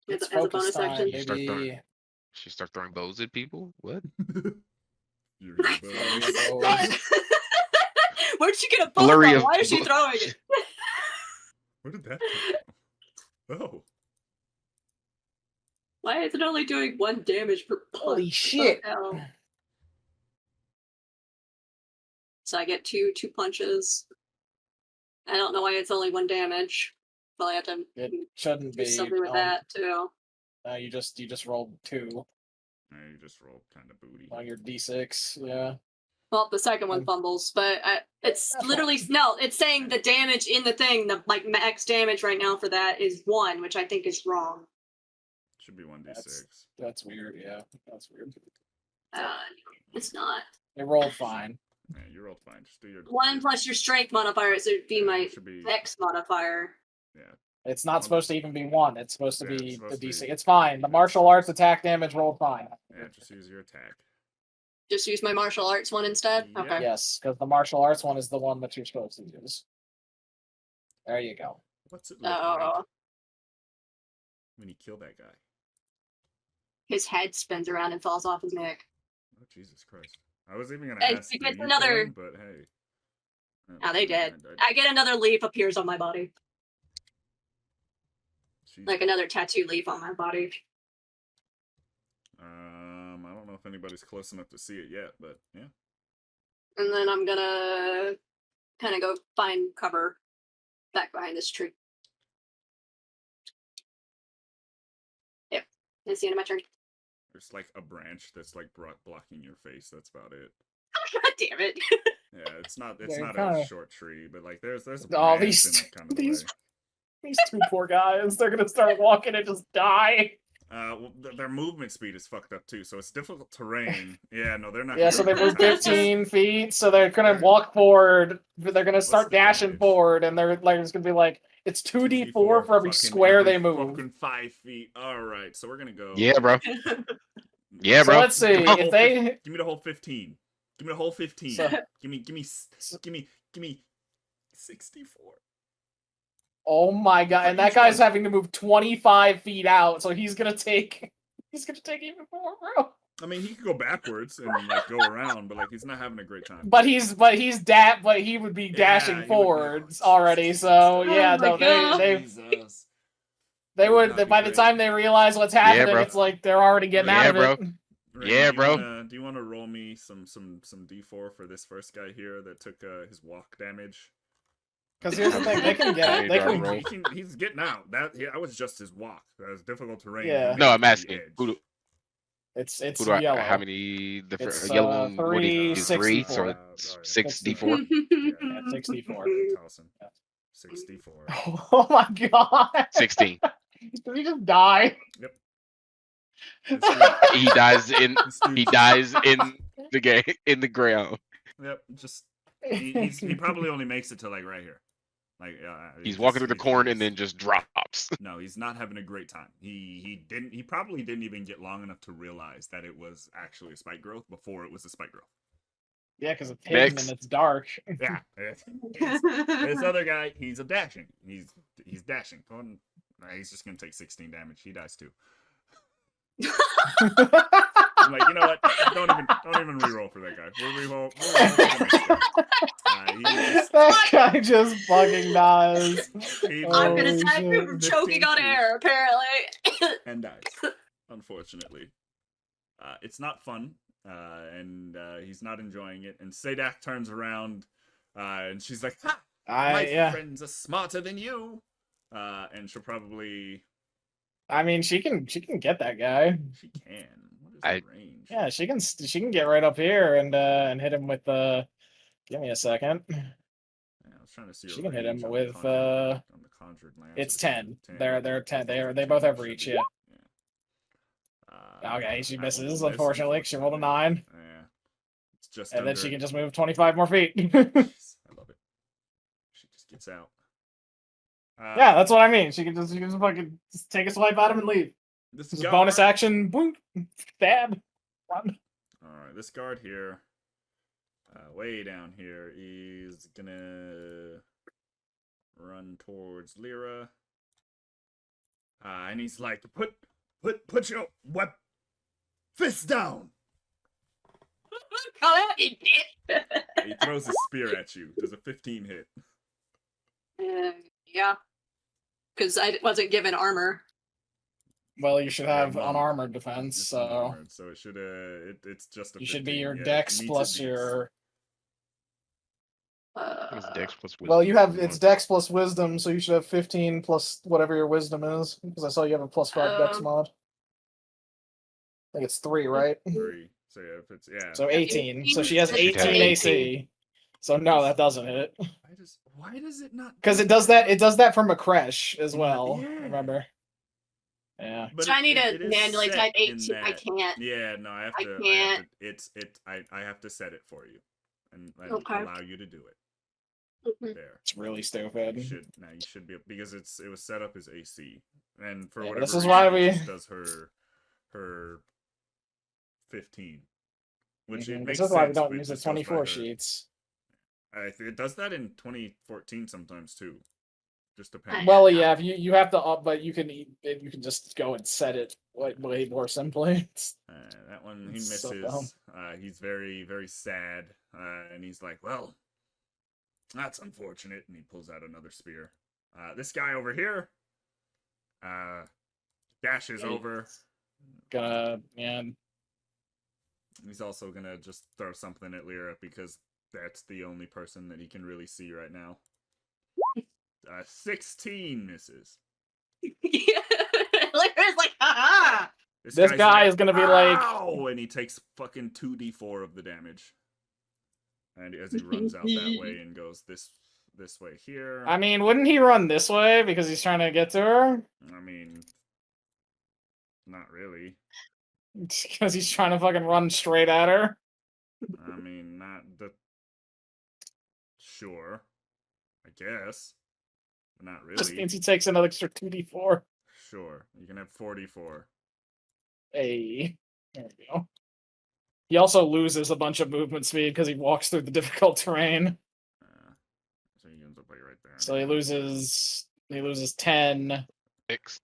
It's As a bonus focus time, action. You start baby. throwing- She start throwing bows at people? What? You're gonna bow. What? Where'd she get a bow Flurry from? of Why is she bows. throwing it? Where did that come from? Oh. Why is it only doing 1 damage per punch? Holy shit! Oh, hell. So I get two punches. I don't know why it's only 1 damage. Probably have to It shouldn't do be. something with that too. You just rolled 2 Yeah, you just rolled kind of booty. on your d6. Yeah. Well, the second one fumbles, but it's That's literally no. It's saying the damage in the thing, the like max damage right now for that is 1, which I think is wrong. Should be 1d6. That's weird. Yeah, that's weird. It's not. It rolled fine. Yeah, you rolled fine. Just do your 1 plus your strength modifier, so it'd be my it should be, X modifier. yeah. It's not supposed to even be 1. It's supposed to Yeah, it's be supposed the to d6. be- It's fine. The martial arts attack damage rolled fine. Yeah, just use your attack. Just use my martial arts one instead. Yep. Okay. Yes, because the martial arts one is the one that you're supposed to use. There you go. What's it look like Oh, when you kill that guy? his head spins around and falls off his neck. Oh, Jesus Christ. I was even gonna And ask he did gets you kill another- him, but hey. Oh, they did. Never mind. I get another leaf appears on my body, Jeez. like another tattoo leaf on my body. I don't know if anybody's close enough to see it yet, but yeah. And then I'm gonna kind of go find cover back behind this tree. Yep, that's the end of my turn. There's like a branch that's like blocking your face. That's about it. God damn it! Yeah, it's not Yeah, a kinda- short tree, but like there's a Oh, branch these- in kind of these- the way. These 2 poor guys, they're gonna start walking and just die. Well, their movement speed is fucked up too, so it's difficult terrain. Yeah, no, they're not. Yeah, gonna so they be move fast. 15 feet, so they're gonna walk forward. They're gonna start the dashing damage? forward, and they're like, it's gonna be like, it's 2d4 for every fucking square every they move. Fucking 5 feet. All right, so we're gonna go. Yeah, bro. Yeah, So bro. let's see, Give me the if whole they... give me the whole 15. Give me the whole 15. So- give me 64. Oh my god, and that Each guy's one. having to move 25 feet out, so he's gonna take even more, bro. I mean, he could go backwards and like go around, but like he's not having a great time. But he would be dashing he would be- forwards already. So yeah, my no, God. Jesus. they That would would not be by the great. time they realize what's happening, bro. it's like they're already getting Yeah, out of bro. it. Rain, Yeah, do you wanna roll me some d4 for this first guy here that took his walk damage? Because here's the thing, they can get Hey, they dog, can roll. He's getting out. That was just his walk. That was difficult terrain. Yeah. He No, got I'm to the asking. edge. it's Who do I? yellow. How many? The It's, yellow one. What do you 3, do? 3, 64. so yeah. it's 6d4. Yeah, 64. Talesyn. 64. Oh my god. 16. Did he just die? Yep. He dies in. This dude He just- dies in the game in the ground. Yep. Just he probably only makes it to like right here. Like He's walking through the corn and then just drops. No, he's not having a great time. He probably didn't even get long enough to realize that it was actually a spike growth before it was a spike growth. Yeah, because it's hidden Next. and it's dark. Yeah. This other guy, he's a dashing. He's dashing. He's just gonna take 16 damage. He dies too. I'm like, you know what? Don't even reroll for that guy. We'll reroll for the next guy. That guy just fucking dies. I'm gonna Oh, die shit. from choking on 15 air, apparently. And dies, unfortunately. It's not fun, and he's not enjoying it. And Sed'ak turns around, and she's like, "Ha! My friends are smarter than you." And she'll probably. I mean, she can get that guy. She can. What is the range? Yeah, she can get right up here and hit him with the. Give me a second. Yeah, I was trying to see. She can hit him range on with the conjured lance. It's 10. They're 10. They both have reach. Yeah. Okay, she misses. Unfortunately, she rolled a 9. Yeah. It's just. And under... then she can just move 25 more feet. Jeez, I love it. She just gets out. Yeah, that's what I mean. She can just fucking just take a swipe at him and leave. This Just bonus action. Boom. Stab. Run. All right, this guard here, way down here, is gonna run towards Lyra, and he's like, "Put your fist down." Call out, you bitch. He throws a spear at you. Does a 15 hit? Yeah. Because I wasn't given armor. Well, you should have Yeah, unarmored defense, It's so unarmored, so it should it's just a. you should be 15, your yeah, dex it needs plus a beast. your. It's Dex plus wisdom. Well, you have it's dex plus wisdom, so you should have 15 plus whatever your wisdom is. Because I saw you have a plus 5 dex mod. I think it's 3, right? 3. So yeah, if it's So 18. So she has 18 18 AC. So no, that doesn't hit. Why does it not? Because it does that. It does that from a crash as well. Yeah. Remember? Yeah. But So I need to it is manually set type in 18. I that- can't. Yeah, no, I have I to. can't. I have to set it for you, and Okay. allow you to do it. Mhm. There. It's really You stupid. should because it was set up as AC, and for Yeah, whatever this is reason, why it we- just does her 15, which it makes This is why we sense, don't but it use the just goes by 24 her- sheets. It does that in 2014 sometimes too. Just depends. Well, yeah, if you have to up, but you can just go and set it like way more simply. That one he It's so misses. He's very, very sad, and he's like, "Well, that's unfortunate." And he pulls out another spear. This guy over here, dashes over. He's also gonna just throw something at Lyra because that's the only person that he can really see right now. 16 misses. Lyra's like, haha. This guy's guy like, is gonna be like, "Ow!" And he takes fucking 2d4 of the damage. And as he runs out that way and goes this way here. I mean, wouldn't he run this way because he's trying to get to her? I mean, not really. Because he's trying to fucking run straight at her. I mean, not the. Sure, I guess, but not Just really. means he takes another extra 2d4. Sure, you can have 44. Hey, there we go. He also loses a bunch of movement speed because he walks through the difficult terrain. So he ends up like right there. So he loses 10. 6.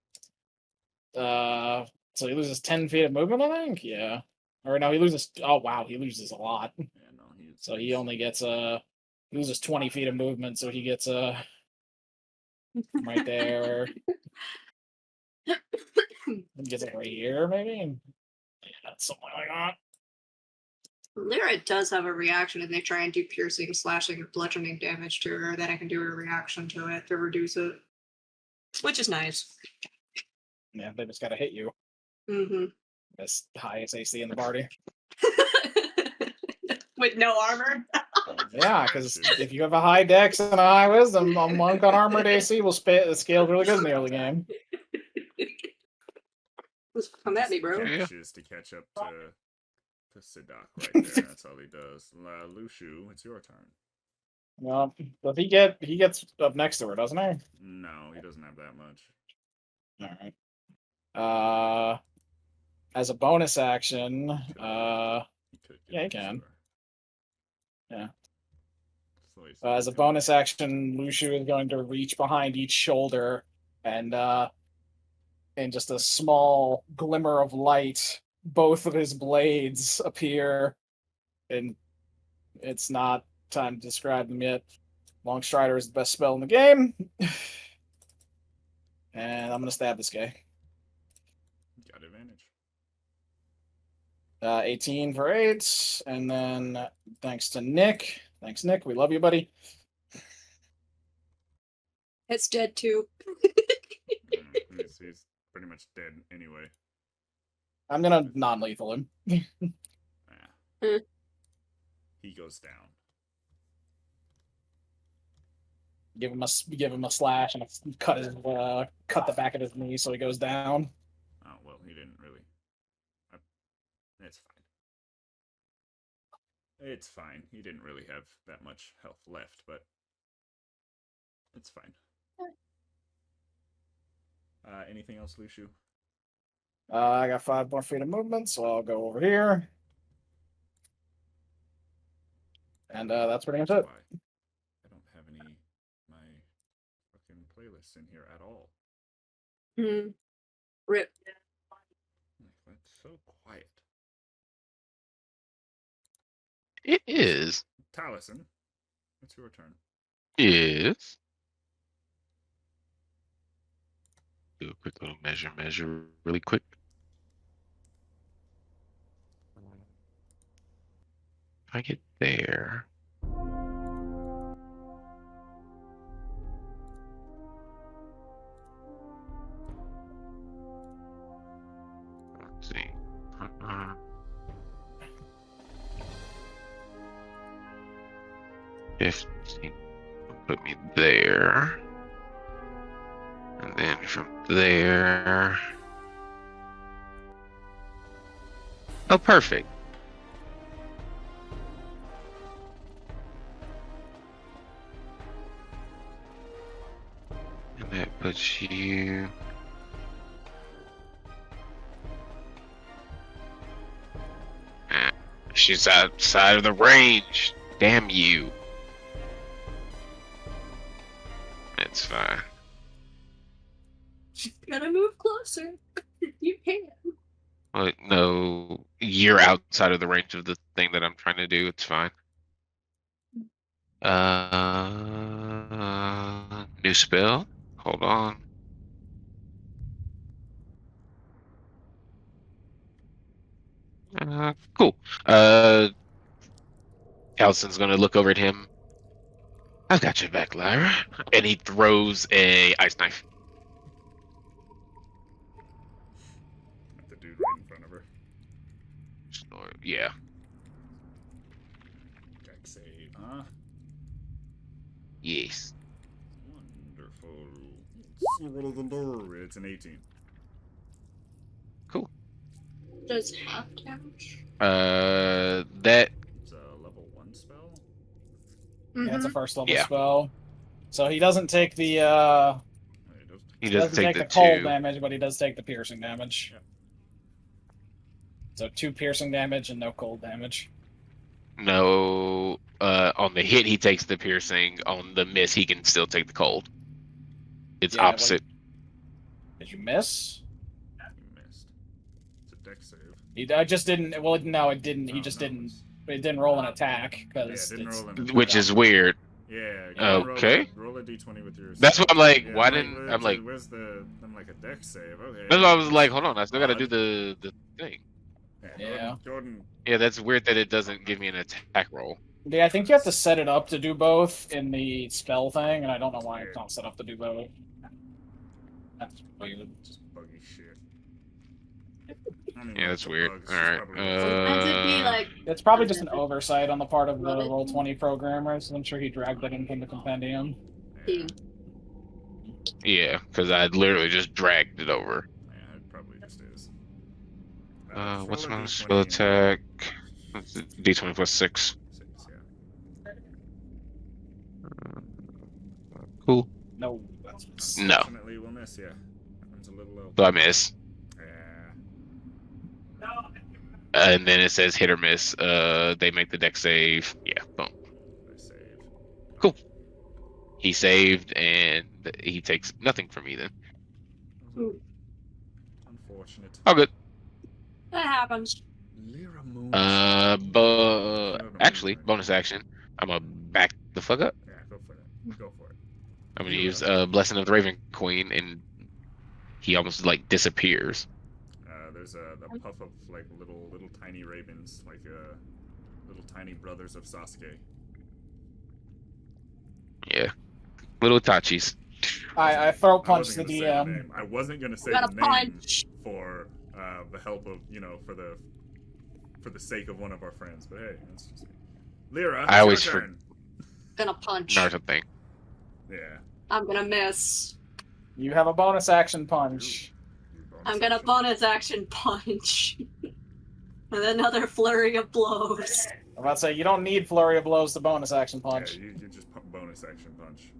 So he loses 10 feet of movement, I think? Yeah. Or no, he loses. Oh wow, he loses a lot. Yeah, no, he's So he only gets he loses 20 feet of movement. So he gets right there. He gets it right here, maybe. Yeah, something like that. Lyra does have a reaction, and they try and do piercing, slashing, or bludgeoning damage to her. Then I can do a reaction to it to reduce it, which is nice. Yeah, they just gotta hit you. Mm-hmm. That's the highest AC in the party. With no armor. Yeah, because if you have a high dex and a high wisdom, a monk on armored AC will scale really good in the early game. Come at me, bro. Dashes to catch up to Sed'ak right there. That's all he does. Luxu, it's your turn. Well, does he gets up next to her, doesn't he? No, he doesn't have that much. All right. As a bonus action, He could get yeah, he next to can. her. Yeah. So he's As a bonus action, Luxu is going to reach behind each shoulder and in just a small glimmer of light, both of his blades appear. And it's not time to describe them yet. Longstrider is the best spell in the game. And I'm going to stab this guy. got advantage. 18 for 8. And then thanks to Nick. Thanks, Nick. We love you, buddy. It's dead too. He's pretty much dead anyway. I'm going to non-lethal him. Yeah. He goes down. Give him a slash and cut the back of his knee so he goes down. Oh, well, he didn't really. It's fine. It's fine. He didn't really have that much health left, but it's fine. Anything else, Luxu? I got 5 more feet of movement, so I'll go over here. And that's pretty much it. Why? I don't have any my fucking playlists in here at all. Rip. That's so quiet. It is. Talesyn, it's your turn. Is. Do a quick little measure really quick. If I get there. Let's see. 15. Put me there. And then from there. Oh, perfect. And that puts you. She's outside of the range. Damn you. It's fine. Gotta move closer. You can. Well, no, you're outside of the range of the thing that I'm trying to do. It's fine. New spell. Hold on. Cool. Talesyn's gonna look over at him. I've got your back, Lyra. And he throws a ice knife. The dude right in front of her. Yeah. Dex save, huh? Yes. Wonderful. It's an 18. Cool. Does half damage? That. It's a level 1 spell? Yeah, it's a first level Yeah. spell. So he doesn't take the He doesn't take the cold 2. damage, but he does take the piercing damage. Yep. So 2 piercing damage and no cold damage. No. On the hit, he takes the piercing. On the miss, he can still take the cold. It's opposite. Did you miss? You missed. It's a dex save. I just didn't. Well, no, it didn't. He Oh, just no, didn't. It didn't roll an attack because Yeah, it didn't roll an attack. Which is weird. Yeah, go and Okay. roll a d20 with your. That's what I'm like. Yeah, Why didn't I'm like? Where's the? I'm like a dex save. Okay. That's why I was like, hold on, I still gotta do Odd. the thing. Yeah. Jordan. Yeah, that's weird that it doesn't give me an attack roll. Yeah, I think you have to set it up to do both in the spell thing, and I don't know why it's not set up to do both. That's weird. Just buggy shit. Yeah, that's weird. Bugs, All right. Sometimes it'd be like, It's probably just an oversight on the part of the Roll20 programmers. I'm sure he dragged that into the compendium. Yeah, because I literally just dragged it over. Yeah, it probably just is. What's roll a my d20 spell and- attack? D20 plus 6. 6, yeah. Cool. No, that's No. Unfortunately, we'll miss, yeah. That one's a little low. So I miss. Yeah. And then it says hit or miss. They make the deck save. Yeah, boom. I save. Cool. He saved, and he takes nothing from me then. Unfortunate. Oh, good. that happens. Lyra Moon. Actually, bonus action. I'm gonna back the fuck up. Yeah, go for it. Go for it. I'm gonna use Blessing of the Raven Queen, and he almost like disappears. There's a puff of like little tiny ravens, like little tiny brothers of Sasuke. Yeah, little Tachis. I throw I punch the wasn't gonna say the DM. name. I wasn't gonna say Got the a name punch. for the help of for the sake of one of our friends, but hey, that's just Lyra. I always your turn. Gonna punch. Naruto thing. Yeah. I'm gonna miss. You have a bonus action punch. I'm gonna bonus action punch. With another flurry of blows. I'm about to say, you don't need flurry of blows to bonus action punch. Yeah, you just bonus action punch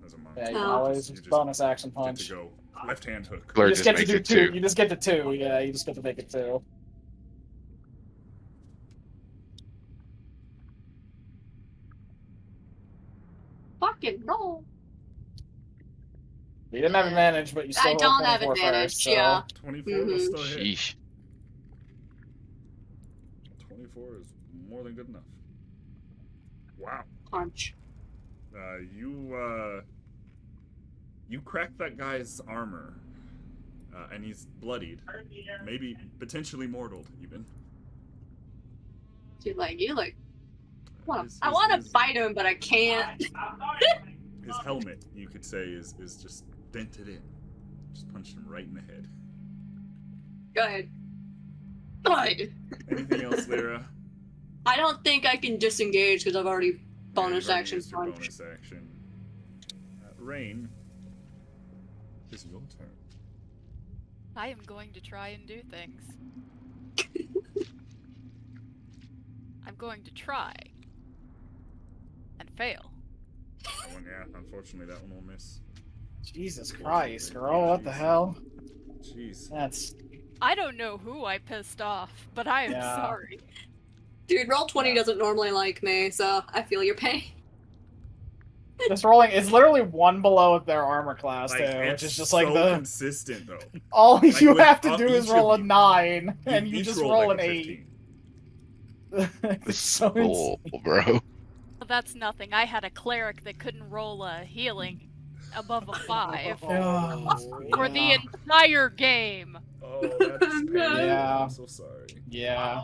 as a monk. Yeah, you No. always You just bonus action Get punch. to go left hand hook. Fleur You just get to makes do it 2. 2. You just get to 2. Yeah, you just get to make it 2. Fucking roll. You didn't have advantage, but you still I rolled don't have 24 advantage, first, so- yeah. 24 will still hit. Sheesh. 24 is more than good enough. Wow. Punch. You cracked that guy's armor, and he's bloodied, maybe potentially mortal even. Dude, you like. His- I his- want to his- bite him, but I can't. His helmet, you could say, is just dented in. Just punched him right in the head. Go ahead. Good. Anything else, Lyra? I don't think I can disengage because I've already bonus Yeah, you've already action used your punch. bonus action. Rain, it's your turn. I am going to try and do things. I'm going to try. And fail. That one, yeah, unfortunately, that one will miss. Jesus Christ, girl, what the hell? Jeez. That's... I don't know who I pissed off, but I am Yeah. sorry. Dude, Roll20 doesn't normally like me, so I feel your pain. Just rolling, it's literally 1 below their armor class, too, which it's is just so like the... consistent, though. All Like, you with have to each do is of roll a you. 9, and you each just rolled roll like an a 8. 15. It's so insane. Cool, bro. But that's nothing. I had a cleric that couldn't roll a healing above a 5 for the Yeah. entire game. Oh, that's painful. Yeah. I'm so sorry. Yeah.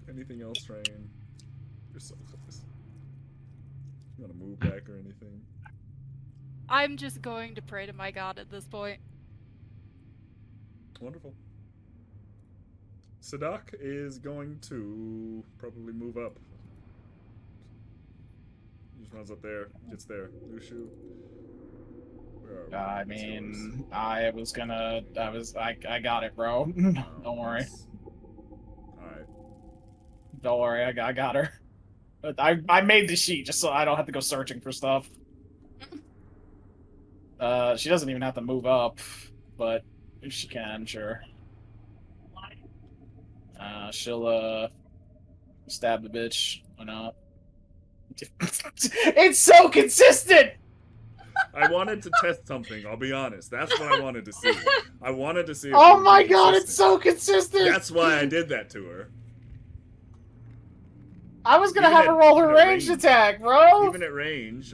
Anything else, Rain? You're so close. You want to move back or anything? I'm just going to pray to my god at this point. Wonderful. Sed'ak is going to probably move up. Just runs up there, gets there. Luxu. Where are we? I What's yours? mean, I got it, bro. Don't worry. Alright. Don't worry, I got her. But I made the sheet just so I don't have to go searching for stuff. She doesn't even have to move up, but if she can, sure. She'll stab the bitch. Why not? It's so consistent. I wanted to test something. I'll be honest. That's what I wanted to see. I wanted to see. If Oh it my would be god, it's consistent. so consistent! That's why I did that to her. I was gonna Even have at- her roll her even at ranged range. attack, bro! Even at range,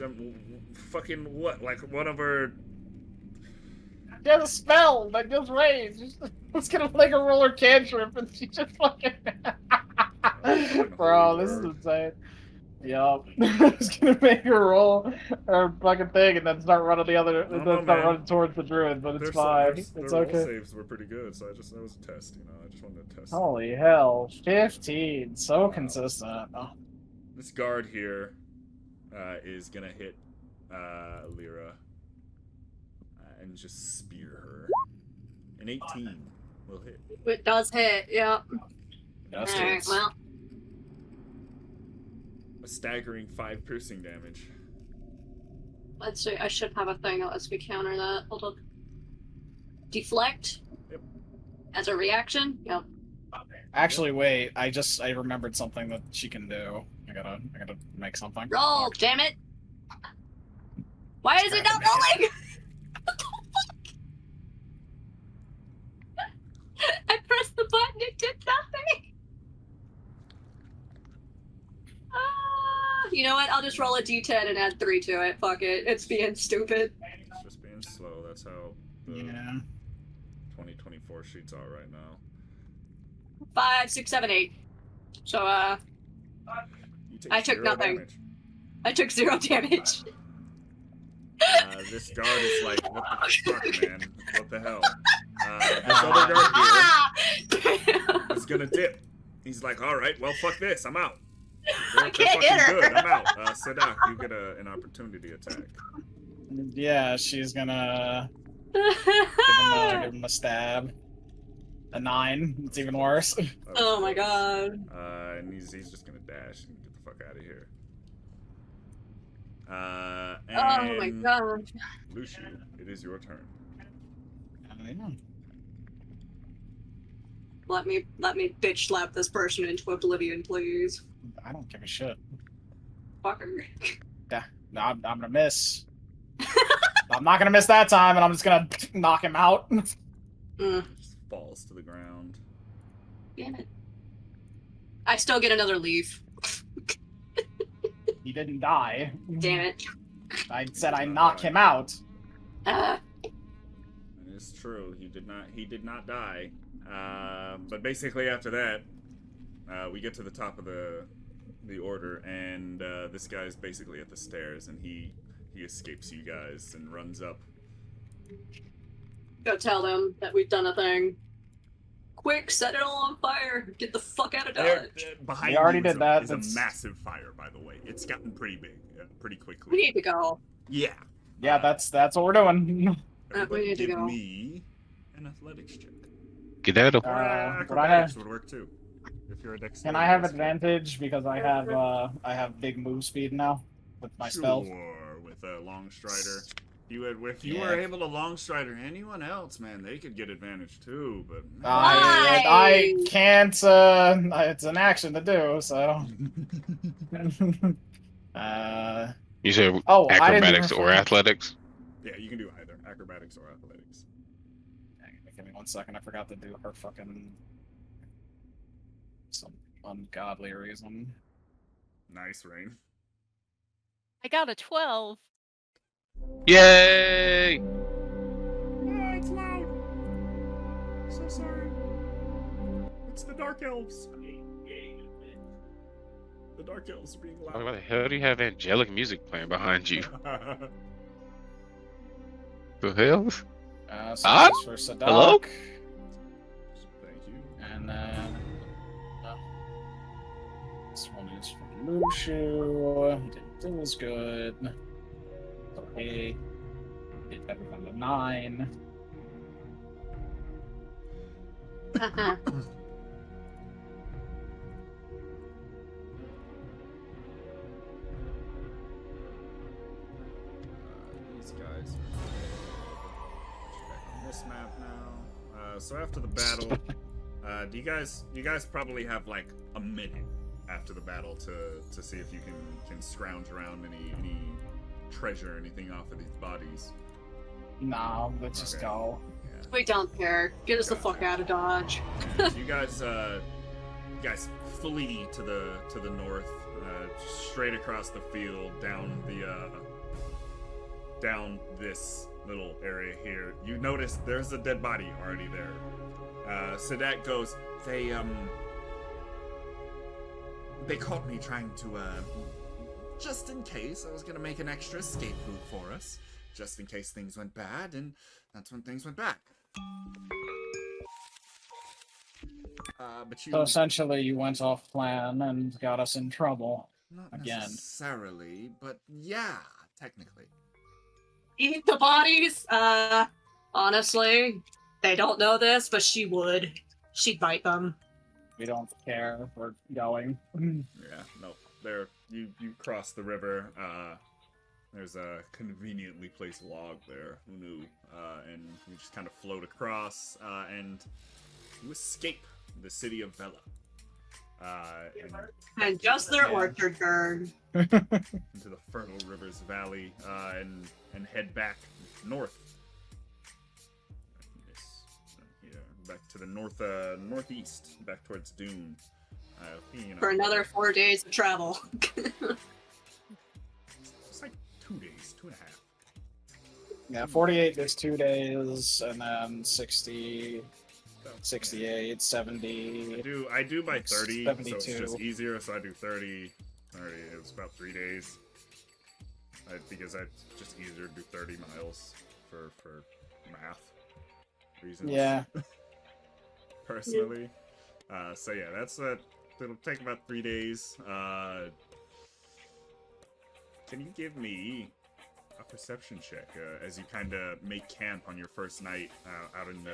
fucking what? Like one of her. She has a spell that does range. I was gonna make her roll her cantrip, and she just fucking. Bro, this is word. insane. Yup. I was gonna make her roll her fucking thing and then start running the other, No, and then no, start man. running towards the druid, but it's Their fine. Their It's roll okay. saves were pretty good, so that was a test. You know, I just wanted to test. Holy hell, 15, so consistent. Oh. This guard here is gonna hit Lyra and just spear her. An 18 will hit. It does hit, yeah. Yes, Alright, it's- well. A staggering 5 piercing damage. Let's see, I should have a thing that lets me counter that. Hold on. Deflect? Yep. As a reaction? Yep. Actually, wait. I remembered something that she can do. I gotta make something. Roll, damn it! Why is it not rolling? What the fuck? I pressed the button, it did nothing! You know what? I'll just roll a d10 and add 3 to it. Fuck it. It's being stupid. It's just being slow. That's how the Yeah. 2024 sheets are right now. 5, 6, 7, 8. So, You take I took 0 nothing. damage. I took 0 damage. This guard is like, what the fuck, man? What the hell? This other guard here is gonna dip. He's like, alright, well, fuck this. I'm out. I can't hit her. Good. I'm out. Sed'ak, you get an opportunity attack. Yeah, she's gonna give him a stab. A 9. It's even worse. Oh my god. And he's just gonna dash and get the fuck out of here. Oh And my god. Luxu, it is your turn. Let me bitch slap this person into oblivion, please. I don't give a shit. Fucker. No, I'm gonna miss. I'm not gonna miss that time, and I'm just gonna knock him out. Just falls to the ground. Damn it. I still get another leaf. He didn't die. Damn it. I said I knock him out. It's true. He did not die. But basically after that, we get to the top of the order, and this guy's basically at the stairs, and he escapes you guys and runs up. Go tell them that we've done a thing. Quick, set it all on fire. Get the fuck out of Dodge. Behind We already you did is that. is That's- a massive fire, by the way. It's gotten pretty big, pretty quickly. We need to go. Yeah. Yeah, that's what we're doing. Everybody need to give go. me an athletics check. Get that up. Or but I acrobatics have- would work too. If you're a dexterity. Can I have basket. advantage because I have big move speed now with my spells? Sure, with a long strider. If you Yeah. were able to long strider anyone else, man, they could get advantage too. But I can't. It's an action to do, so. You said Oh, I didn't acrobatics even- or athletics? yeah, you can do either acrobatics or athletics. Give me 1 second. I forgot to do her fucking some ungodly reason. Nice, Rain. I got a 12. Yay! Ah, it's loud. So sorry. It's the Dark Elves. The Dark Elves are being Why loud. the hell do you have angelic music playing behind you? The hell? So Ah? this is for Sed'ak. Hello? Thank you. And then this one is for Luxu. He didn't do as good. Okay. Did better than the 9. These guys are back on this map now. So after the battle, do you guys probably have like a minute after the battle to see if you can scrounge around any treasure anything off of these bodies. Nah, let's just Okay. go. Yeah. We don't care. Get us the Gotcha. fuck out of Dodge. So you guys flee to the north, straight across the field, down this little area here. You notice there's a dead body already there. Sed'ak goes, they caught me trying to, just in case, I was gonna make an extra escape route for us, just in case things went bad, and that's when things went bad. But you... So essentially, you went off plan and got us in trouble. Not again. necessarily, but yeah, technically. Eat the bodies? Honestly, they don't know this, but she would. She'd bite them. We don't care. We're going. Yeah, no. There, you cross the river. There's a conveniently placed log there. Who knew? And you just kind of float across, and you escape the city of Vela. And just their Yeah. orchard burned. Into the fertile rivers valley, and head back north. Yes, back to the northeast, back towards Dune. For another 4 days of travel. It's like 2 days, 2.5. Yeah, 48 is 2 days, and then 60, 68, 70. I do by 30, so it's 72. just easier, so I do 30. 30, it was about 3 days. Because it's just easier to do 30 miles for math reasons. Yeah. Personally. So yeah, it'll take about 3 days. Can you give me a perception check as you kind of make camp on your first night out on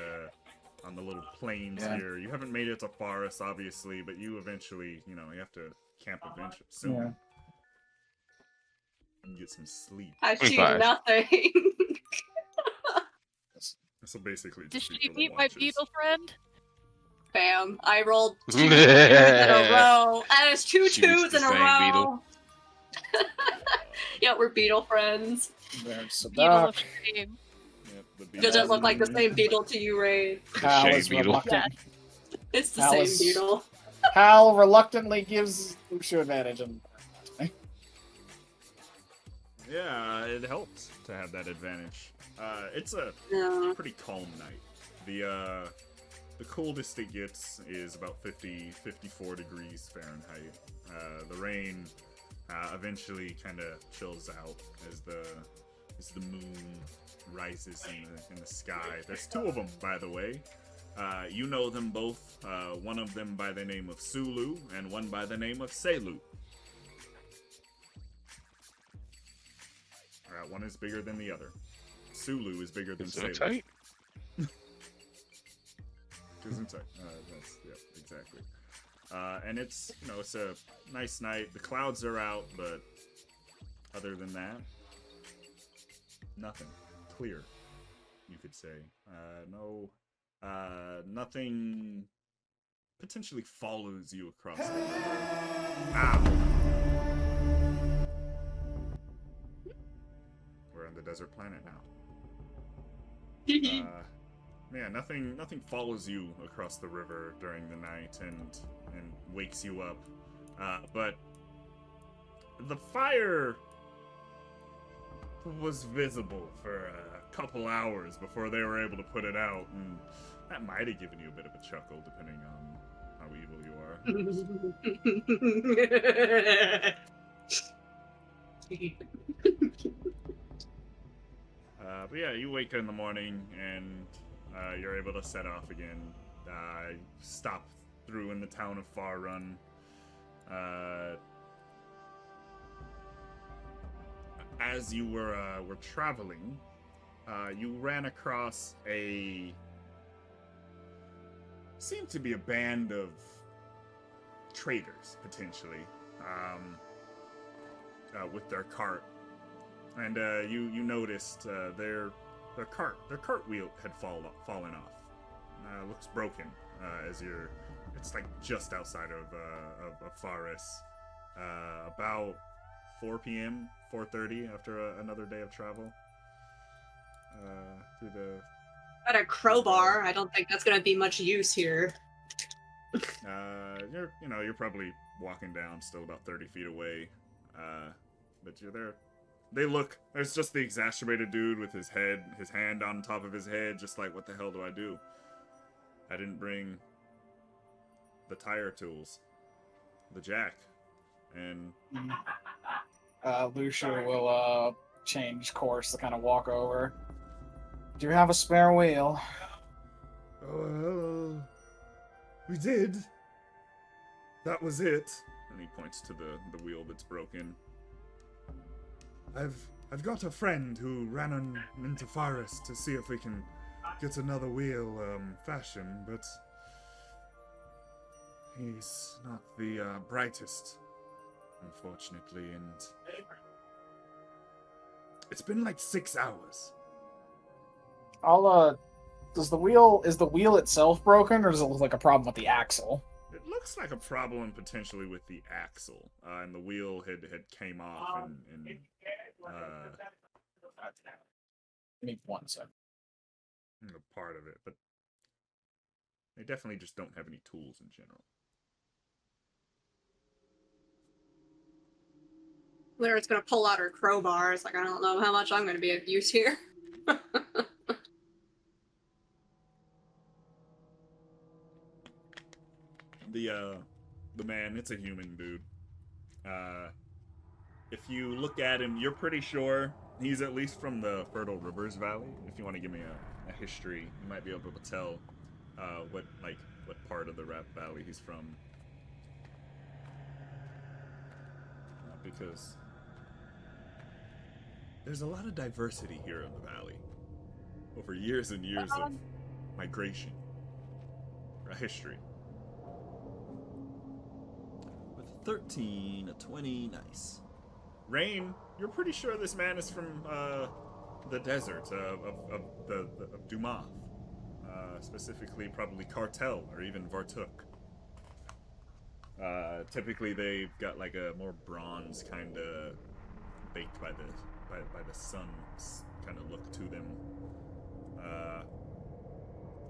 the little plains here? You haven't made it to forest, obviously, but you eventually, you have to camp eventually soon. Yeah. And get some sleep. I see 25. nothing. So basically, Did just be she for the meet my watches. beetle friend? Bam. I rolled 2 in a row. And it's two She was twos the in a same row. beetle. Yeah, we're beetle friends. There's Beetle Sed'ak. of shame. Yep, the Doesn't beetles. look like the same beetle to you, Ray. Hal Shade is beetle. reluctant. It's the Alice. same beetle. Hal reluctantly gives Luxu advantage. Yeah, it helps to have that advantage. It's a No. pretty calm night. The coldest it gets is about 54 degrees Fahrenheit. The rain eventually kind of chills out as the moon rises in the sky. There's 2 of them, by the way. You know them both. One of them by the name of Sulu, and one by the name of Selu. One is bigger than the other. Sulu is bigger than Is that Selu. tight? Gesundheit. Exactly. And it's a nice night. The clouds are out, but other than that, nothing. Clear, you could say. Nothing potentially follows you across the river. Ow! We're on the desert planet now. Yeah, nothing follows you across the river during the night and wakes you up. But the fire was visible for a couple hours before they were able to put it out, and that might have given you a bit of a chuckle, depending on how evil you are. But yeah, you wake in the morning and you're able to set off again. Stop through in the town of Forlorn. As you were traveling, you ran across seemed to be a band of traders, potentially, with their cart. And you noticed their cart wheel had fallen off. Looks broken it's like just outside of a forest, about 4 p.m., 4:30 after another day of travel. Through the Got a crowbar. I don't think that's gonna be much use here. you're probably walking down, still about 30 feet away. But you're there. They look. There's just the exacerbated dude with his hand on top of his head, just like, what the hell do I do? I didn't bring the tools, the jack, and Luxu will change course to kind of walk over. Do you have a spare wheel? Oh, we did. That was it. he points to the wheel that's broken. I've got a friend who ran into forest to see if we can get another wheel fashioned, but he's not the brightest, unfortunately, and it's been like 6 hours. Is the wheel itself broken, or does it look like a problem with the axle? It looks like a problem potentially with the axle, and the wheel had came off and Give me 1 second. a part of it, but they definitely just don't have any tools in general. Lyra's gonna pull out her crowbar. It's like, I don't know how much I'm gonna be of use here. The man, it's a human dude. If you look at him, you're pretty sure he's at least from the Fertile Rivers Valley. If you want to give me a history, you might be able to tell what part of the Rap Valley he's from. Because there's a lot of diversity here in the valley. Over years and years of migration. A history. With 13, a 20, nice. Rain, you're pretty sure this man is from the desert of Dumas. Specifically, probably Cartel or even Vartuk. Typically, they've got like a more bronze kind of baked by the sun kind of look to them.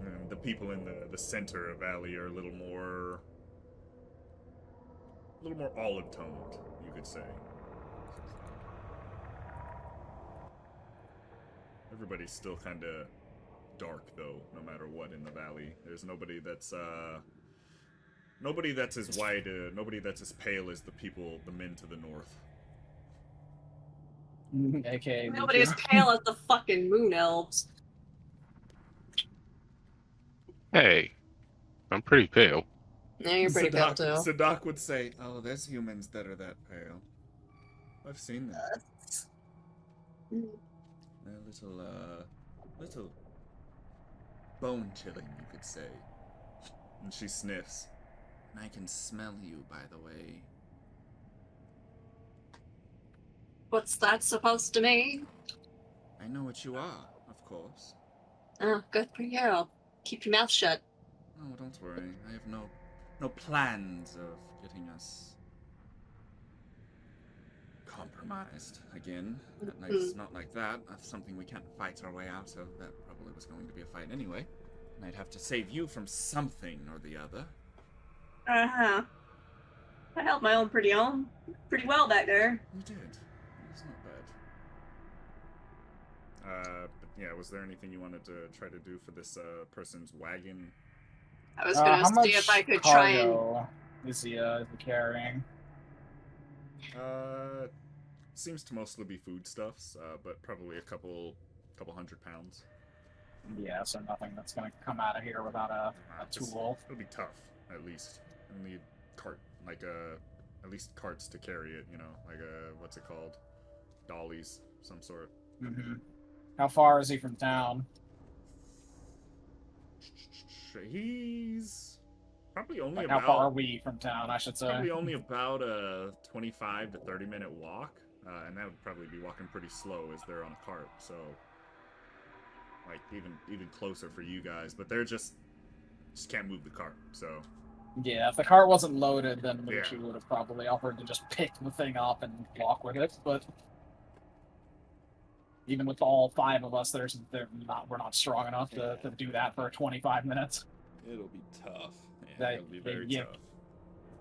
And the people in the center of Valley are a little more olive toned, you could say. Everybody's still kind of dark, though, no matter what in the valley. There's nobody that's as white, nobody that's as pale as the men to the north. AKA Nobody as pale as the fucking moon elves. Hey, I'm pretty pale. Yeah, you're pretty pale too. Sed'ak would say, "Oh, there's humans that are that pale. I've seen them. They're a little bone chilling, you could say." And she sniffs. And I can smell you, by the way. What's that supposed to mean? I know what you are, of course. Oh, good for you. Keep your mouth shut. Oh, don't worry. I have no plans of getting us compromised again. It's not like that. That's something we can't fight our way out of. That probably was going to be a fight anyway. And I'd have to save you from something or the other. Uh-huh. I held my own pretty well back there. You did. It's not bad. But yeah, was there anything you wanted to try to do for this person's wagon? I was gonna see if I could try and... is he carrying? Seems to mostly be foodstuffs, but probably a couple 100 pounds. Yeah, so nothing that's gonna come out of here without a tool. It'll be tough, at least. You'll need at least carts to carry it, like what's it called? Dollies, some sort. Mm-hmm. How far is he from town? He's probably only how far are we from town, I should say? Probably only about a 25 to 30 minute walk, and that would probably be walking pretty slow as they're on a cart, so like even closer for you guys, but they're just can't move the cart, so Yeah, if the cart wasn't loaded, then Yeah. Luxu would have probably offered to just pick the thing up and walk with it. But even with all 5 of us, we're not strong enough to do that for 25 minutes. It'll be tough. Yeah, it'll be very tough.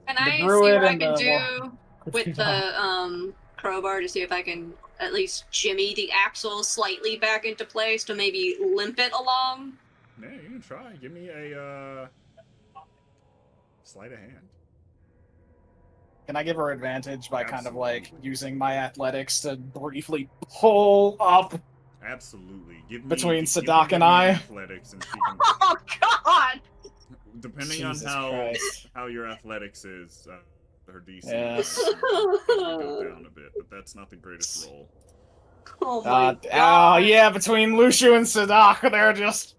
Can The I see druid what I and can the do with the crowbar to see if I can at least jimmy the axle slightly back into place to maybe limp it along? Yeah, you can try. Give me a sleight of hand. Can I give her advantage by kind of like Absolutely. using my athletics to briefly pull up Absolutely. Give me between you Sed'ak can give and me I? an athletics, and she can. Oh God! Depending Jesus on Christ. how your athletics is, her DC Yes. might probably go down a bit, but that's not the greatest roll. Oh my God! Yeah, between Luxu and Sed'ak, they're just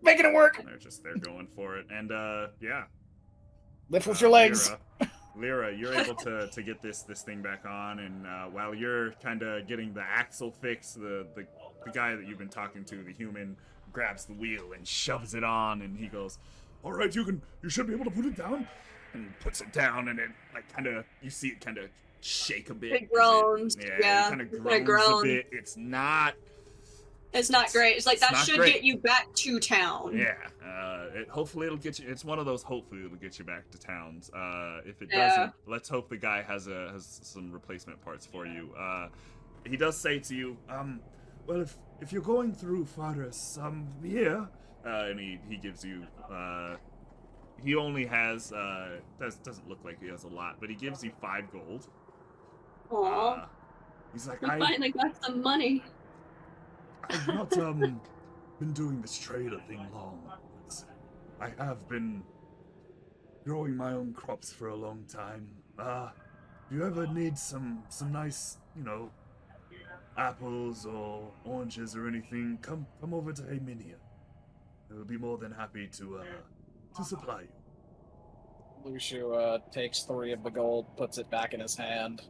making it work. They're going for it, and yeah. Lift with your legs. Lyra, you're able to get this thing back on, and while you're kind of getting the axle fixed, the guy that you've been talking to, the human, grabs the wheel and shoves it on, and he goes, "All right, you should be able to put it down," and puts it down, and it like kind of you see it kind of shake a bit. It groans. Yeah, it kind of groans a bit. It's not great. It's like that not should great. get you back to town. Yeah. Hopefully it'll get you. It's one of those. Hopefully it'll get you back to towns. If it doesn't, let's hope the guy has some replacement parts for you. He does say to you, Well, if you're going through Faris, here. and he gives you. He only has. Doesn't look like he has a lot, but he gives you 5 gold. Aww. He's like, I finally got some money. I've not been doing this trader thing long. I have been growing my own crops for a long time. If you ever need some nice, apples or oranges or anything, come over to Aminia. We'll be more than happy to supply you. Luxu takes 3 of the gold, puts it back in his hand,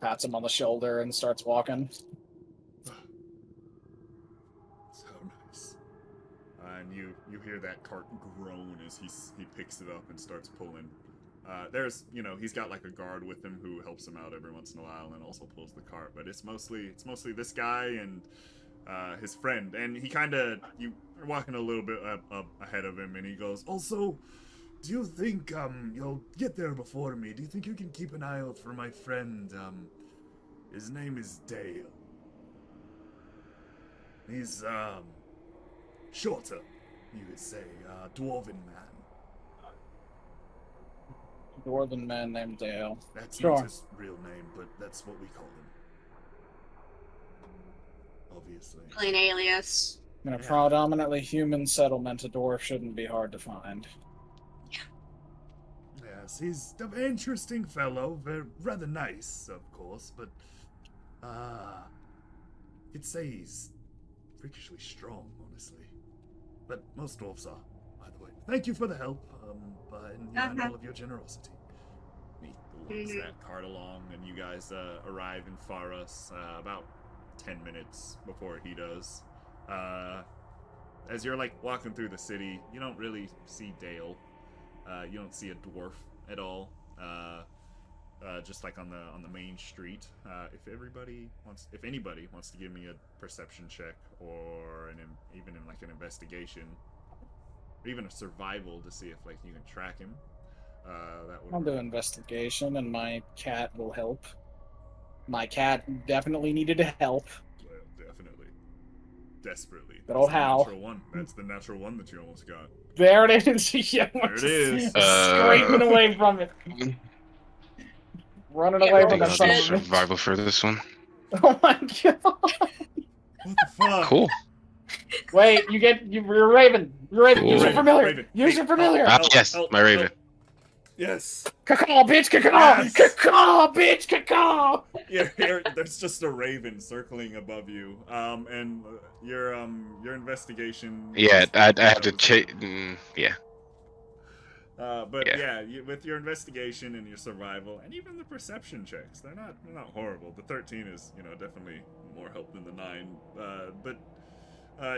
pats him on the shoulder, and starts walking. So nice. And you hear that cart groan as he picks it up and starts pulling. There's he's got like a guard with him who helps him out every once in a while and also pulls the cart, but it's mostly this guy and his friend, and he you're walking a little bit up ahead of him, and he goes, Also, do you think you'll get there before me? Do you think you can keep an eye out for my friend? His name is Dale. He's shorter, you could say, dwarven man. Dwarven man named Dale. That's Sure. not his real name, but that's what we call him. Obviously. Plain alias. In a predominantly human settlement, a dwarf shouldn't be hard to find. Yes, he's an interesting fellow, rather nice, of course, but you'd say he's freakishly strong, honestly. But most dwarves are, by the way. Thank you for the help, and all of your generosity. He leads that cart along, and you guys arrive in Faris about 10 minutes before he does. As you're like walking through the city, you don't really see Dale. You don't see a dwarf at all. Just like on the main street. If anybody wants to give me a perception check or even in like an investigation, or even a survival to see if like you can track him, that would. I'll do investigation, and my cat will help. My cat definitely needed help. Well, definitely, desperately. Good old Hal. Natural one. That's the natural one that you almost got. There it is. Yeah, There it is. Scraping away from it. Running away I from think that I'll do son of a bitch. survival for this one. Oh my god. What the fuck? Cool. Wait, you're Raven. You're Raven. Use your Raven, familiar. Raven. Use your familiar. Yes, my raven. Yes. Caw, bitch, caw, Yes. caw, bitch, caw. There's just a raven circling above you. And your investigation. Yeah, I have to check. Yeah. But Yeah. with your investigation and your survival, and even the perception checks, they're not horrible. The 13 is definitely more help than the 9. But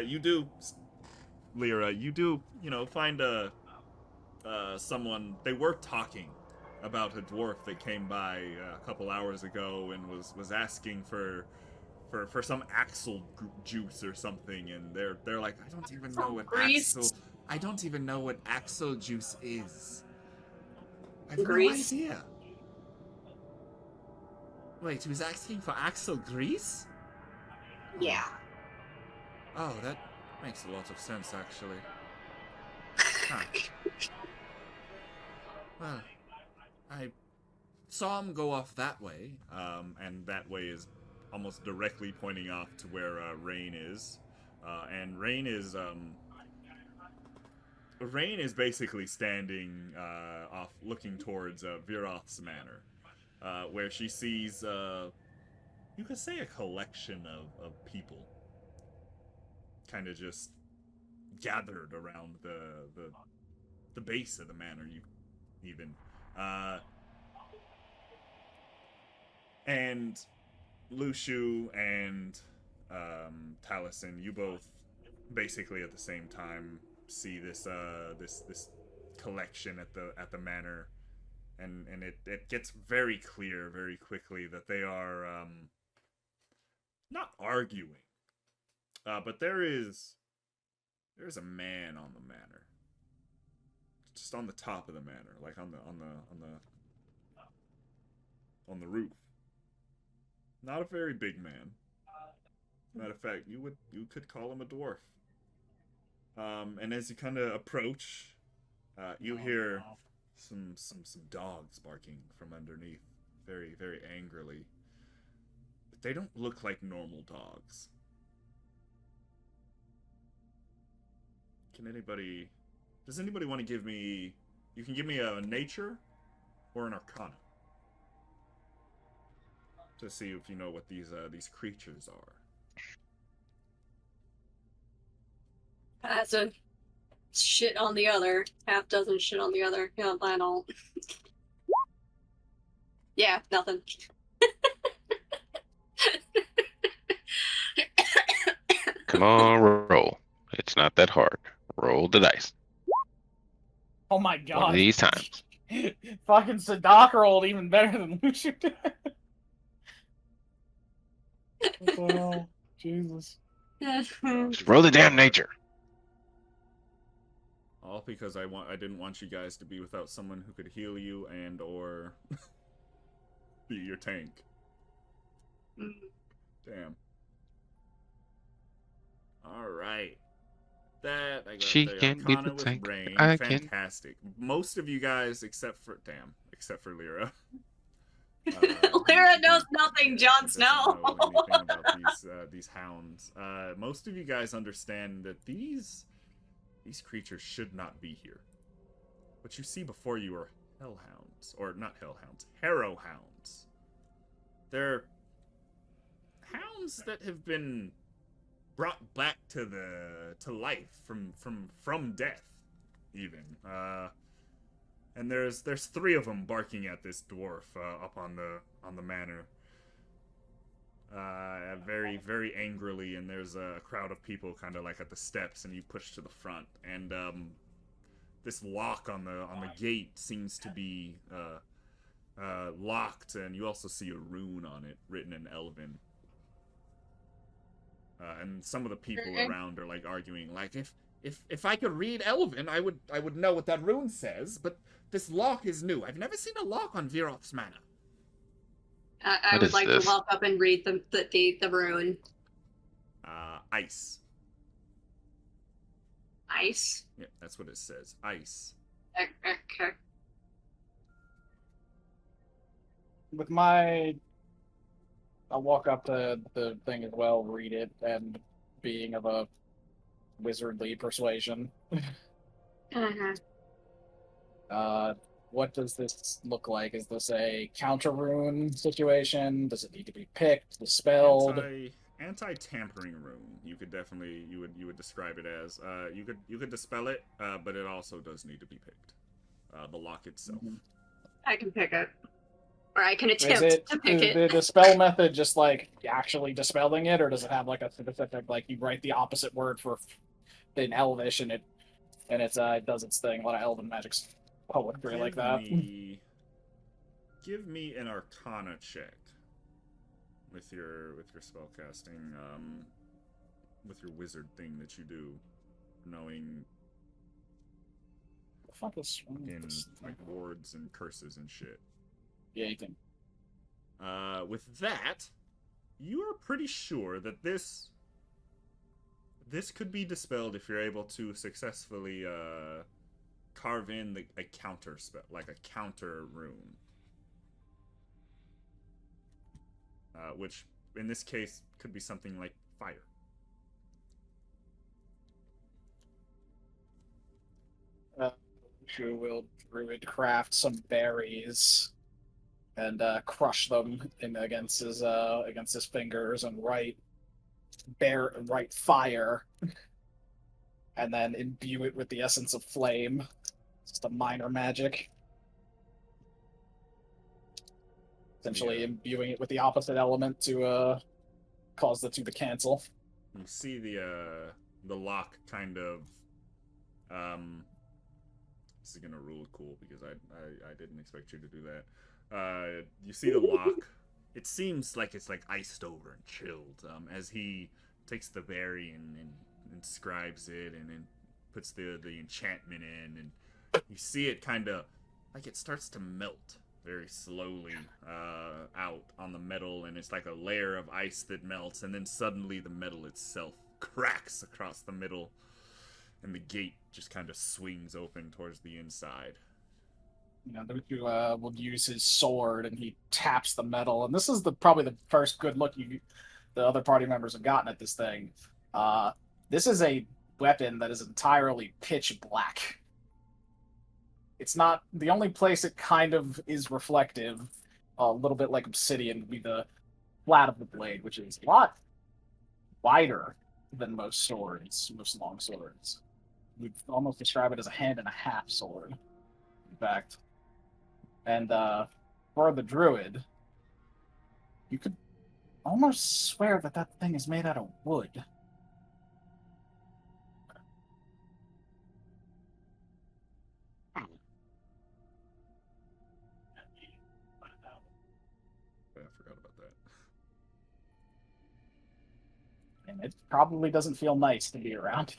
you do, Lyra, find a someone, they were talking about a dwarf that came by a couple hours ago and was asking for some axle juice or something, and they're like, I don't even know what Grease. I don't even know what axle juice is. I have Grease. no idea. Wait, he was asking for axle grease? Yeah. Oh, that makes a lot of sense, actually. Huh. Well, I saw him go off that way, and that way is almost directly pointing off to where Rain is. And Rain is basically standing off, looking towards Viroth's manor, where she sees, you could say, a collection of people, kind of just gathered around the base of the manor. And Luxu and Talesyn, you both basically at the same time see this collection at the manor, and it gets very clear very quickly that they are not arguing, but there's a man on the manor, just on the top of the manor, like on the roof. Not a very big man. Matter of fact, you could call him a dwarf. And as you kind of approach, you hear some dogs barking from underneath, very very angrily. But they don't look like normal dogs. Does anybody want to give me? You can give me a nature or an arcana to see if you know what these creatures are. That's a shit on the other. Half dozen shit on the other. Yeah, I don't. Yeah, nothing. Come on, roll. It's not that hard. Roll the dice. Oh my One god. of these times. Fucking Sed'ak rolled even better than Luxu did. What the hell? Jesus. Just roll the damn nature. All because I didn't want you guys to be without someone who could heal you and or be your tank. Damn. All right. That I got She the can be Arcana the with tank. Rain. I can. Fantastic. Most of you guys, except for Lyra. Lyra knows nothing, Jon doesn't Snow. know anything about these hounds. Most of you guys understand that these creatures should not be here. What you see before you are hellhounds, or not hellhounds, harrowhounds. They're hounds that have been brought back to life from death, even. And there's 3 of them barking at this dwarf up on the manor, very very angrily. And there's a crowd of people kind of like at the steps, and you push to the front, and this lock on the gate seems to be locked, and you also see a rune on it written in Elven. And some of the people around are like arguing, like, if I could read Elven, I would know what that rune says. But this lock is new. I've never seen a lock on Viroth's manor. I would like to walk up and read the rune. Ice. Ice? Yeah, that's what it says. Ice. Okay. With my... I'll walk up to the thing as well, read it, and being of a wizardly persuasion. What does this look like? Is this a counter rune situation? Does it need to be picked, dispelled? Anti-tampering rune. You could definitely you would describe it as. You could dispel it, but it also does need to be picked. The lock itself. I can pick it. Or I can attempt to pick it. The dispel method just like actually dispelling it, or does it have like a specific, like you write the opposite word for in Elvish and it and it does its thing. A lot of elven magic's poetry like that. Give me an Arcana check with your spellcasting, with your wizard thing that you do, knowing The fuck is in like wards and curses and shit. Yeah, you can. With that, you are pretty sure that this could be dispelled if you're able to successfully carve in a counter spell, like a counter rune. Which, in this case, could be something like fire. Luxu will druid craft some berries and crush them against his fingers and write fire, and then imbue it with the essence of flame. Just a minor magic. Essentially imbuing it with the opposite element to cause the two to cancel. You see the lock kind of this is gonna rule cool because I didn't expect you to do that. You see the lock. It seems like it's like iced over and chilled. As he takes the berry and inscribes it and then puts the enchantment in, and you see it kind of like it starts to melt very slowly out on the metal, and it's like a layer of ice that melts, and then suddenly the metal itself cracks across the middle, and the gate just kind of swings open towards the inside. You know, Luxu will use his sword, and he taps the metal, and this is probably the first good look the other party members have gotten at this thing. This is a weapon that is entirely pitch black. It's not the only place it kind of is reflective, a little bit like obsidian, would be the flat of the blade, which is a lot wider than most long swords. We'd almost describe it as a hand and a half sword, in fact. And for the druid, you could almost swear that thing is made out of wood. I forgot about that. And it probably doesn't feel nice to be around.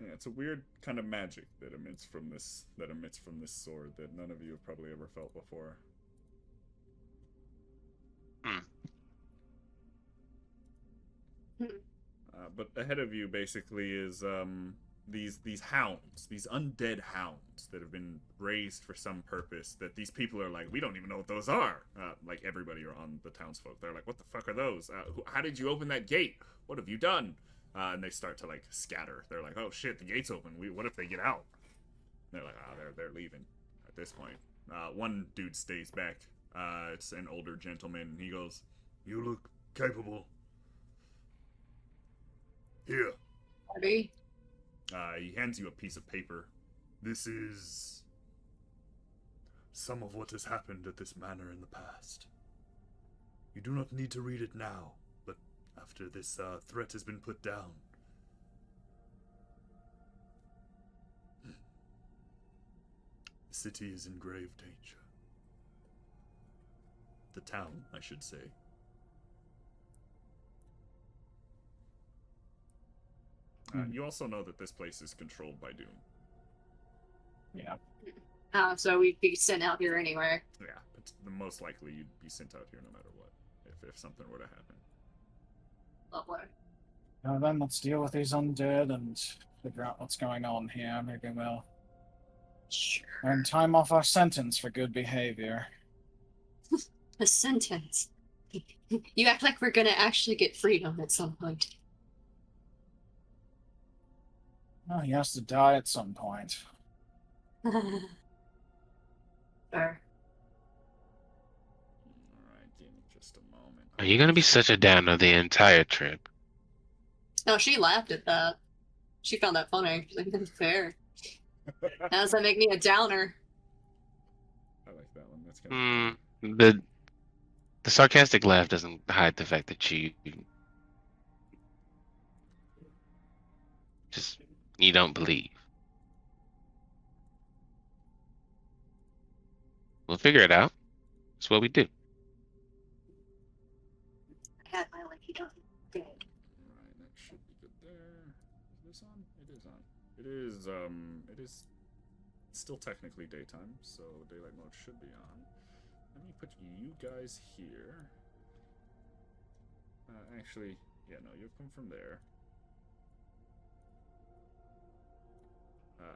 Yeah, it's a weird kind of magic that emits from this sword that none of you have probably ever felt before. But ahead of you basically is these hounds, these undead hounds that have been raised for some purpose, that these people are like, we don't even know what those are. Like everybody on the townsfolk, they're like, what the fuck are those? How did you open that gate? What have you done? And they start to like scatter. They're like, oh shit, the gate's open. What if they get out? And they're like, they're leaving at this point. One dude stays back. It's an older gentleman. He goes, you look capable. Here. Party. He hands you a piece of paper. This is some of what has happened at this manor in the past. You do not need to read it now, but after this threat has been put down. The city is in grave danger. The town, I should say. You also know that this place is controlled by Dune. Yeah. So we'd be sent out here anyway. Yeah, but most likely you'd be sent out here no matter what, if something were to happen. Lovely. Now then, let's deal with these undead and figure out what's going on here. Maybe we'll earn time off our sentence for good behavior. A sentence. You act like we're gonna actually get freedom at some point. Oh, he has to die at some point. Sure. Alright, give me just a moment. Are you gonna be such a downer the entire trip? No, she laughed at that. She found that funny. She's like, that's fair. How does that make me a downer? I like that one. That's kind of The sarcastic laugh doesn't hide the fact that you Just you don't believe. We'll figure it out. That's what we do. I had my lucky dog. Good. Alright, that should be good there. Is this on? It is on. It is still technically daytime, so daylight mode should be on. Let me put you guys here. Actually, yeah, no, you'll come from there.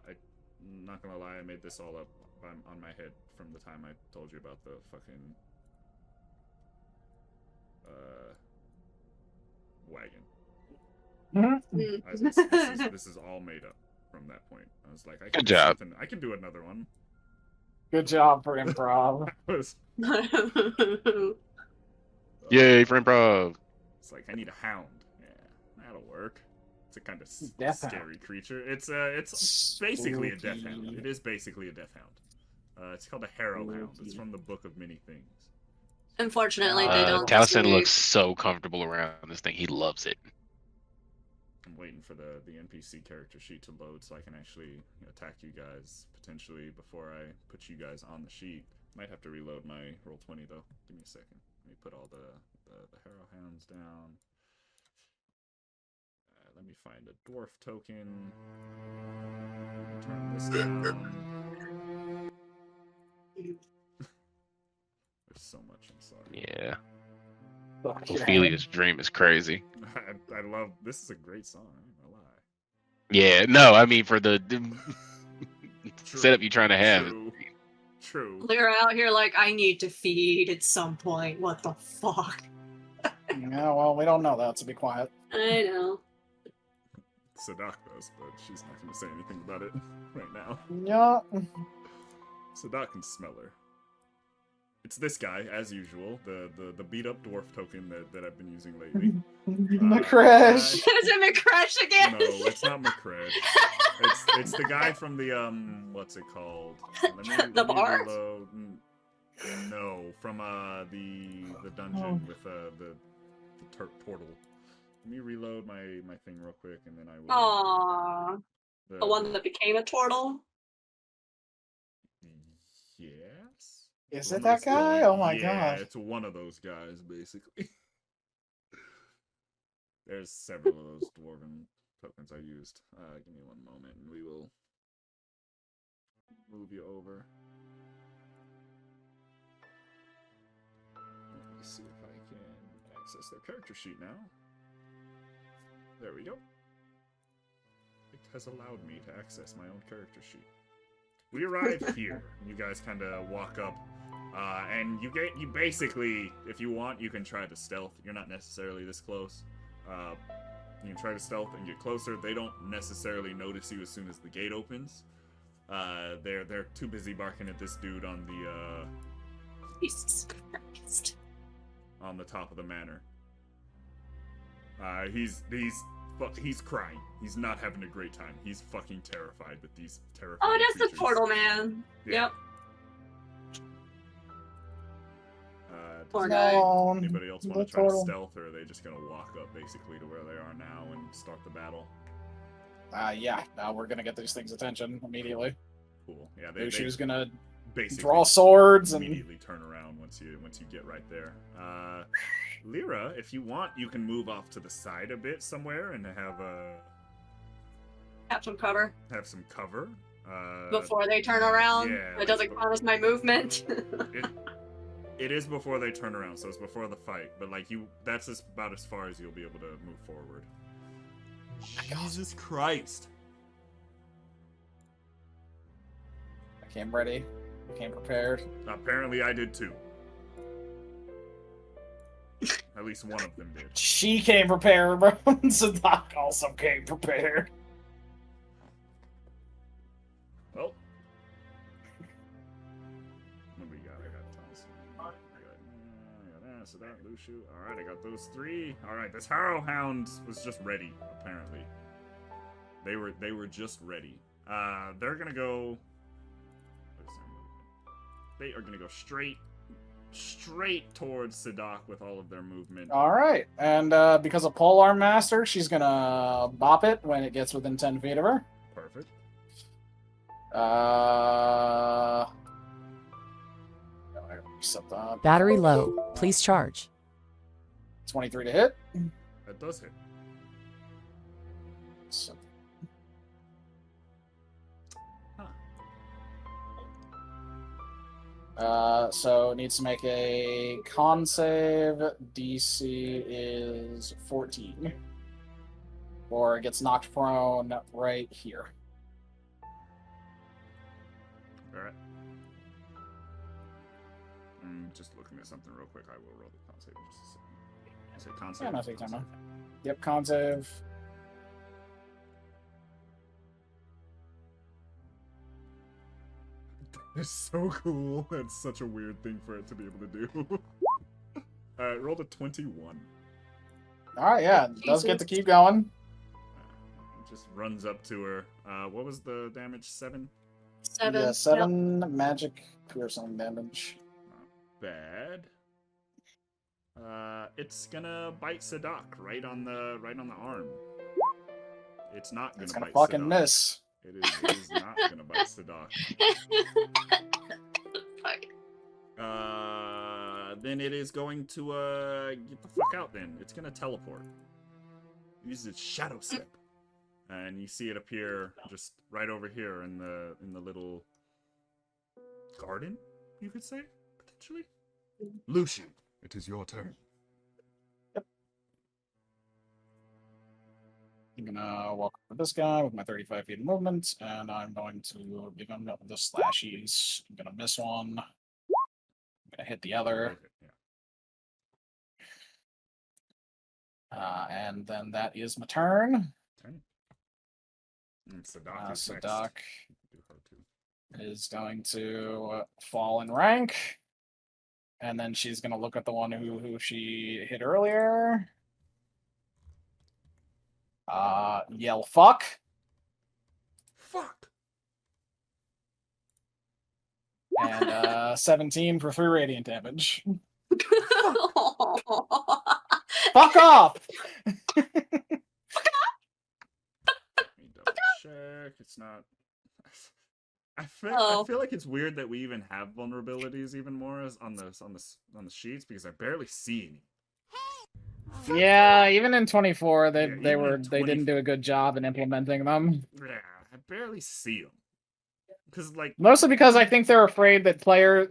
I'm not gonna lie, I made this all up on my head from the time I told you about the fucking wagon. This is all made up from that point. I was like, I can Good do job. something. I can do another one. Good job for improv. Yay for improv. It's like I need a hound. Yeah, that'll work. It's a kind of Death hound. scary creature. It's basically a death hound. It is basically a death hound. It's called a harrow hound. It's from the Book of Many Things. Unfortunately, they don't. Talesyn speak. looks so comfortable around this thing. He loves it. I'm waiting for the NPC character sheet to load so I can actually attack you guys potentially before I put you guys on the sheet. Might have to reload my Roll20 though. Give me a second. Let me put all the harrow hounds down. Let me find a dwarf token. Turn this down. There's so much inside. Yeah. Fuck yeah. Ophelia's dream is crazy. I love this. Is a great song. I'm not gonna lie. Yeah, no, I mean for the setup you're trying to have. True. Lyra out here like, I need to feed at some point. What the fuck? Yeah, well, we don't know that, so be quiet. I know. Sed'ak does, but she's not gonna say anything about it right now. Yeah. Sed'ak can smell her. It's this guy, as usual, the beat up dwarf token that I've been using lately. McCrash. Is it McCrash again? No, it's not McCrash. It's the guy from the what's it called? The bar? Reload. No, from the dungeon with the turtle. Let me reload my thing real quick, and then I will. Aww. The one that became a turtle? Yes. Is One it that that's going- guy? Oh my yeah, god. it's one of those guys, basically. There's several of those dwarven tokens I used. Give me one moment, and we will move you over. Let me see if I can access their character sheet now. There we go. It has allowed me to access my own character sheet. We arrive here. You guys kind of walk up, and you basically, if you want, you can try to stealth. You're not necessarily this close. You can try to stealth and get closer. They don't necessarily notice you as soon as the gate opens. They're too busy barking at this dude on the Jesus Christ. on the top of the manor. He's crying. He's not having a great time. He's fucking terrified with these terrifying Oh, that's the creatures. portal man. Yeah. Yep. Does Poor guy. anybody else want to try to stealth, or are they just gonna walk up basically to where they are now and start the battle? Yeah, now we're gonna get these things' attention immediately. Cool. Yeah, Luxu's gonna basically draw swords and immediately turn around once you get right there. Lyra, if you want, you can move off to the side a bit somewhere and have Have some cover some cover. before they turn around. yeah, That doesn't count as my movement. It is before they turn around, so it's before the fight. But like that's about as far as you'll be able to move forward. Jesus Christ! I came ready. I came prepared. Apparently, I did too. At least one of them did. She came prepared, bro. Sed'ak also came prepared. Well, what we got? I got Talesyn. I got so that Luxu. All right, I got those three. All right, this Harrow Hound was just ready. Apparently, they were just ready. They're gonna go. They are gonna go straight straight towards Sed'ak with all of their movement. All right, and because of Polearm Master, she's gonna bop it when it gets within 10 feet of her. Perfect. Reset that. Battery low. Please charge. 23 to hit. That does hit. So, so it needs to make a con save. DC is 14. Or it gets knocked prone right here. Alright. I'm just looking at something real quick. I will roll the con save in just a second. I say con save. Yeah, no, take time, man. Yep, con save. It's so cool. That's such a weird thing for it to be able to do. Alright, rolled a 21. Alright, yeah, it does get to keep going. Just runs up to her. What was the damage? 7? 7. Yeah, 7 magic piercing damage. Not bad. It's gonna bite Sed'ak right on the arm. It's not gonna It's gonna bite fucking Sed'ak. miss. It is not gonna bite Sed'ak. Then it is going to get the fuck out. Then it's gonna teleport. It uses its shadow step, and you see it appear just right over here in the little garden. You could say potentially. Luxu, it is your turn. I'm gonna walk up with this guy with my 35 feet of movement, and I'm going to give him the slashies. I'm gonna miss one. I'm gonna hit the other. Yeah. And then that is my turn. Turn. And Sed'ak is next. Sed'ak Do her too. is going to fall in rank. And then she's gonna look at the one who she hit earlier. Yell fuck. Fuck. And 17 for 3 radiant damage. Fuck off! Let me double check. It's not. I feel like it's weird that we even have vulnerabilities even more as on the sheets because I barely see any. Yeah, even in 24, they even in they didn't do a good job in implementing them. Yeah, I barely see them. Because like Mostly because I think they're afraid that players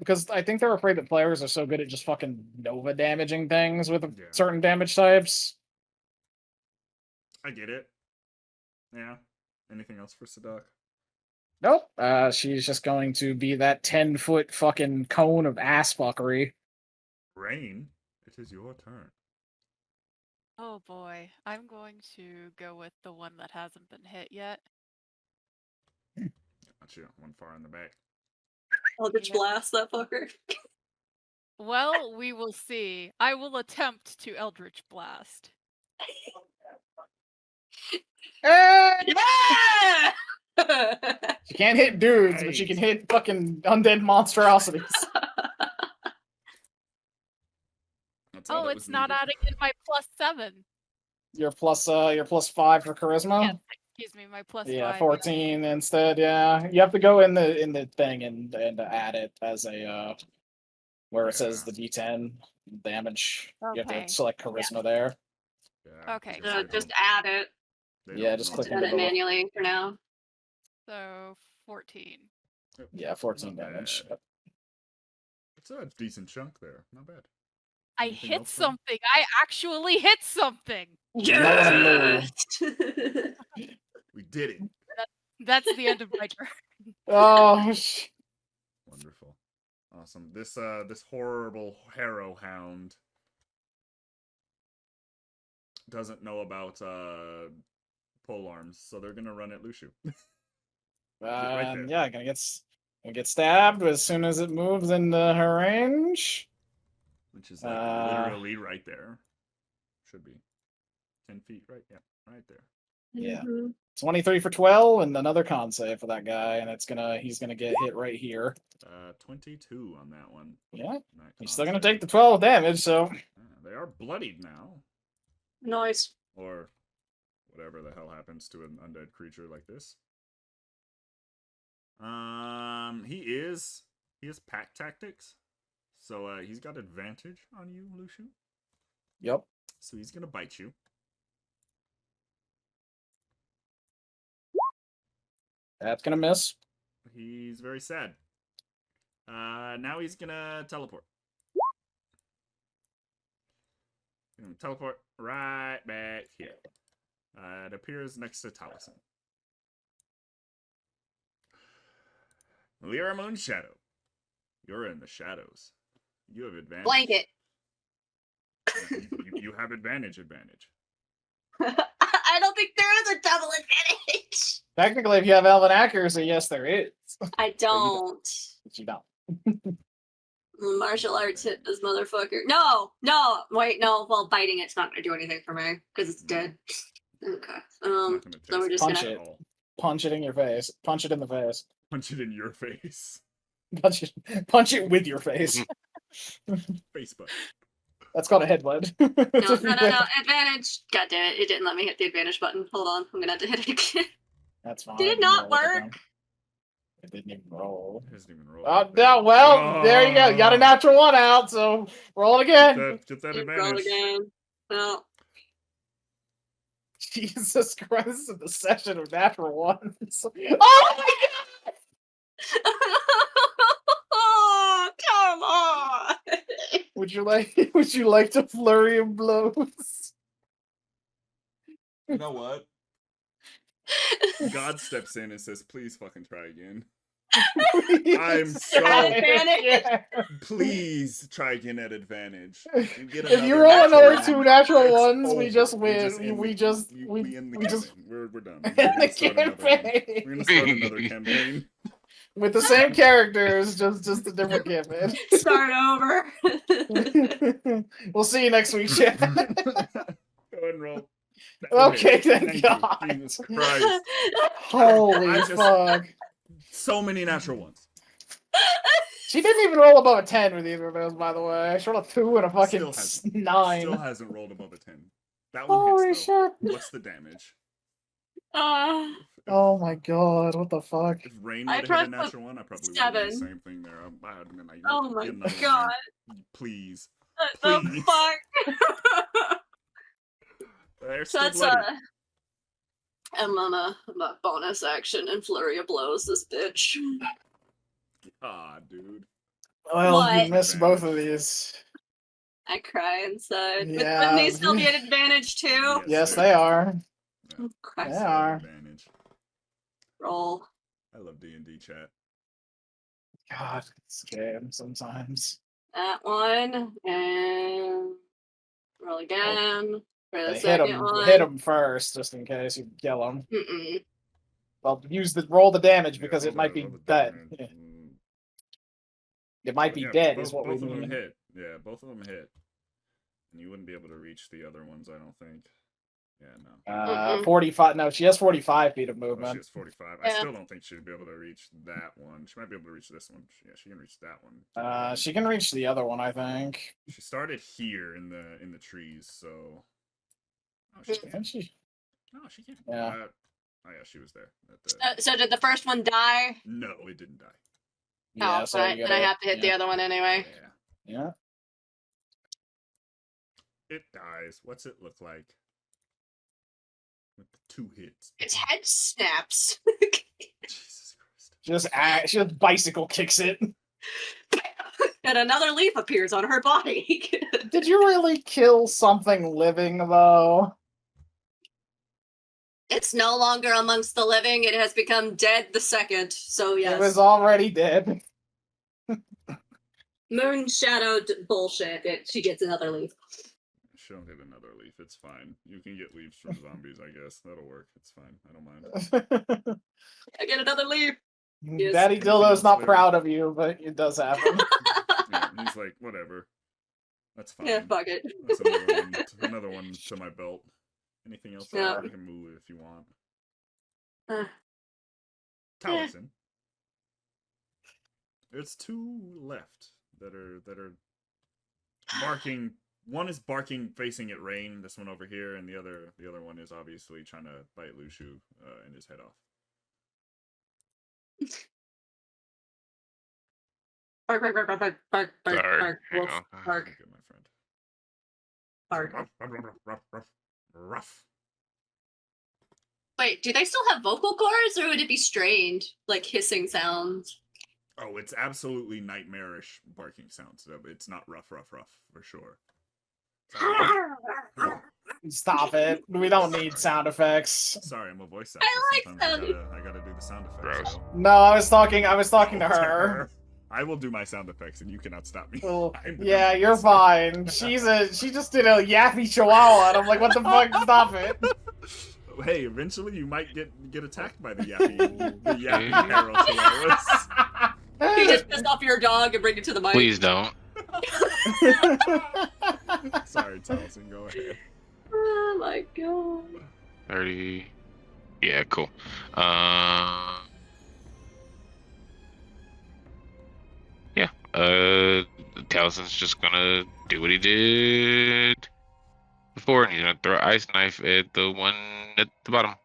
are so good at just fucking Nova damaging things with Yeah. certain damage types. I get it. Yeah. Anything else for Sed'ak? Nope. She's just going to be that 10-foot fucking cone of ass fuckery. Rain, it is your turn. Oh boy, I'm going to go with the one that hasn't been hit yet. Got you. One far in the back. Eldritch blast that fucker. Well, we will see. I will attempt to Eldritch Blast. Yeah! She can't hit dudes, but she can hit fucking undead monstrosities. That's all Oh, that it's was not needed. adding in my +7. Your plus 5 for charisma. Yes, excuse me, my +5. Yeah, 14 instead. Yeah, you have to go in the thing and add it as a where it says the D10 damage. You have Okay. to select charisma there. Yeah, Okay. because they Just don't- add it. they Yeah, don't just know click what Add to it do. manually for now. So 14. Yep. Yeah, 14 Not damage. bad. It's a decent chunk there. Not bad. I Anything hit else, Sam? something. I actually hit something. Yes! We did it. That's the end of my turn. Oh, Wonderful. Awesome. This horrible harrow hound doesn't know about pole arms, so they're gonna run at Luxu. Right there. yeah, gonna get stabbed as soon as it moves into her range. Which is like literally right there. Should be 10 feet, right? Yeah, right there. Yeah. Mhm. 23 for 12 and another con save for that guy, and he's gonna get hit right here. 22 on that one. Yeah. That He's con still gonna save. take the 12 damage, so They are bloodied now. Nice. Or whatever the hell happens to an undead creature like this. He is pack tactics. So he's got advantage on you, Luxu. yep. So he's gonna bite you. That's gonna miss. He's very sad. Now he's gonna teleport. Teleport right back here. It appears next to Talesyn. Lyra Moonshadow. You're in the shadows. You have advantage. Blanket. You have advantage. I don't think there is a double advantage. Technically, if you have Elven accuracy, yes, there is. I don't. But you don't. Martial arts hit this motherfucker. No, wait, no. Well, biting it's not gonna do anything for me because it's dead. Okay. So we're just Punch gonna. it. Punch it in your face. Punch it in the face. Punch it in your face. Punch it with your face. Face butt. That's called a headbutt. No. Advantage. God damn it! It didn't let me hit the advantage button. Hold on. I'm gonna have to hit it again. That's fine. Did it not work? It didn't even roll. It doesn't even roll. Oh, no, well, there you go. You got a natural 1 out, so roll it again. Get that You advantage. roll again. No. Jesus Christ, this is the session of natural 1s. Oh my god! Oh, come on! Would you like to flurry of blows? You know what? God steps in and says, "Please fucking try again. I'm so advantage. please try again at advantage. If you roll another 2 natural 1s, we just win. We just we're done. end the campaign. We're gonna start another campaign. With the same characters, just a different campaign. Start over. We'll see you next week, chat. Go ahead and roll. Okay, thank you. God. Jesus Christ. Holy fuck. So many natural ones. She didn't even roll above a 10 with either of those, by the way. She rolled a 2 and a fucking 9. Still hasn't rolled above a 10. That one Holy hits, though. shit. What's the damage? Oh my god, what the fuck? If Rain would have hit a natural 1, I probably would have done the same thing there. I would have been like, Oh my get another one, god. man. Please. What Please. the fuck? They're So still that's bloody. I'm on a bonus action and flurry of blows this bitch. Ah, dude. Well, What? you missed both of these. I cry inside. Yeah. Wouldn't these still be an advantage too? Yes, they are. Yeah. Christ. They are. Advantage. Roll. I love D&D chat. God, it's a game sometimes. That one and roll again for the Hey, second one. hit him first, just in case you kill him. Mm-mm. Well, roll the damage Yeah, because roll it might the- be roll the dead. damage. It might be Yeah, dead, is what we both of them mean. hit. Yeah, both of them hit. And you wouldn't be able to reach the other ones, I don't think. Yeah, no. Mm-mm. 45. No, she has 45 feet of Oh, she movement. has 45. Yeah. I still don't think she'd be able to reach that one. She might be able to reach this one. Yeah, she can reach that one. She can reach the other one, I think. She started here in the trees, so. Oh, she Can can. she? No, she can. Yeah. Oh yeah, she was there. At the... So did the first one die? No, it didn't die. Yeah, Oh, so right. you Then I gotta- have to hit the other one anyway. Yeah. Yeah. It dies. What's it look like? With the 2 hits. Its head snaps. Jesus Christ. Just bicycle kicks it. And another leaf appears on her body. Did you really kill something living, though? It's no longer amongst the living. It has become dead the second. So yes. It was already dead. Moon shadowed bullshit. She gets another leaf. She'll get another leaf. It's fine. You can get leaves from zombies, I guess. That'll work. It's fine. I don't mind. I get another leaf. Yes. Daddy Dildo's not Later. proud of you, but it does happen. Yeah, he's like, whatever. That's fine. Yeah, fuck it. That's another one to my belt. Anything else? Yeah. You can move if you want. Uh, Talesyn. There's two left that are barking. One is barking facing at Rain, this one over here, and the other one is obviously trying to bite Luxu and his head off. bark, bark, bark, bark, bark, bark, bark, Sorry, bark, hang wolf, on. bark, Good, my friend. bark. Rough. Wait, do they still have vocal cords, or would it be strained, like hissing sounds? Oh, it's absolutely nightmarish barking sounds. It's not rough for sure. Stop it. We don't need sound effects. Sorry, I'm a voice actor. I like Sometimes I gotta do the sound effects. Gross. So. No, I was talking to her. I will do my sound effects, and you cannot stop me. Well, I'm the yeah, dumb you're one. fine. She just did a yappy chihuahua, and I'm like, what the fuck? Stop it. Hey, eventually you might get attacked by the yappy arrow chihuahuas. You just piss off your dog and bring it to the mic. Please don't. Sorry, Talesyn, go ahead. Oh my god. 30. Yeah, cool. Yeah. Talesyn's just gonna do what he did before, and he's gonna throw an ice knife at the one at the bottom.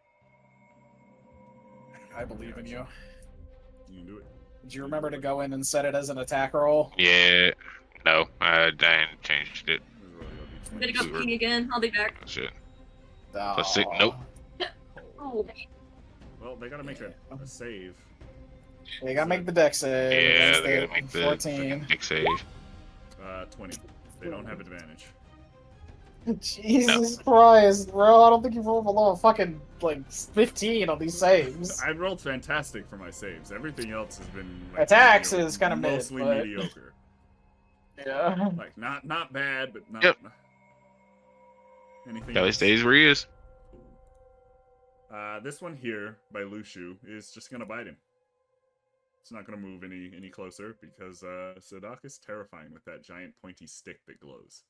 I believe in you. You can do it. Did you remember to go in and set it as an attack roll? Yeah. No, I didn't changed it. I'm gonna go pee again. I'll be back. Oh, shit. Oh. Plus six. Nope. Oh. Well, they gotta make a save. You gotta make the deck save. Yeah, against they the gotta make the 14. big save. 20. They don't have advantage. Jesus Christ, bro. I don't think you rolled below a fucking, 15 on these saves. I rolled fantastic for my saves. Everything else has been Attacks is kinda mid, mostly but- mediocre. Yeah. Like not bad, but not. Yep. Anything Kelly else? stays where he is. This one here by Luxu is just gonna bite him. It's not gonna move any closer because Sed'ak is terrifying with that giant pointy stick that glows.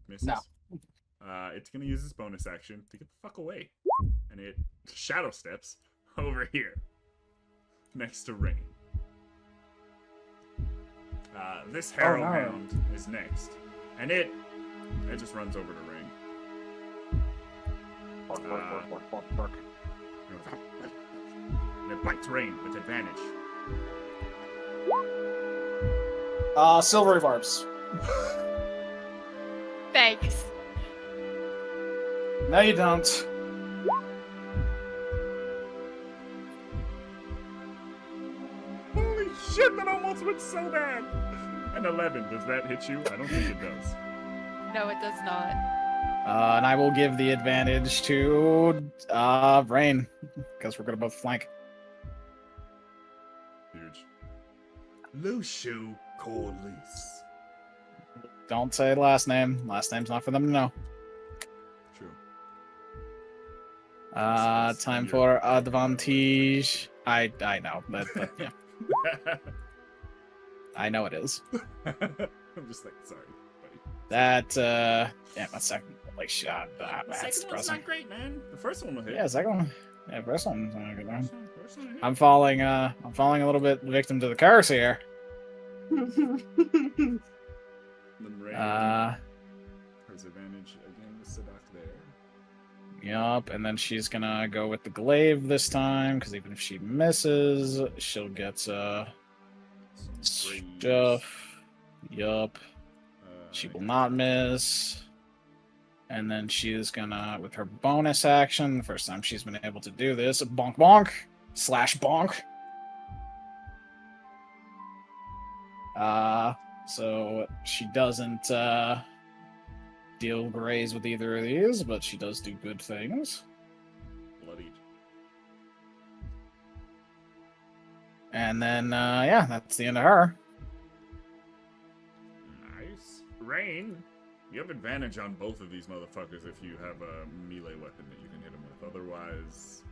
Misses. No. It's gonna use its bonus action to get the fuck away, and it shadow steps over here next to Rain. This Harrow no. Hound is next, and it just runs over to Rain. And it bites Rain with advantage. Silvery barbs. Thanks. No, you don't. Holy shit, that almost went so bad! An 11, does that hit you? I don't think it does. No, it does not. And I will give the advantage to, Rain. Because we're gonna both flank. Huge. Luxu Corliss. Don't say last name. Last name's not for them to know. True. Time for advantage. I know, but yeah. I know it is. I'm just like, sorry, buddy. That, yeah, my second, shot. The That's second one's depressing. not great, man. The first one will hit. Yeah, second one. Yeah, first one's not a good one. First one hit. I'm falling a little bit victim to the curse here. Then Rain has advantage again with Sed'ak there. Yup, and then she's gonna go with the glaive this time, because even if she misses, she'll get, Some stuff. Yup. She will not miss. And then she is gonna, with her bonus action, the first time she's been able to do this, bonk bonk / bonk. So she doesn't deal graze with either of these, but she does do good things. Bloodied. And then, yeah, that's the end of her. Nice. Rain, you have advantage on both of these motherfuckers if you have a melee weapon that you can hit them with. Otherwise,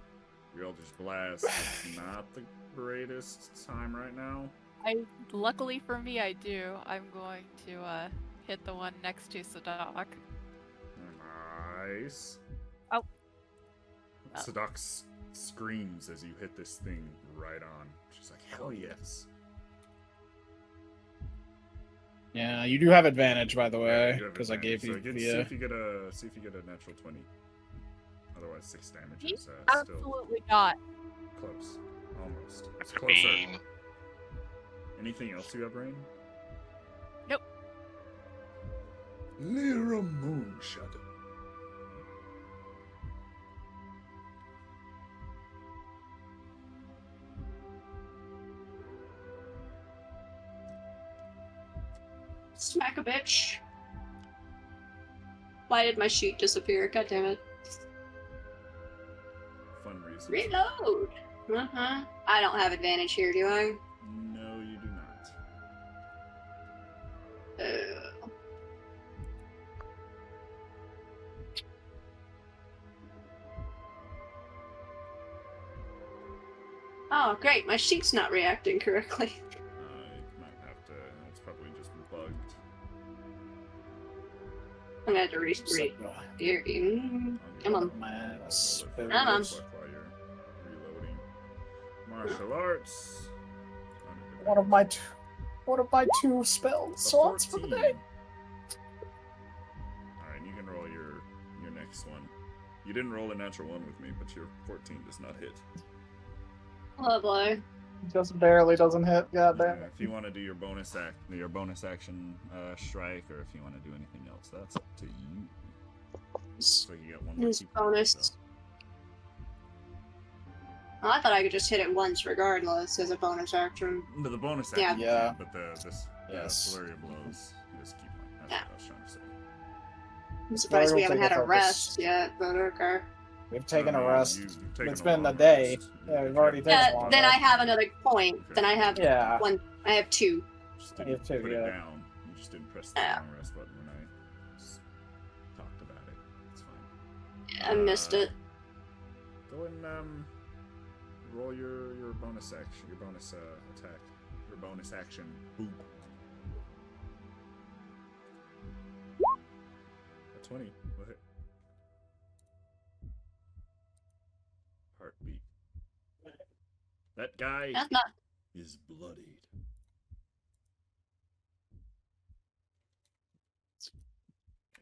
your Eldritch Blast is not the greatest time right now. Luckily for me, I do. I'm going to hit the one next to Sed'ak. Nice. Oh. Sed'ak screams as you hit this thing right on. She's like, hell yes. Yeah, you do have advantage, by the way, You have because I gave advantage. you So the. see if you get a natural 20. Otherwise, 6 damage is still Absolutely not. close. Almost. It's I closer. mean, Anything else you have, Rain? Nope. Lyra Moonshadow. Smack a bitch. Why did my sheet disappear? God damn it. Fun reasons. Reload! Uh-huh. I don't have advantage here, do I? No, you do not. Oh, great. My sheet's not reacting correctly. You might have to. It's probably just bugged. I'm gonna have to read here. Come on. Come on. While you're reloading. Martial arts. One of my two spell slots for the day. Alright, you can roll your next one. You didn't roll a natural 1 with me, but your 14 does not hit. Oh boy. Just barely doesn't hit. God damn it. If you want to do your bonus action strike, or if you want to do anything else, that's up to you. So you get one more His key point, bonus. so. Oh, I thought I could just hit it once regardless as a bonus action. But the bonus Yeah. action, Yeah. but Yes. flurry of blows is key point. That's Yeah. what I was trying to say. I'm surprised we Flurry will haven't take had a a rest yet, but okay. We've taken I a mean, rest. you've taken It's a been a long day. rest. Yeah, we've already taken Yeah, a long then I rest. have another point. Then I have Yeah. one. I have two. Just You didn't have two, put yeah. it down. You just didn't press the Yeah. long rest button when I just talked about it. It's fine. I missed it. Go and roll your bonus action, your bonus attack, your bonus action. Boop. A 20. What hit? Heartbeat. That guy That's not. is bloodied.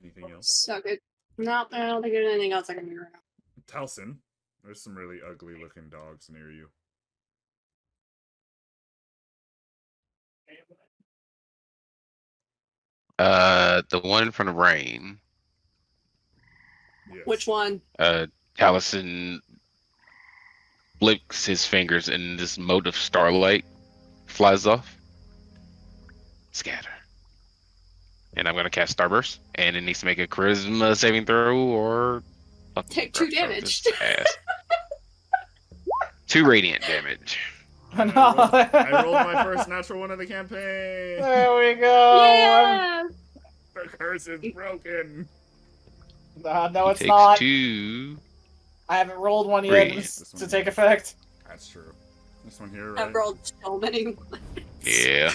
Anything else? So good. No, I don't think there's anything else I can do right now. Talesyn, there's some really ugly looking dogs near you. the one from the rain. Yes. Which one? Taliesin flicks his fingers and this mote of starlight flies off. Scatter. And I'm gonna cast Starburst, and it needs to make a charisma saving throw or Take 2 damage. 2 radiant damage. I rolled my first natural 1 of the campaign. There we go. Yeah. The curse is broken. No, He it's takes not. 2. I haven't rolled one yet Radiant. to take effect. That's true. This one here, right? I've rolled so many. Yeah.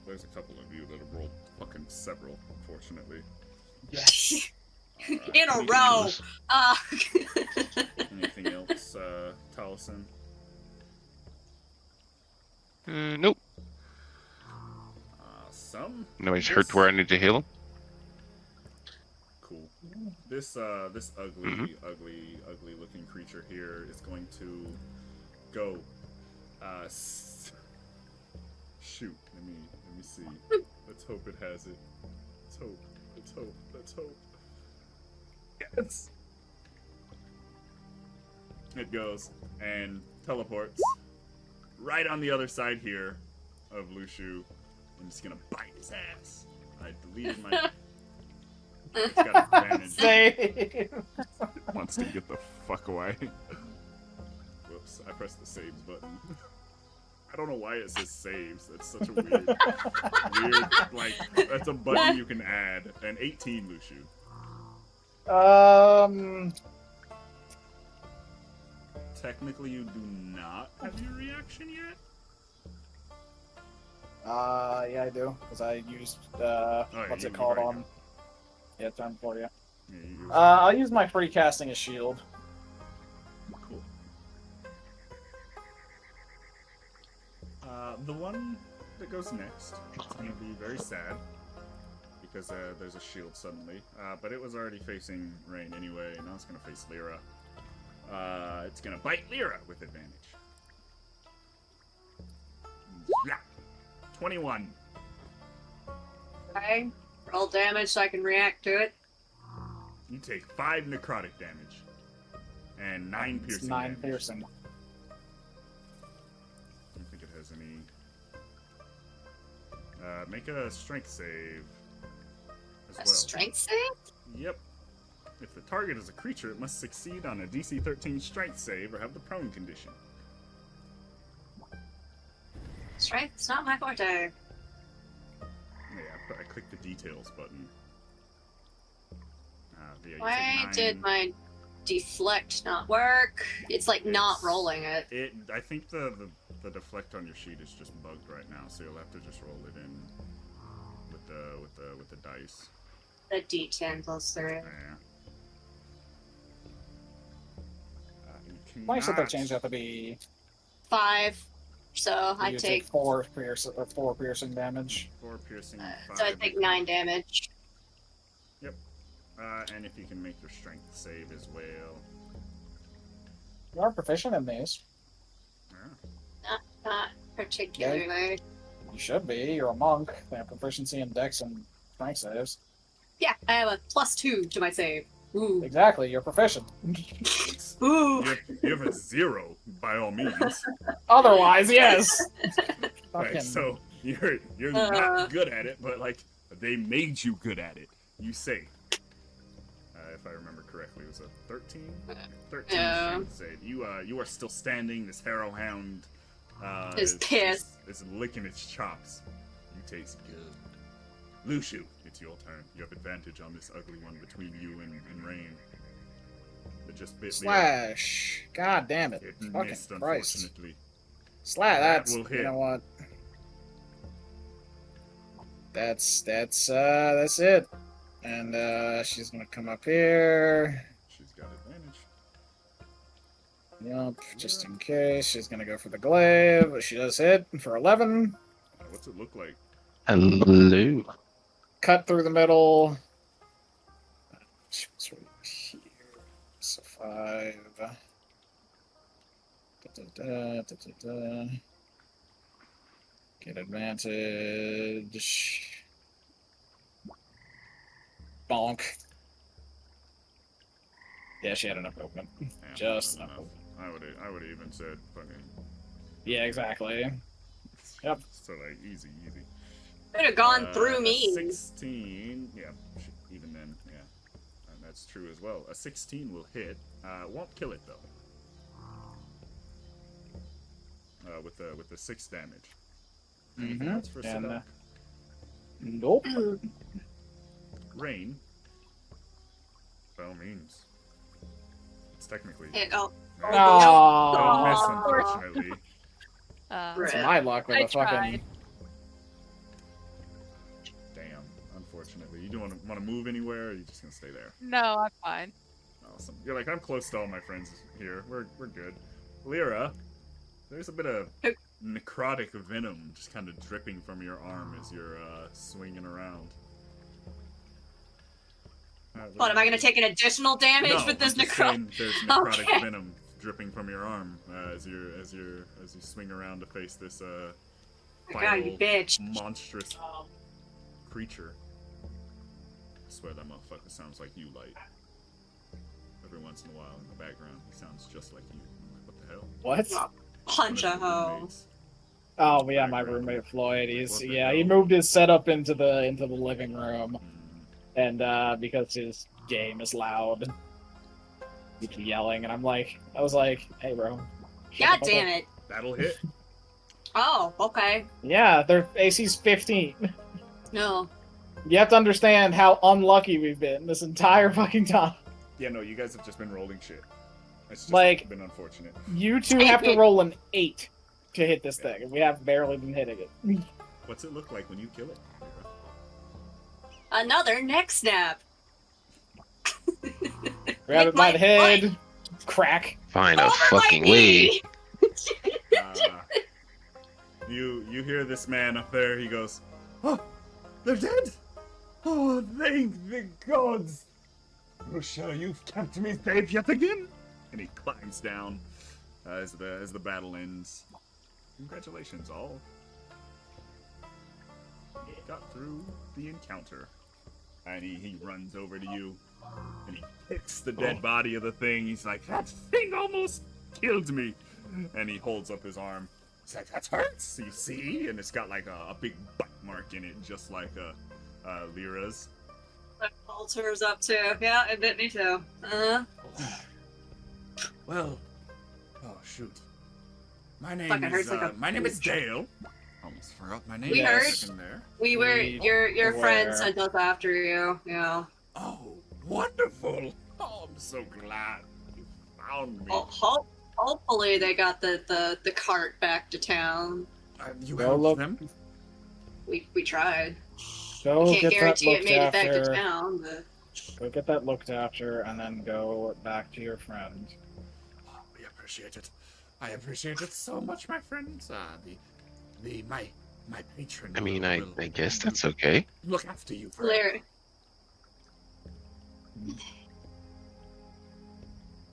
There's a couple of you that have rolled fucking several, unfortunately. Yes. Alright, In a anything row. else? Anything else, Taliesin? Nope. Some? Nobody's hurt to where I need to heal him. Cool. This ugly, ugly looking creature here is going to go. Shoot. Let me see. Let's hope it has it. Let's hope. Yes. It goes and teleports right on the other side here of Luxu. I'm just gonna bite his ass. I deleted my. It's got advantage. Save. It wants to get the fuck away. Whoops, I pressed the saves button. I don't know why it says saves. That's such a weird, like, that's a button you can add. An 18, Luxu. technically you do not have your reaction yet. Yeah, I do, because I used, what's you it called already on... Yeah, time for you. Yeah, you I'll use my free casting as shield. Cool. The one that goes next, it's gonna be very sad because there's a shield suddenly. But it was already facing Rain anyway, and now it's gonna face Lyra. It's gonna bite Lyra with advantage. Yeah. 21. Okay. Roll damage so I can react to it. You take 5 necrotic damage and 9 It's piercing 9 damage. piercing. I don't think it has any. Make a strength save as A well. strength save? Yep. If the target is a creature, it must succeed on a DC 13 strength save or have the prone condition. Strength's not my forte. Yeah, I clicked the details button. Yeah, you Why take 9. did my deflect not work? It's like not rolling it. I think the deflect on your sheet is just bugged right now, so you'll have to just roll it in with the dice. The D10 plus 3. Yeah. You Why should that cannot- change have to be... 5. So I you take 4 piercing damage. 4 piercing. so I 5 take 9 damage. Yep. And if you can make your strength save as well. You are proficient in these. Yeah. Not particularly. You should be. You're a monk. They have proficiency in dex and strength saves. Yeah, I have a +2 to my save. Ooh. Exactly, you're proficient. Ooh. You have a 0 by all means. Otherwise, yes. Right, Fucking- so you're not good at it, but like they made you good at it. You say. If I remember correctly, it was a 13? 13 Yeah. strength save. You are still standing. This harrow hound Is pissed. is licking its chops. You taste good. Luxu, it's your turn. You have advantage on this ugly one between you and Rain. It just bit Lyra. Slash. God damn it. It Fucking missed, Christ. unfortunately. Slash, That that's, will hit. you know what? That's it. And, she's gonna come up here. She's got advantage. Yup, just in case. She's gonna go for the glaive, but she does hit for 11. What's it look like? Hello. Cut through the middle. She was right here. So 5. Get advantage. Bonk. Yeah, she had enough movement. Yeah, Just not enough. I would have even said fucking. Yeah, exactly. Yep. So like easy. Could have gone through A me. 16. Yeah, even then, yeah, and that's true as well. A 16 will hit. Won't kill it though. With the 6 damage. Anything else for And, Sed'ak? nope. Rain. By all means. It's technically. Oh. Don't Oh, miss, Aw. unfortunately. that's Rip. my luck with I a fucking. tried. Damn. Unfortunately, you don't want to move anywhere. Or are you just gonna stay there? No, I'm fine. Awesome. You're like, I'm close to all my friends here. We're good. Lyra, there's a bit of necrotic venom just kind of dripping from your arm as you're swinging around. What, am I gonna take an additional damage No, with this I'm just necro? saying there's necrotic Okay. venom dripping from your arm as you swing around to face this God, you final bitch. monstrous creature. I swear that motherfucker sounds like you, Light. Every once in a while in the background, he sounds just like you. I'm like, what the hell? What? Punch a One of your hoe. roommates. Oh yeah, my roommate Floyd. He's What the yeah, he hell? moved his setup into the living room, Mm, and because his game is loud, he keeps yelling, and I was like, hey bro. shut God the fuck damn up." it. That'll hit. Oh, okay. Yeah, their AC's 15. No. You have to understand how unlucky we've been this entire fucking time. Yeah, no, you guys have just been rolling shit. It's just Like- been unfortunate. You two have to roll an 8 to hit this thing, and we have barely been hitting it. What's it look like when you kill it? Another neck snap. Grab With it by my the head, crack. Find a Over my fucking way. knee. You hear this man up there, he goes, "Oh, they're dead! Oh, thank the gods! Rochelle, you've kept me safe yet again!" And he climbs down as the battle ends. Congratulations, all. You got through the encounter. And he runs over to you, and he kicks the dead body of the thing. He's like, "That thing almost killed me!" And he holds up his arm. He's like, "That hurts, you see?" And it's got like a big bite mark in it, just like Lyra's. That alters up too. Yeah, it bit me too. Well, oh shoot. My name Fucking hurts is like a my name is Dale. Almost forgot my name. We for a heard. second there. We were We your friend were. sent us after you. Yeah. Oh, wonderful! Oh, I'm so glad you found me. Hopefully they got the cart back to town. You Go helped look. them? We tried. Go Can't get that guarantee it looked made it back to after. town, but Go get that looked after, and then go back to your friend. Oh, we appreciate it. I appreciate it so much, my friends. My patron. I mean, will I guess that's okay. look after you forever. Larry.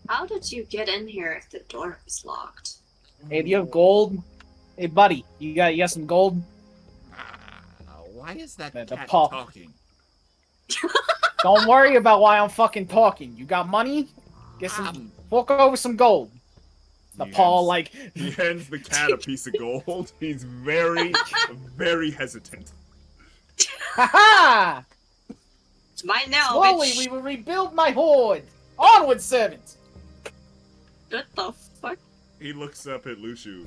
How did you get in here if the door was locked? Hey, do you have gold? Hey, buddy, you got some gold? Why is that The cat paw. talking? Don't worry about why I'm fucking talking. You got money? Get some. Fork over some gold. The He paw, hands- like. He hands the cat a piece of gold. He's very, very hesitant. Ha ha! It's mine now, Slowly, bitch. we will rebuild my horde. Onward, servants. What the fuck? He looks up at Luxu.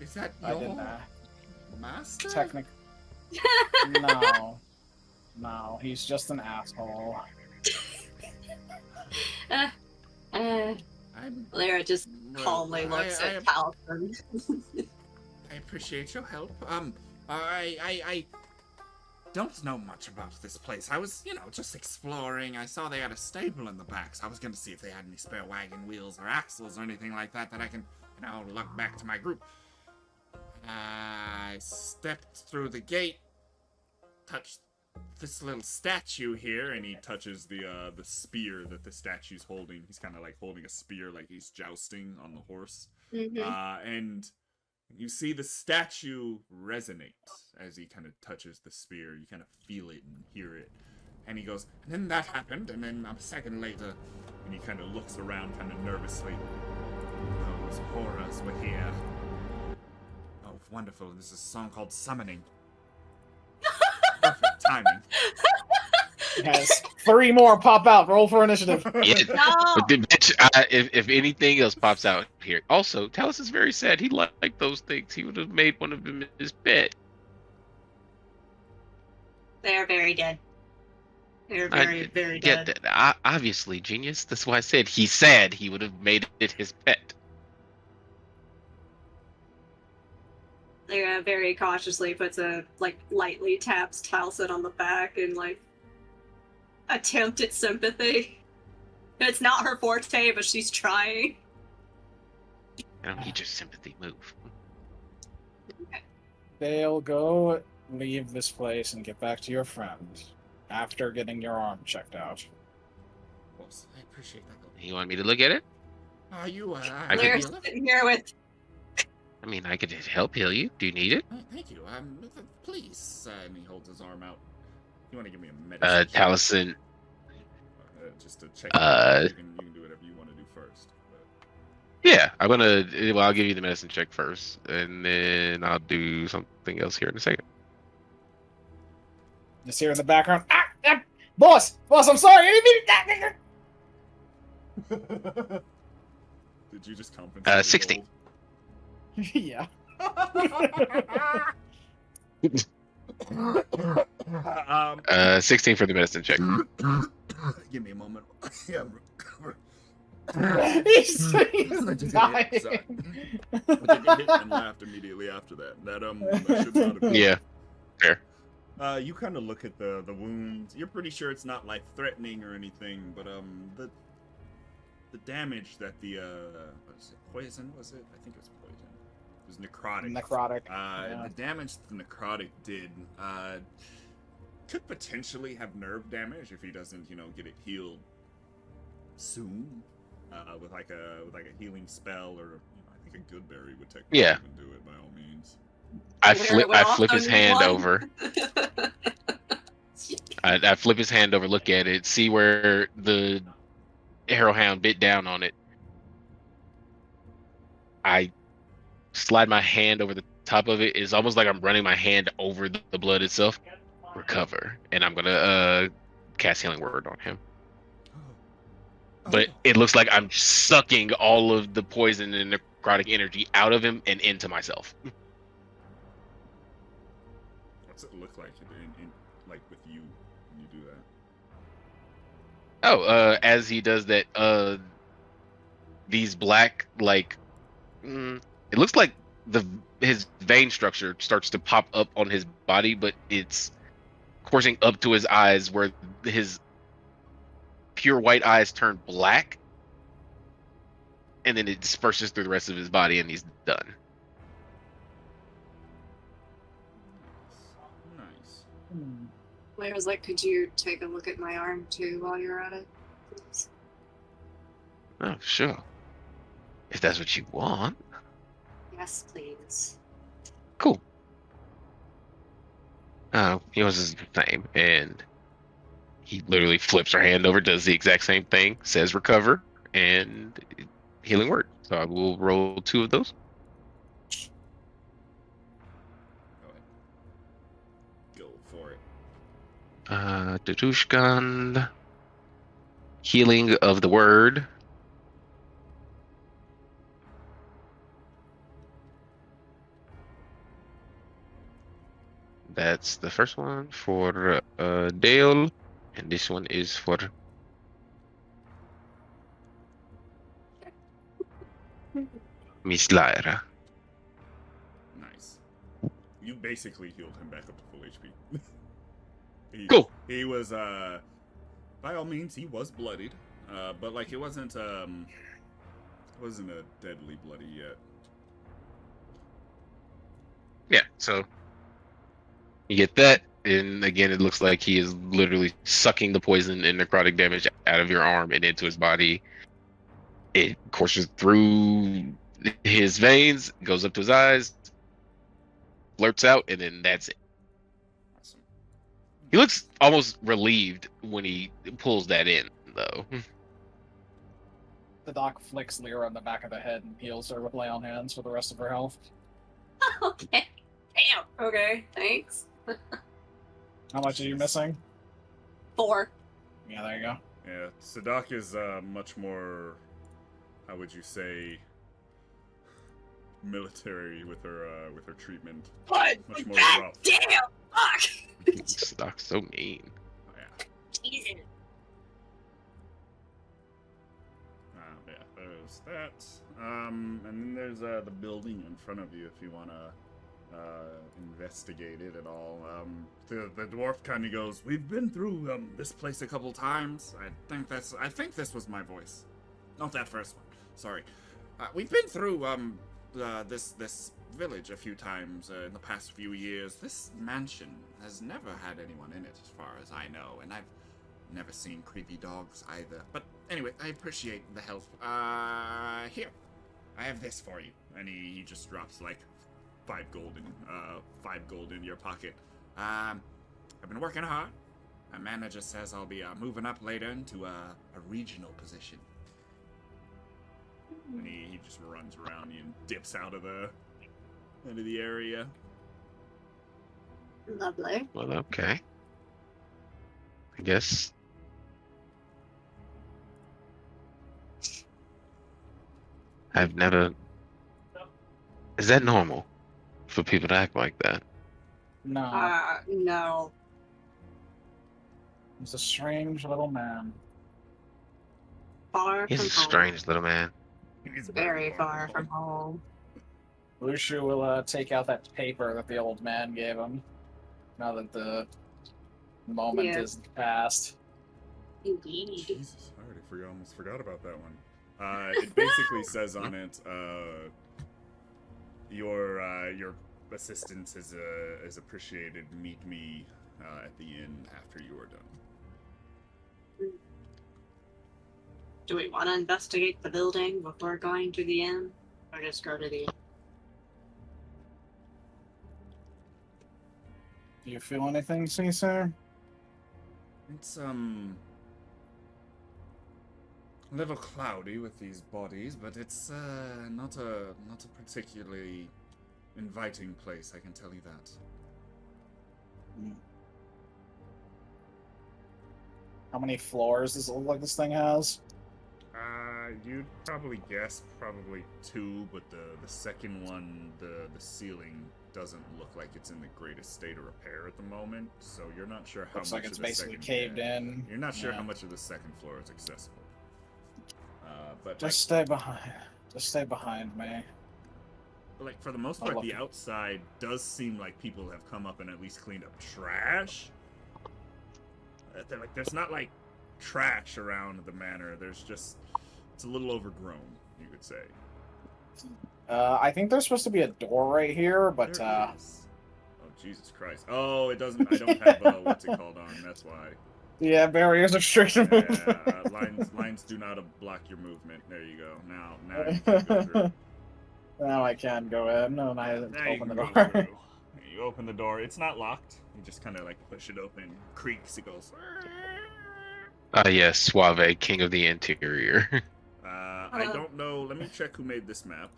Is that I your didn't. master? Technically. No, he's just an asshole. Lyra just Well, calmly looks I at Talesyn. I appreciate your help. I don't know much about this place. I was, just exploring. I saw they had a stable in the back, so I was gonna see if they had any spare wagon wheels or axles or anything like that that I can, lug back to my group. I stepped through the gate, touched this little statue here, And he touches the spear that the statue's holding. He's kind of like holding a spear, like he's jousting on the horse. And you see the statue resonate as he kind of touches the spear. You kind of feel it and hear it. And he goes, and then that happened, and then a second later, and he kind of looks around kind of nervously. Those horrors were here. Oh, wonderful. This is a song called Summoning. Perfect timing. Has 3 more pop out. Roll for initiative. Yeah. No! But the bitch, if anything else pops out here. Also, Talus is very sad. He liked those things. He would have made one of them his pet. They are very dead. They're I very, very get dead. that. Obviously, genius. That's why I said he's sad. He would have made it his pet. Lyra very cautiously puts lightly taps Talesyn on the back and, attempt at sympathy. It's not her forte, but she's trying. I don't need your sympathy. Move. They'll go leave this place and get back to your friend after getting your arm checked out. Of course, I appreciate that. You want me to look at it? Are you, I Lyra's healer? sitting here with I mean, I could help heal you. Do you need it? Thank you. Please. And he holds his arm out. You want to give me a medicine? check? Taliesin. Just to check. You can do whatever you want to do first. But... Yeah, I'm gonna. Well, I'll give you the medicine check first, and then I'll do something else here in a second. Just hear in the background. Boss, I'm sorry. Did you just compensate? with 16. gold? Yeah. 16 for the medicine check. Give me a moment. Yeah, He's Took a dying. hit, sorry. I took a hit and laughed immediately after that. That should not have been. Yeah. Fair. You kind of look at the wounds. You're pretty sure it's not life-threatening or anything, but the damage that the what is it? Poison was it? I think it was poison. It was necrotic. Necrotic. Yeah. The damage the necrotic did could potentially have nerve damage if he doesn't, get it healed soon. With like a healing spell, or I think a good berry would technically even do it by all means. I Lyra flip will his also hand need over. one. I flip his hand over, look at it, see where the arrowhound bit down on it. I slide my hand over the top of it. It's almost like I'm running my hand over the blood itself. Recover, and I'm gonna cast Healing Word on him. But it looks like I'm sucking all of the poison and necrotic energy out of him and into myself. What's it look like like with you when you do that? Oh, as he does that, these black it looks like his vein structure starts to pop up on his body, but it's coursing up to his eyes, where his pure white eyes turn black, and then it disperses through the rest of his body, and he's done. Nice. Lyra's like, could you take a look at my arm too while you're at it, please? Oh, sure. If that's what you want. Yes, please. Cool. Yours is the same, and he literally flips her hand over, does the exact same thing, says recover, and Healing Word. So I will roll 2 of those. Go for it. Tutushkan. Healing of the Word. That's the first one for Dale, and this one is for Miss Lyra. Nice. You basically healed him back up to full HP. Cool. He was by all means he was bloodied, but like it wasn't a deadly bloody yet. Yeah, so you get that, and again, it looks like he is literally sucking the poison and necrotic damage out of your arm and into his body. It courses through his veins, goes up to his eyes, blurts out, and then that's it. Awesome. He looks almost relieved when he pulls that in, though. The doc flicks Lyra on the back of the head and heals her with lay on hands for the rest of her health. Okay. Damn. Okay, thanks. How much are you missing? 4. Yeah, there you go. Yeah, Sed'ak is much more, how would you say, military with her treatment. What? Much more God rough. damn! Fuck! Sedak's so mean. Yeah. Jesus. Yeah, there's that. And then there's the building in front of you if you want to investigate it at all. The dwarf kind of goes, "We've been through this place a couple times. I think this was my voice, not that first one. Sorry. We've been through this village a few times in the past few years. This mansion has never had anyone in it, as far as I know, and I've never seen creepy dogs either. But anyway, I appreciate the help. Here, I have this for you." And he just drops like 5 gold in your pocket. I've been working hard. My manager says I'll be moving up later into a regional position. And he just runs around you and dips out of the area. Lovely. Well, okay. I guess. I've never. Is that normal for people to act like that? No. No. He's a strange little man. Far He's from a home. strange little man. He's Very far from home. Luxu will take out that paper that the old man gave him. Now that the moment Yeah. is past. Indeed. Jesus, I already almost forgot about that one. It basically says on it, your assistance is appreciated. Meet me at the inn after you are done. Do we want to investigate the building before going to the inn? Or just go to the inn? Do you feel anything, Caesar? It's a little cloudy with these bodies, but it's not a particularly inviting place, I can tell you that. How many floors does it look like this thing has? You'd probably guess probably 2, but the second one, the ceiling doesn't look like it's in the greatest state of repair at the moment, so you're not sure how Looks much like it's of the basically second, caved in. You're not sure Yeah. how much of the second floor is accessible. But Just stay behind. Just stay behind me. like for the most I'll part, look. the outside does seem like people have come up and at least cleaned up trash. There's not like trash around the manor. There's just it's a little overgrown, you could say. I think there's supposed to be a door right here, but There is. Oh Jesus Christ! Oh, it doesn't. I don't have what's it called on. That's why. yeah, barriers are strict to move. Yeah, lines do not block your movement. There you go. Now you can go through. Now I can go in, and I Now you open the can go door. through. You open the door. It's not locked. You just kind of like push it open. Creaks. It goes. Yes, Suaveh, king of the interior. I don't know. Let me check who made this map.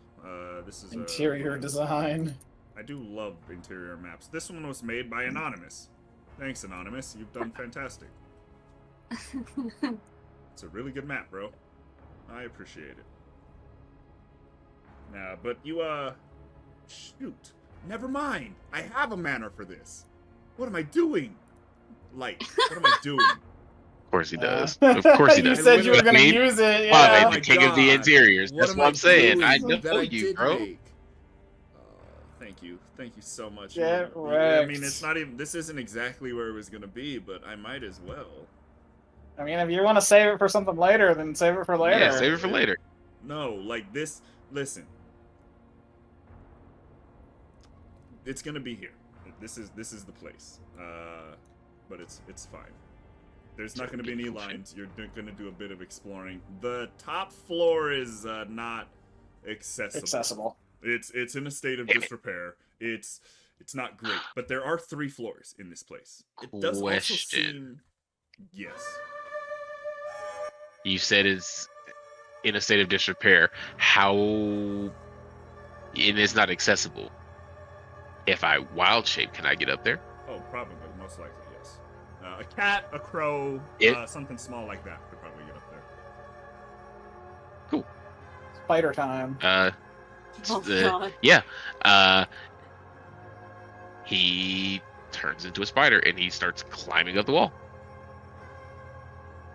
This is Interior design. I do love interior maps. This one was made by Anonymous. Thanks, Anonymous. You've done fantastic. It's a really good map, bro. I appreciate it. But you, shoot. Never mind. I have a manor for this. What am I doing? Like, what am I doing? Of course he does. Of course he You does. said you were I gonna mean, use it. Suaveh, Yeah. Oh my the king of the God. interiors. That's am what I I'm saying. I doing know that you, did bro. make? Thank you so much. Get I wrecked. mean, it's not even. This isn't exactly where it was gonna be, but I might as well. I mean, if you want to save it for something later, then save it for later. Yeah, save it for later. No, like this. Listen, it's gonna be here. This is the place. But it's fine. There's not gonna be any lines. You're gonna do a bit of exploring. The top floor is not accessible. It's in a state of disrepair. It's not great, but there are 3 floors in this place. It does also Question. seem. Yes. You said it's in a state of disrepair. How? And it's not accessible. If I wild shape, can I get up there? Oh, probably, most likely, yes. A cat, a crow, something small like that could probably get up there. Cool. Spider time. Oh, God. Yeah. He turns into a spider and he starts climbing up the wall.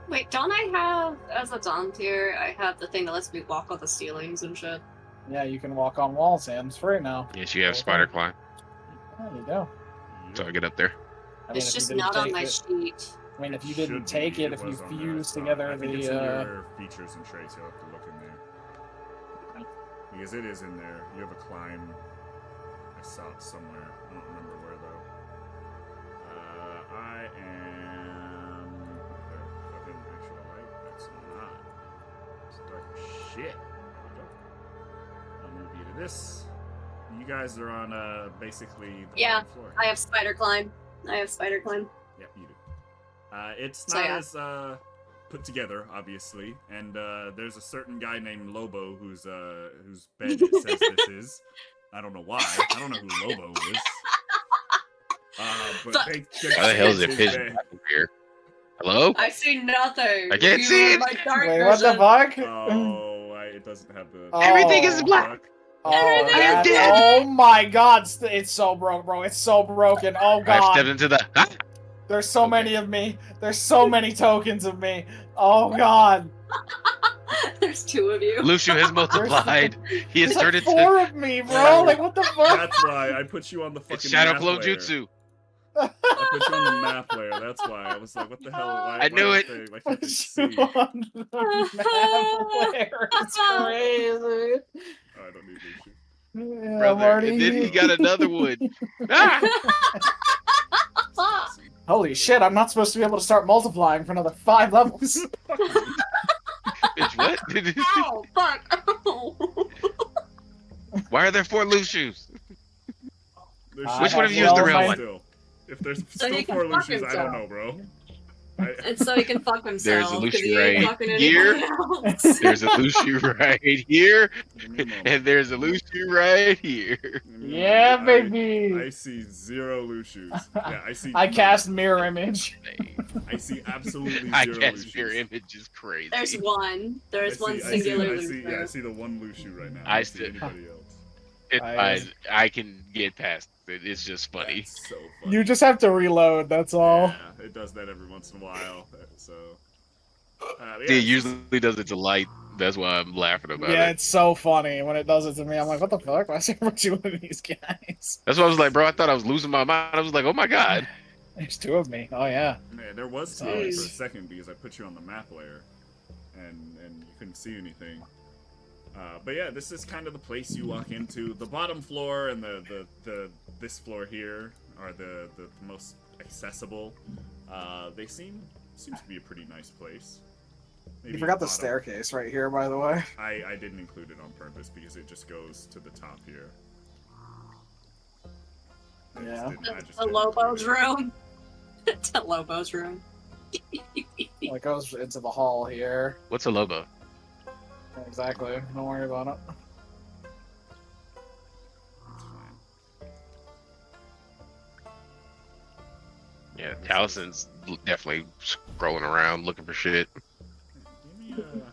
Wait, don't I have, as a Dom tier, I have the thing that lets me walk on the ceilings and shit? Yeah, you can walk on walls, hands free now. Yes, you have Okay. spider climb. There you go. So I get up there. I mean, It's if you just didn't not on take my it- sheet. I mean, if you Should didn't be. take it, if you was on there. fused I together think it's in the your features and traits. You'll have to look in there. Because it is in there. You have a climb. I saw it somewhere. I don't remember where though. I am. Fucking actual light. That's not. It's dark as shit. There we go. I'll move you to this. You guys are on basically the Yeah, bottom floor. I have spider climb. Yeah, you do. It's So, not yeah. as put together, obviously, and there's a certain guy named Lobo whose bed it says this is. I don't know why. I don't know who Lobo is. But Fuck. How the hell is there his pigeon bed. back over here? Hello? I see nothing. I can't You see are it. My dark Wait, what the vision. fuck? Oh, it doesn't have the. Everything is Oh. black. Oh, Everything is that- dead. oh my god, it's so broke, bro. It's so broken. Oh I've god. stepped into the. Ah! There's so Okay. many of me. There's so many tokens of me. Oh god. There's 2 of you. Luxu has multiplied. He has There's turned like into 4 of me, bro. Like, what the fuck? That's why I put you on the fucking it's Shadow map Clone layer. Jutsu. I put you on the map layer. That's why I was like, "What the hell? Why, I knew why it. They, like, Put fucking you see? on the map layer. It's crazy. Oh, I don't need Luxu. Yeah, I'm Brother, already and then he here. got another one. Ah! Holy shit, I'm not supposed to be able to start multiplying for another 5 levels. Bitch, what? Ow, fuck. Ow. Why are there 4 Luxus? There I should Which one of be you is the one real one? Still. If there's So still he can 4 fuck Luxus, I don't himself. know, bro. And so he can fuck himself. There's a 'cause Luxu he ain't right fucking here. anyone else. There's a Luxu right here, Give me a moment. and there's a Luxu right here. Give me a Yeah, moment. baby. I see 0 Luxus. Yeah, I see. I none. cast mirror image. I see absolutely 0 I Luxus. guess your image is crazy. There's 1. There's one singular Luxu. I see the 1 Luxu right now. I I don't see still- anybody else. It's I- fine. I can get past it. It's just funny. That's so funny. You just have to reload, that's all. Yeah, it does that every once in a while. So. Yeah, See, it it's just- usually does it to light. That's why I'm laughing about Yeah, it. it's so funny when it does it to me. I'm like, what the fuck? Why is there two of these guys? That's why I was like, bro, I thought I was losing my mind. I was like, oh my god. There's 2 of me. Oh, yeah. Man, there was 2 Jeez. for a second because I put you on the map layer, and you couldn't see anything. But yeah, this is kind of the place you walk into. The bottom floor and this floor here are the most accessible. They seem to be a pretty nice place. Maybe You forgot the bottom- staircase right here, by the way. I didn't include it on purpose because it just goes to the top here. Yeah. To Lobo's room. To Lobo's room. Well, it goes into the hall here. What's a Lobo? Exactly. Don't worry about it. That's fine. Yeah, Talesyn's definitely scrolling around looking for shit. Give me an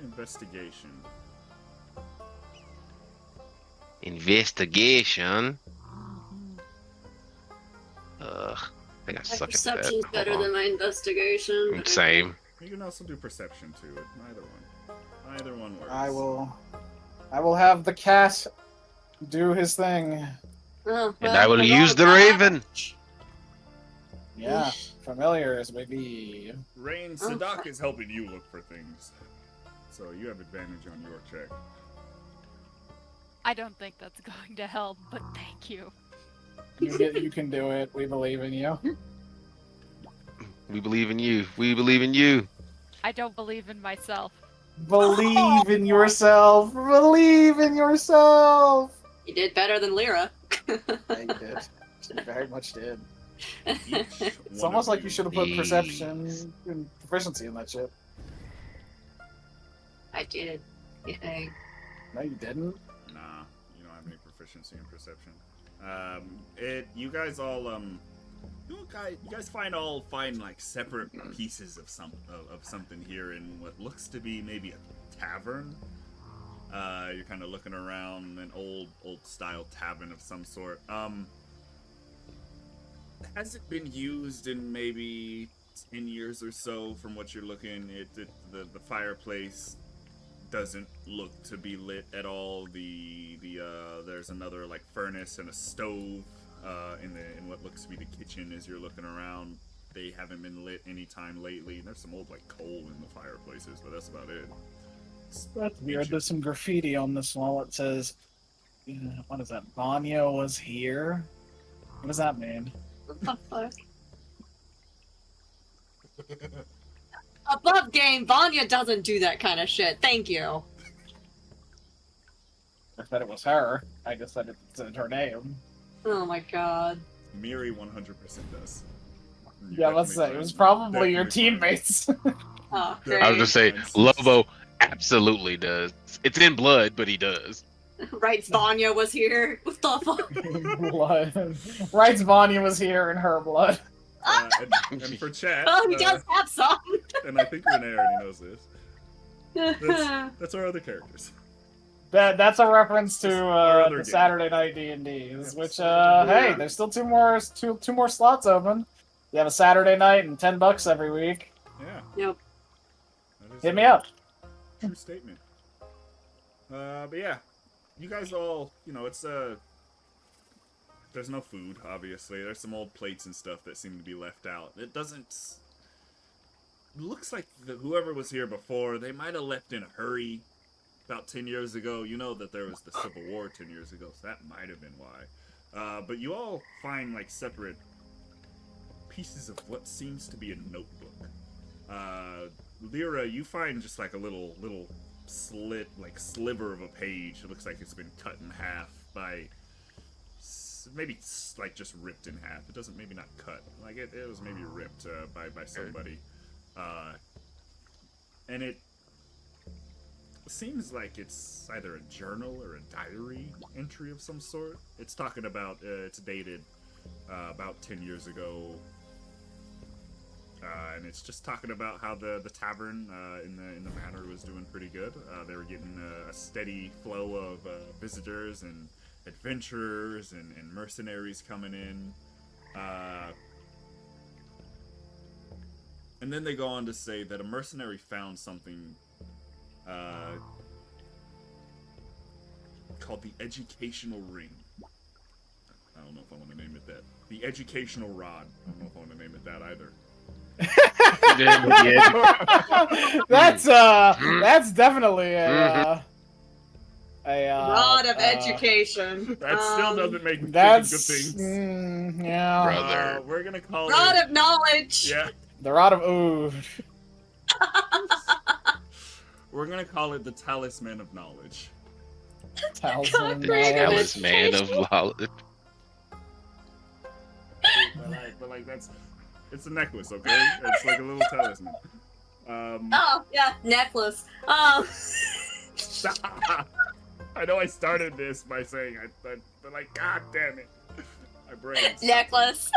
investigation. Investigation. I think I My suck at that. perception's Hold better on. than my investigation. Same. You can also do perception too. Either one works. I will have the cat do his thing. Oh, And well, I will roll use the that. raven. Yeah, familiars, baby. Rain, Oh, Sed'ak fuck. is helping you look for things, so you have advantage on your check. I don't think that's going to help, but thank you. You can do it. We believe in you. We believe in you. We believe in you. I don't believe in myself. Believe in yourself. Believe in yourself. You did better than Lyra. Yeah, you did. You very much did. Each It's one almost of like you should have put Jeez. perception and proficiency in that shit. I did. Yeah. No, you didn't. Nah, you don't have any proficiency in perception. You guys all you guys find like separate pieces of something here in what looks to be maybe a tavern. You're kind of looking around an old style tavern of some sort. Has it been used in maybe 10 years or so? From what you're looking at, the fireplace doesn't look to be lit at all. There's another like furnace and a stove in what looks to be the kitchen as you're looking around. They haven't been lit any time lately. There's some old like coal in the fireplaces, but that's about it. That's weird. There's some graffiti on this wall. It says, what is that? Vanya was here? What does that mean? What the fuck? Above game, Vanya doesn't do that kind of shit. Thank you. I said it was her. I just said it's her name. Oh my god. Miri 100% does. You Yeah, let's say. definitely It was find- probably your definitely find- teammates. Oh, Yeah, great. I was just saying, Lobo absolutely does. It's in blood, but he does. Right, Vanya was here. What the fuck? Blood. Wrights Vanya was here in her blood. And for chat, Oh, he does have some. and I think Renee already knows this. That's our other characters. That's a reference to Our other the game. Saturday night D&Ds, which Yeah. hey, there's still two more slots open. You have a Saturday night and $10 every week. Yeah. Yep. That is, Hit me up. True statement. But yeah, you guys all, it's there's no food, obviously. There's some old plates and stuff that seem to be left out. It looks like whoever was here before, they might have left in a hurry about 10 years ago. You know that there was the Civil War 10 years ago, so that might have been why. But you all find, like, separate pieces of what seems to be a notebook. Lyra, you find just, like, a little slit, like, sliver of a page. It looks like it's been cut in half by... maybe, like, just ripped in half. It doesn't, maybe not cut. Like, it was maybe ripped by somebody. And it seems like it's either a journal or a diary entry of some sort. It's talking about, it's dated about 10 years ago. And it's just talking about how the tavern in the manor was doing pretty good. They were getting a steady flow of visitors and adventurers and mercenaries coming in. And then they go on to say that a mercenary found something called the Educational Ring. I don't know if I want to name it that. The Educational Rod. I don't know if I want to name it that either. That's definitely a rod of education. That still doesn't make good things. Yeah, brother. We're gonna call rod it of knowledge. Yeah. the rod of ooh. We're gonna call it the Talisman of Knowledge. Talisman. Talisman of knowledge. But like it's a necklace, okay? It's like a little talisman. Oh yeah, necklace. I know I started this by saying but like, god damn it, my brain. Necklace.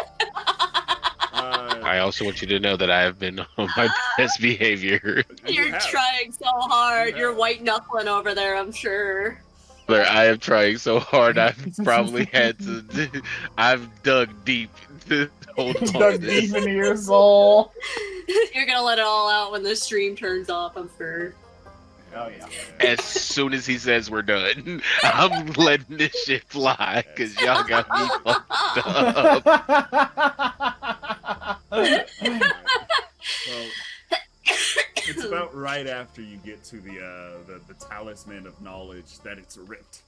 I also want you to know that I have been on my best behavior. You're trying so hard. You're white knuckling over there, I'm sure. But I am trying so hard. I've probably had to. I've dug deep to hold on to Dug this. deep into your soul. You're gonna let it all out when the stream turns off, I'm sure. Oh yeah. As soon as he says we're done, I'm letting this shit fly because y'all got me fucked up. Well, it's about right after you get to the Talisman of Knowledge that it's ripped,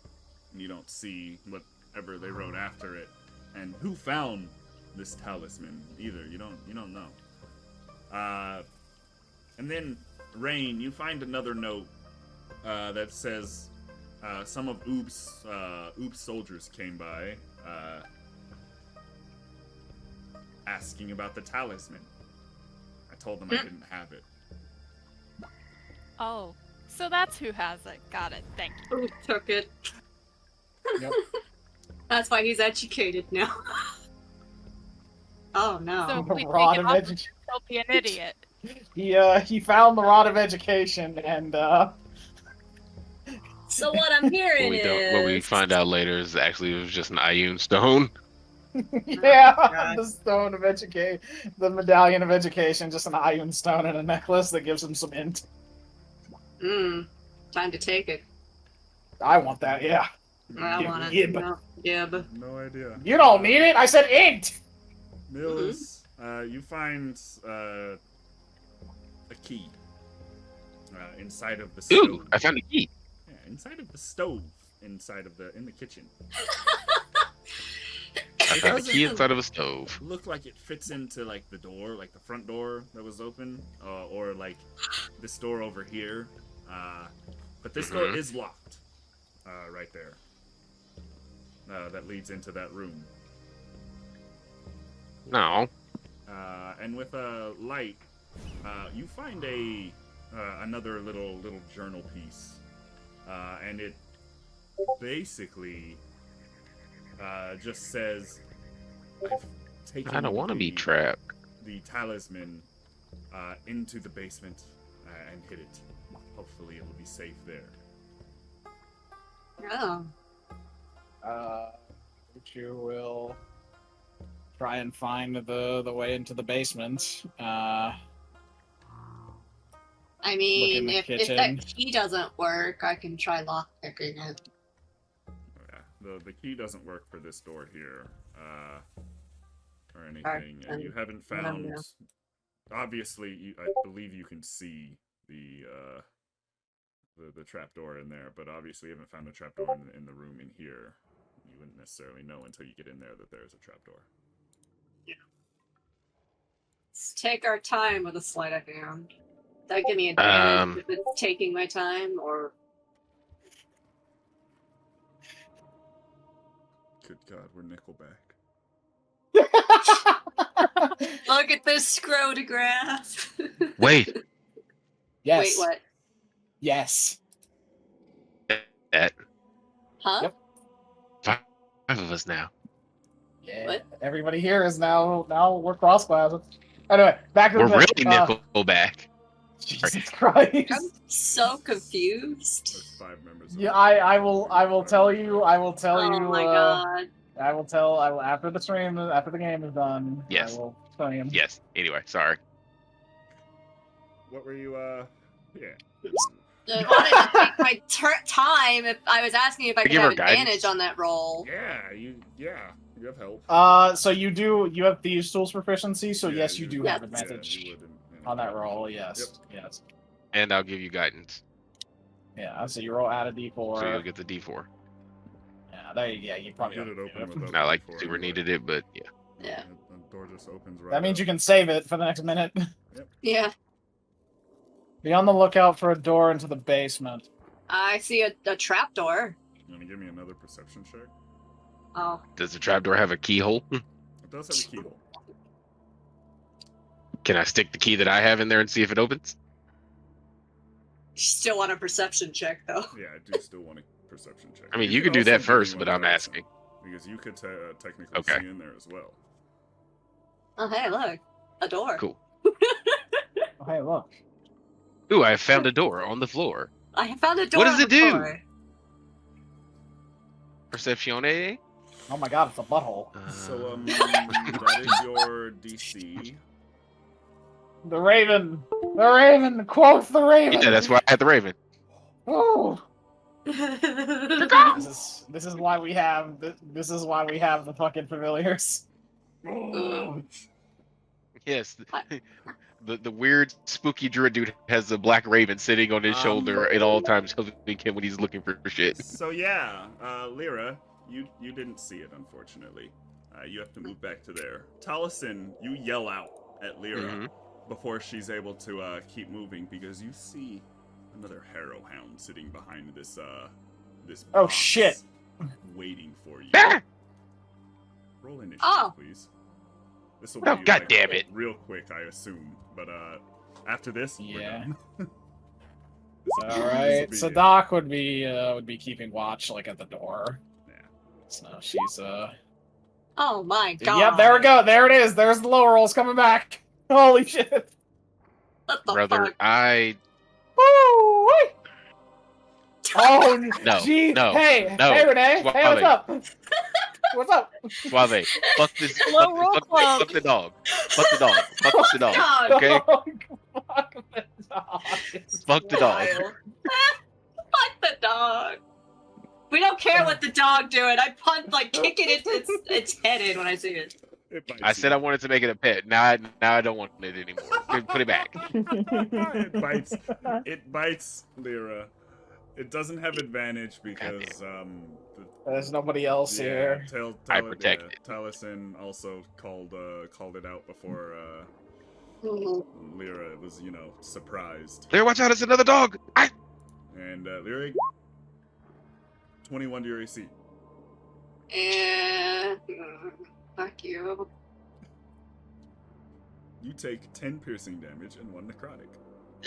and you don't see whatever they wrote after it, and who found this talisman either. You don't know. And then Rain, you find another note that says some of Oop's soldiers came by asking about the talisman. I told them I didn't have it. Oh, so that's who has it. Got it. Thank you. Who took it? Yep. That's why he's educated now. Oh no. So if we Rod take it of off, education. he'll be an idiot. He found the rod of education and So what I'm hearing What we is find out later is actually it was just an Ioun stone. yeah, God. the stone of education, the medallion of education, just an Ioun stone and a necklace that gives him some int. Time to take it. I want that, yeah. I Gib- want it. gib. No, gib. No idea. You don't need it. I said int. Mills, you find a key inside of the stove. Ooh, I found a key. Yeah, inside of the stove, in the kitchen. I found a key inside of a stove. Look like it fits into like the door, like the front door that was open, or like this door over here. But this door is locked, right there. That leads into that room. No. And with a light, you find another little journal piece, and it basically just says, "I've taken I don't want to be the- trapped. the talisman into the basement and hid it. Hopefully, it will be safe there." Oh. You will try and find the way into the basement. I mean, in the if kitchen. that key doesn't work, I can try lockpicking it. Yeah, the key doesn't work for this door here, or anything. Alright, And you haven't let me found. know. Obviously, I believe you can see the trapdoor in there, but obviously you haven't found a trapdoor in the room in here. You wouldn't necessarily know until you get in there that there is a trapdoor. Let's take our time with a sleight of hand. That give me advantage if it's taking my time, or Good God, we're Nickelback. look at this scrotograph. Wait. Yes. Wait, what? Yes. That Huh? Yep. five of us now. Yeah. What? Everybody here is now we're cross classes. Anyway, back to We're the really Nickelback. Jesus Christ. I'm so confused. There's 5 members. Yeah, I will tell you. Oh my god. I will after the stream, after the game is done. Yes. I will tell him. Yes. Anyway, sorry. What were you, yeah. I wanted to take my time if I was asking if I could Give have her guidance. advantage on that roll. You have help. So you have thieves tools proficiency, so Yeah, yes, you do have Yes. advantage you would in on that roll. Yes. Yes. And I'll give you guidance. Yeah. So you roll out a d4. So you'll get the D4. Yeah, you probably Get it don't open do it. without Not like D4 super anyway. needed it, but yeah. Yeah. The door just opens right That means up. you can save it for the next minute. Yeah. Be on the lookout for a door into the basement. I see a trapdoor. You wanna give me another perception check? Oh. Does the trapdoor have a keyhole? It does have a keyhole. Can I stick the key that I have in there and see if it opens? Still want a perception check, though. Yeah, I do still want a perception check. I mean, you could could do that also give me first, one but I'm of those, asking. Because you could technically Okay. see in there as well. Oh, hey, look. A door. Cool. Oh, hey, look. Ooh, I found a door on the floor. I found a door. What does on it the do? floor. Perceptione? Oh my god, it's a butthole. So, that is your DC. The Raven! The Raven! Quoth the Raven! Yeah, that's why I had the Raven. Oh! This is why we have the fucking familiars. Yes. The weird spooky druid dude has a black raven sitting on his shoulder at all times, helping him when he's looking for shit. So yeah, Lyra, you didn't see it, unfortunately. You have to move back to there. Talesyn, you yell out at Lyra before she's able to keep moving because you see another harrowhound sitting behind this Oh, box, shit. waiting for you. Ah! Roll initiative, Oh. please. This will Oh, be God damn it. real quick, I assume. But after this, we're Yeah. done. Alright, This'll be Sed'ak would be keeping watch, like, at the door. Yeah. So she's, Oh my god. Yep, there we go, there it is, there's the lower rolls coming back! Holy shit! What the Brother, fuck? Woo! Oh, No, gee, no, hey, no. hey, Renee, Suaveh. hey, what's up? What's up? Suaveh, fuck this. Hello, roll club. Fuck the dog. Fuck the dog. Fuck the dog. God. Okay? Fuck the dog. Fuck the dog. Fuck the dog. We don't care what the dog doing. I kick it into its head in when I see it. It bites I said I wanted to make it a pet. Now I don't want it anymore. Put it back. It bites. It bites Lyra. It doesn't have advantage because There's nobody else here. I protect it. Talesyn also called it out before Lyra was, surprised. There, watch out! It's another dog. And Lyra, 21 to your AC. And fuck you. You take 10 piercing damage and 1 necrotic.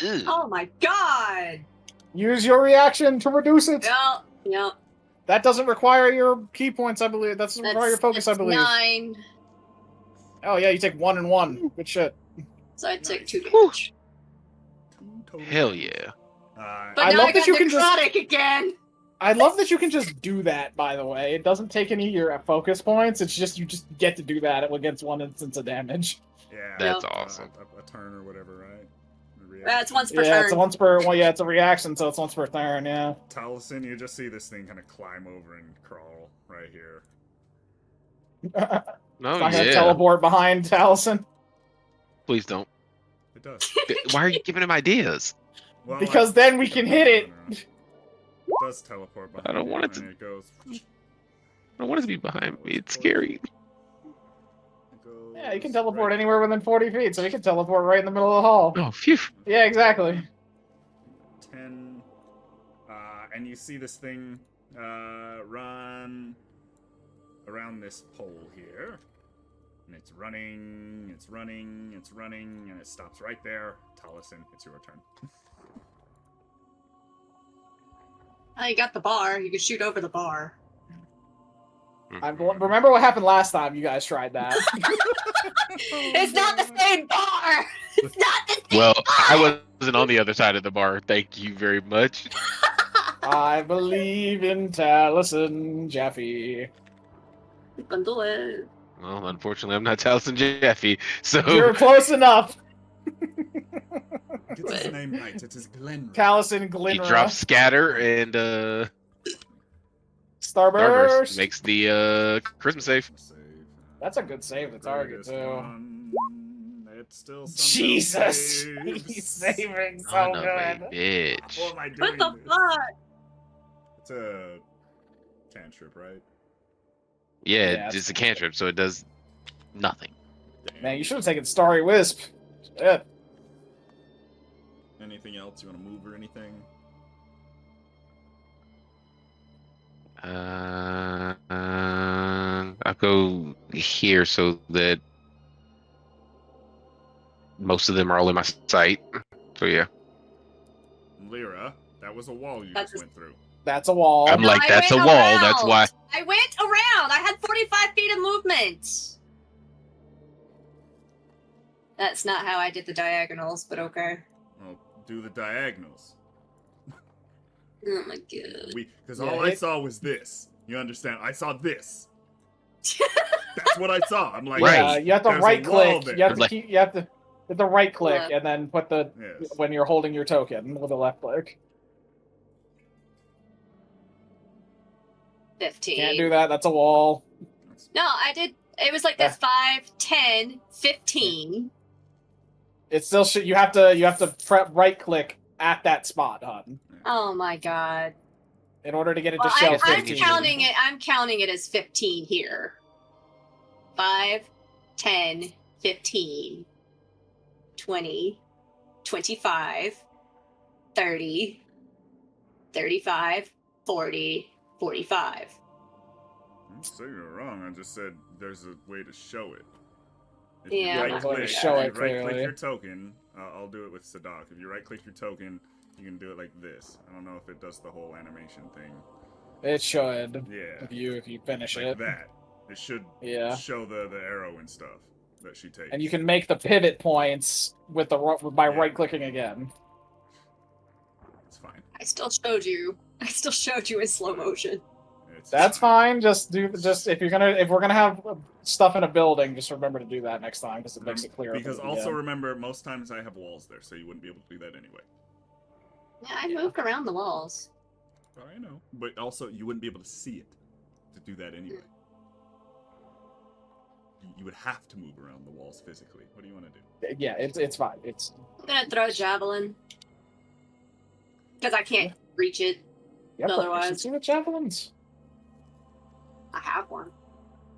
Ew. Oh my god. Use your reaction to reduce it. Yep. That doesn't require your key points, I believe. That doesn't require your focus, I that's believe. 9. Oh yeah, you take 1 and 1. Good shit. So I take Nice. 2 damage. 2 total Hell damage. yeah. But I now love I that got you can just- necrotic again. I love that you can just do that, by the way. It doesn't take any of your focus points. It's just you just get to do that against 1 instance of damage. Yeah. That's Yep. awesome. A turn or whatever, right? It's once per Yeah, turn. it's a once per. Well, yeah, it's a reaction, so it's once per turn. Yeah. Talesyn, you just see this thing kind of climb over and crawl right here. Oh, It's not gonna yeah. teleport behind Talesyn. Please don't. It does. Why are you giving him ideas? Well, Because I'm then we thinking can about hit it. no. It does teleport behind I don't you, want it and to- it goes. I don't want it to be behind me. It's scary. It goes Yeah, you can teleport right anywhere within 40 feet, so he can teleport right in the middle of the hall. Oh, phew. Yeah, exactly. 10. And you see this thing run around this pole here. And it's running, it's running, it's running, and it stops right there. Talesyn, it's your turn. Oh, you got the bar. You can shoot over the bar. Remember what happened last time you guys tried that? It's not the same bar. It's not the same Well, bar. I wasn't on the other side of the bar. Thank you very much. I believe in Taliesin Jaffe. Bundle it. Well, unfortunately, I'm not Taliesin Jaffe, so You're close enough. Get his name right. It is Glenn. Taliesin he Glinra. drops scatter and Starburst. Starburst makes the charisma save. That's a good save to target, Greatest too. one. It's still somehow Jesus! saves. He's saving so Son of a good. bitch. What am I doing? What the this? fuck? It's a cantrip, right? Yeah, Yeah, it's a cantrip, so it does nothing. Damn. Man, you should have taken Starry Wisp. Shit. Anything else you want to move or anything? I'll go here so that most of them are all in my sight. So yeah, Lyra, that was a wall you That's just went through. That's a wall. I'm like, I that's a went wall. That's around. why. I went around. I had 45 feet of movement. That's not how I did the diagonals, but okay. Well, do the diagonals. Oh my god. Because Yeah, all I saw was this. You understand? I saw this. That's what I saw. I'm like, Right. Yeah, you have to there's a right wall click. there. You have to Like- keep. You have to hit the right click Yeah. and then put the Yes. when you're holding your token with the left click. 15. Can't do that. That's a wall. No, I did. It was like this 5, 10, 15. It's still you have to prep right click at that spot, hon, Oh my god. in order to get it Well, to show I'm 15. counting it. I'm counting it as 15 here. 5, 10, 15, 20, 25, 30, 35, 40, 45. I'm saying you're wrong. I just said there's a way to show it. If Yeah, you I'm right not click, gonna if show you it right click clearly. your token, I'll do it with Sed'ak. If you right click your token, you can do it like this. I don't know if it does the whole animation thing. It should Yeah, if you finish like it. that. It should Yeah. show the arrow and stuff that she takes. And you can make the pivot points with the by Yeah. right clicking again. It's fine. I still showed you. I still showed you in slow motion. It's That's fine. Just if we're gonna have stuff in a building, just remember to do that next time because it makes it clear. Because also remember, most times I have walls there, so you wouldn't be able to do that anyway. Yeah, I moved around the walls. I know. But also, you wouldn't be able to see it to do that anyway. You would have to move around the walls physically. What do you want to do? yeah, it's fine. It's I'm gonna throw a javelin. Because I can't reach it. Otherwise- see the javelins. I have one.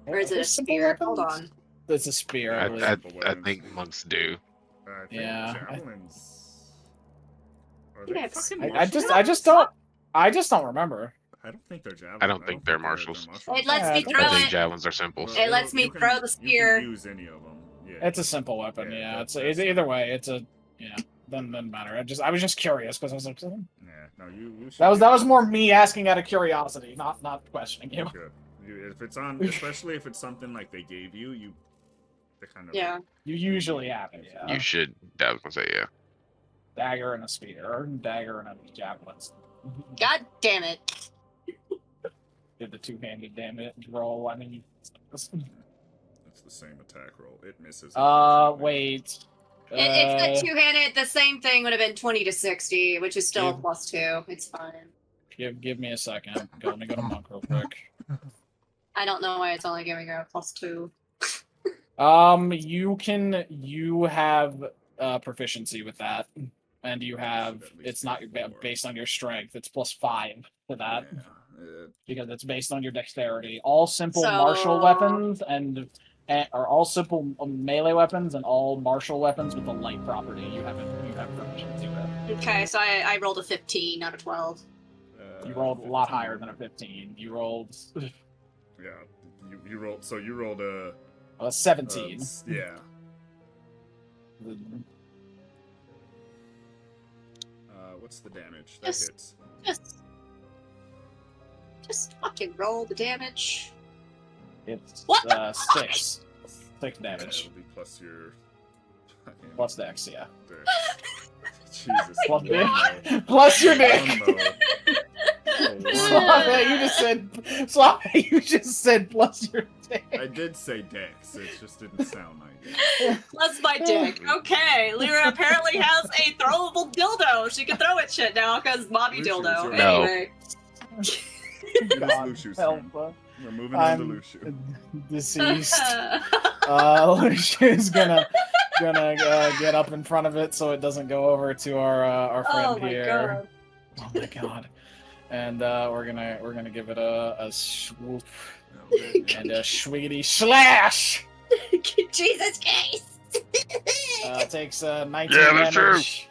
Or is it a There's simple spear? weapons. Hold on. It's a spear. I believe. I think monks do. I think Yeah. javelins. Are Yeah, they it's- fucking I just martial? I just don't remember. I don't think they're javelins. I don't think they're martials. It lets Yeah, me I throw I think it. javelins are simple. Well, It lets you me can- throw the spear. You can use any of them. Yeah. It's a simple weapon. Yeah, Yeah, it's that's either way. It's a doesn't matter. I was just curious because I was like, Yeah. No, you should that do was more me asking out of curiosity, not questioning you. Good. If it's on, especially if it's something like they gave you, they kind of Yeah. You usually have it. Yeah, You should. I was gonna say yeah. dagger and a spear, or dagger and a javelin. God damn it. Did the two-handed damage roll? I mean, It's the same attack roll. It misses. unfortunately. wait. It's a two-handed. The same thing would have been 20 to 60, which is still a +2. It's fine. Give me a second. Let me go to monk real quick. I don't know why it's only giving her a +2. You have proficiency with that, and you have it's not based on your strength. It's +5 to that because it's based on your dexterity. All simple martial weapons are all simple melee weapons, and all martial weapons with a light property. You have proficiency with. Okay, so I rolled a 15 out of 12. You rolled a lot higher than a 15. You rolled. Yeah, you rolled. So you rolled a 17. Yeah. What's the damage? That hits. Just fucking roll the damage. It's What the 6. 6 damage. That'll be plus your. Plus dex, yeah. Jesus. Plus one mo. Plus your dick. One mo. Suaveh, you just said plus your dick. I did say dex. It just didn't sound like it. Plus my dick. Okay, Lyra apparently has a throwable dildo. She can throw it shit now because Bobby Luxu, dildo. sure. No. Anyway. It is Luxu's turn. We're moving on to Luxu. Deceased. Luxu's gonna get up in front of it so it doesn't go over to our friend here. Oh my god. And we're gonna give it a swoop and a swiggity slash. Jesus Christ! Takes 19 Yeah, that's damage.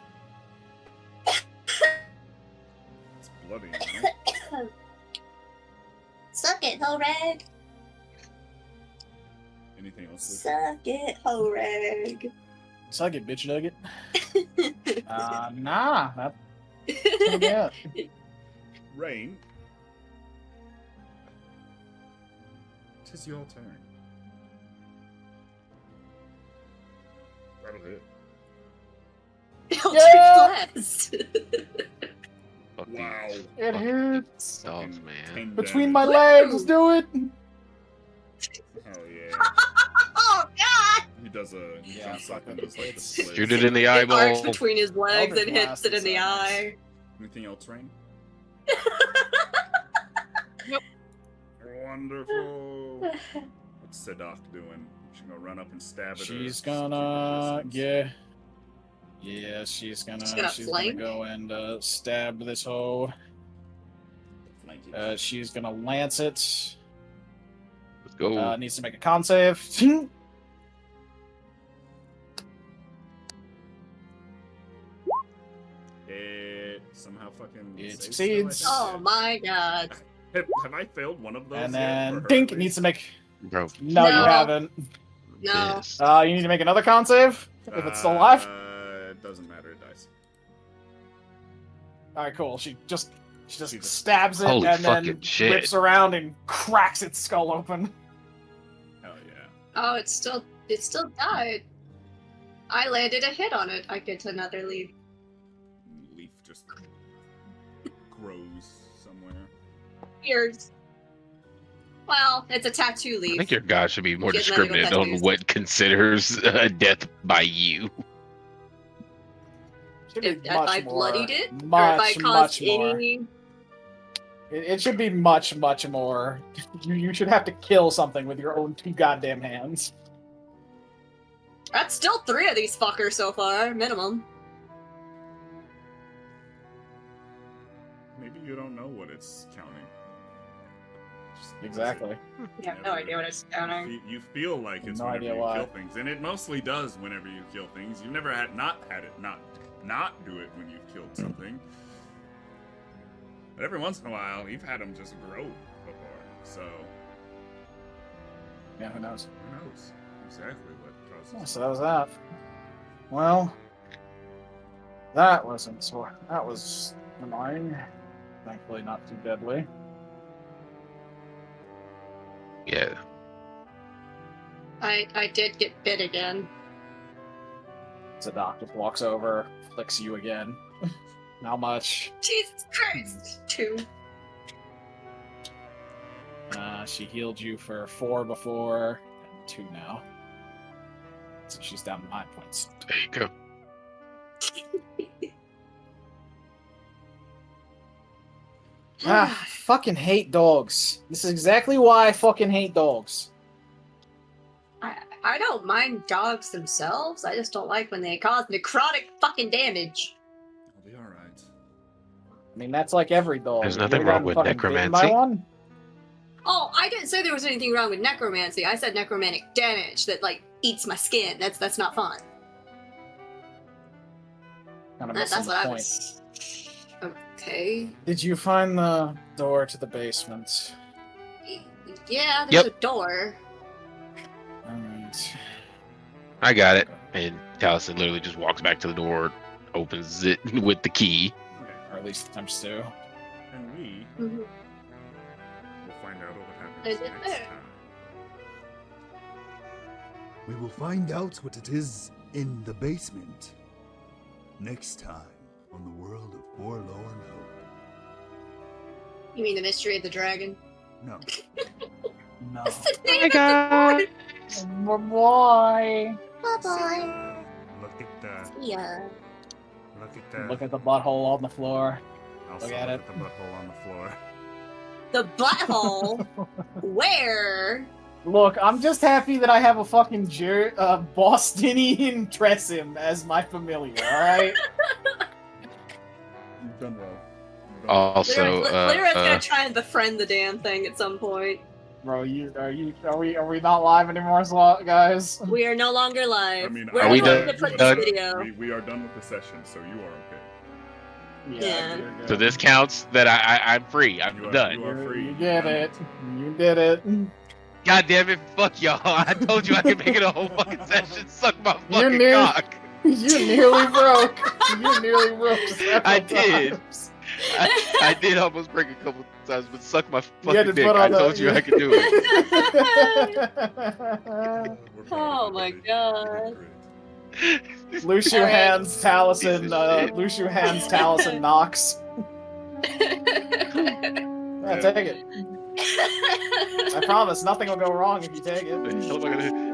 It's bloody, man. Suck it, Horeg. Anything else? Luxu? Suck it, Horeg. Suck it, bitch nugget. Nah. That's gonna be it. Rain. Tis your turn. That'll hit. Eldritch Fuck Wow. these It hits. dogs, man. 10 Between damage. my legs, do it. Oh yeah. Oh god! He does a. He Yeah, jumps up and fucking- does like the it's- split. Shoot it in the It arcs eyeball. between his legs Eldritch and hits Blast it in is the nice. eye. Anything else, Rain? Nope. Wonderful. What's Sed'ak doing? She's gonna run up and stab at her. She's Keep her gonna distance. yeah, she's gonna flank? go and stab this hoe. Flank it. She's gonna lance it. Let's go. Needs to make a con save. It somehow fucking It saves succeeds. still, I Oh think. my god. Have I failed one of those? And yet then for her Dink at needs least? to make. Bro, No, No. you haven't. No. this. You need to make another con save if it's still alive. It doesn't matter. It dies. All right, cool. She just Jesus. stabs it Holy and then fucking shit. whips around and cracks its skull open. Hell yeah. Oh, it still died. I landed a hit on it. I get another lead. Leaf just grows somewhere. Ears. Well, it's a tattoo I leaf. think your god should be more Get medical discriminate on tattoos. what considers death by you. Should be If more- I bloodied it, or if I much caused more. any. It should be much more. You should have to kill something with your own 2 goddamn hands. That's still 3 of these fuckers so far, minimum. Maybe you don't know what it's counting. Just Exactly. I have no idea what it's counting. You feel like it's No whenever idea you why. kill things, and it mostly does whenever you kill things. You've never had it not do it when you've killed something. But every once in a while, you've had them just grow before. So Yeah, who knows? who knows exactly what causes. Yeah, so that was that. Well, that was annoying. Thankfully, not too deadly. Yeah. I did get bit again. Sed'ak just walks over, flicks you again. Not much. Jesus Christ! 2. She healed you for 4 before, and 2 now. So she's down 9 points. There you go. Fucking hate dogs. This is exactly why I fucking hate dogs. I don't mind dogs themselves. I just don't like when they cause necrotic fucking damage. I'll be alright. I mean, that's like every dog. There's You nothing ever wrong gotten with fucking bitten necromancy. by one? Oh, I didn't say there was anything wrong with necromancy. I said necromantic damage that like eats my skin. That's not fun. Kind of That's missing what the I point. was. Okay. Did you find the door to the basement? Yeah, there's Yep. a door. Alright. I got it. And Talesyn literally just walks back to the door, opens it with the key. Or at least attempts to. And we Mhm. will find out what happens Is it next there? time. We will find out what it is in the basement next time on the world of Forlorn Hope. You mean the mystery of the dragon? No. No. What's the name my of God. Boy. the Bye Look at the. bye. Yeah. Look at the. Look at the butthole on the floor. Also look at look it. the butthole on the floor. The butthole. Where? Look, I'm just happy that I have a fucking Bostonian Tressim as my familiar, alright? You've done well. Also, Lyra's gonna try and befriend the damn thing at some point. Bro, are we not live anymore, guys? We are no longer live. I mean, We're Are we going done? to put Done? this video. We are done with the session, so you are okay. Yeah. you're good. so this counts that I'm free. I'm You are- done. you are free. You did it. You did it. God damn it, fuck y'all. I told you I could make it a whole fucking session. Suck my You're fucking near- cock. You nearly broke. You nearly broke several I did. times. I did almost break a couple times, but suck my You had fucking to dick. put I on told you I could do it. We're proud Oh of my you, buddy. god. You did great. Luxu Alright. hands Talesyn. Piece of shit. Luxu hands Talesyn knocks. Yeah, take it. I promise, nothing will go wrong if you take it. What the hell am I gonna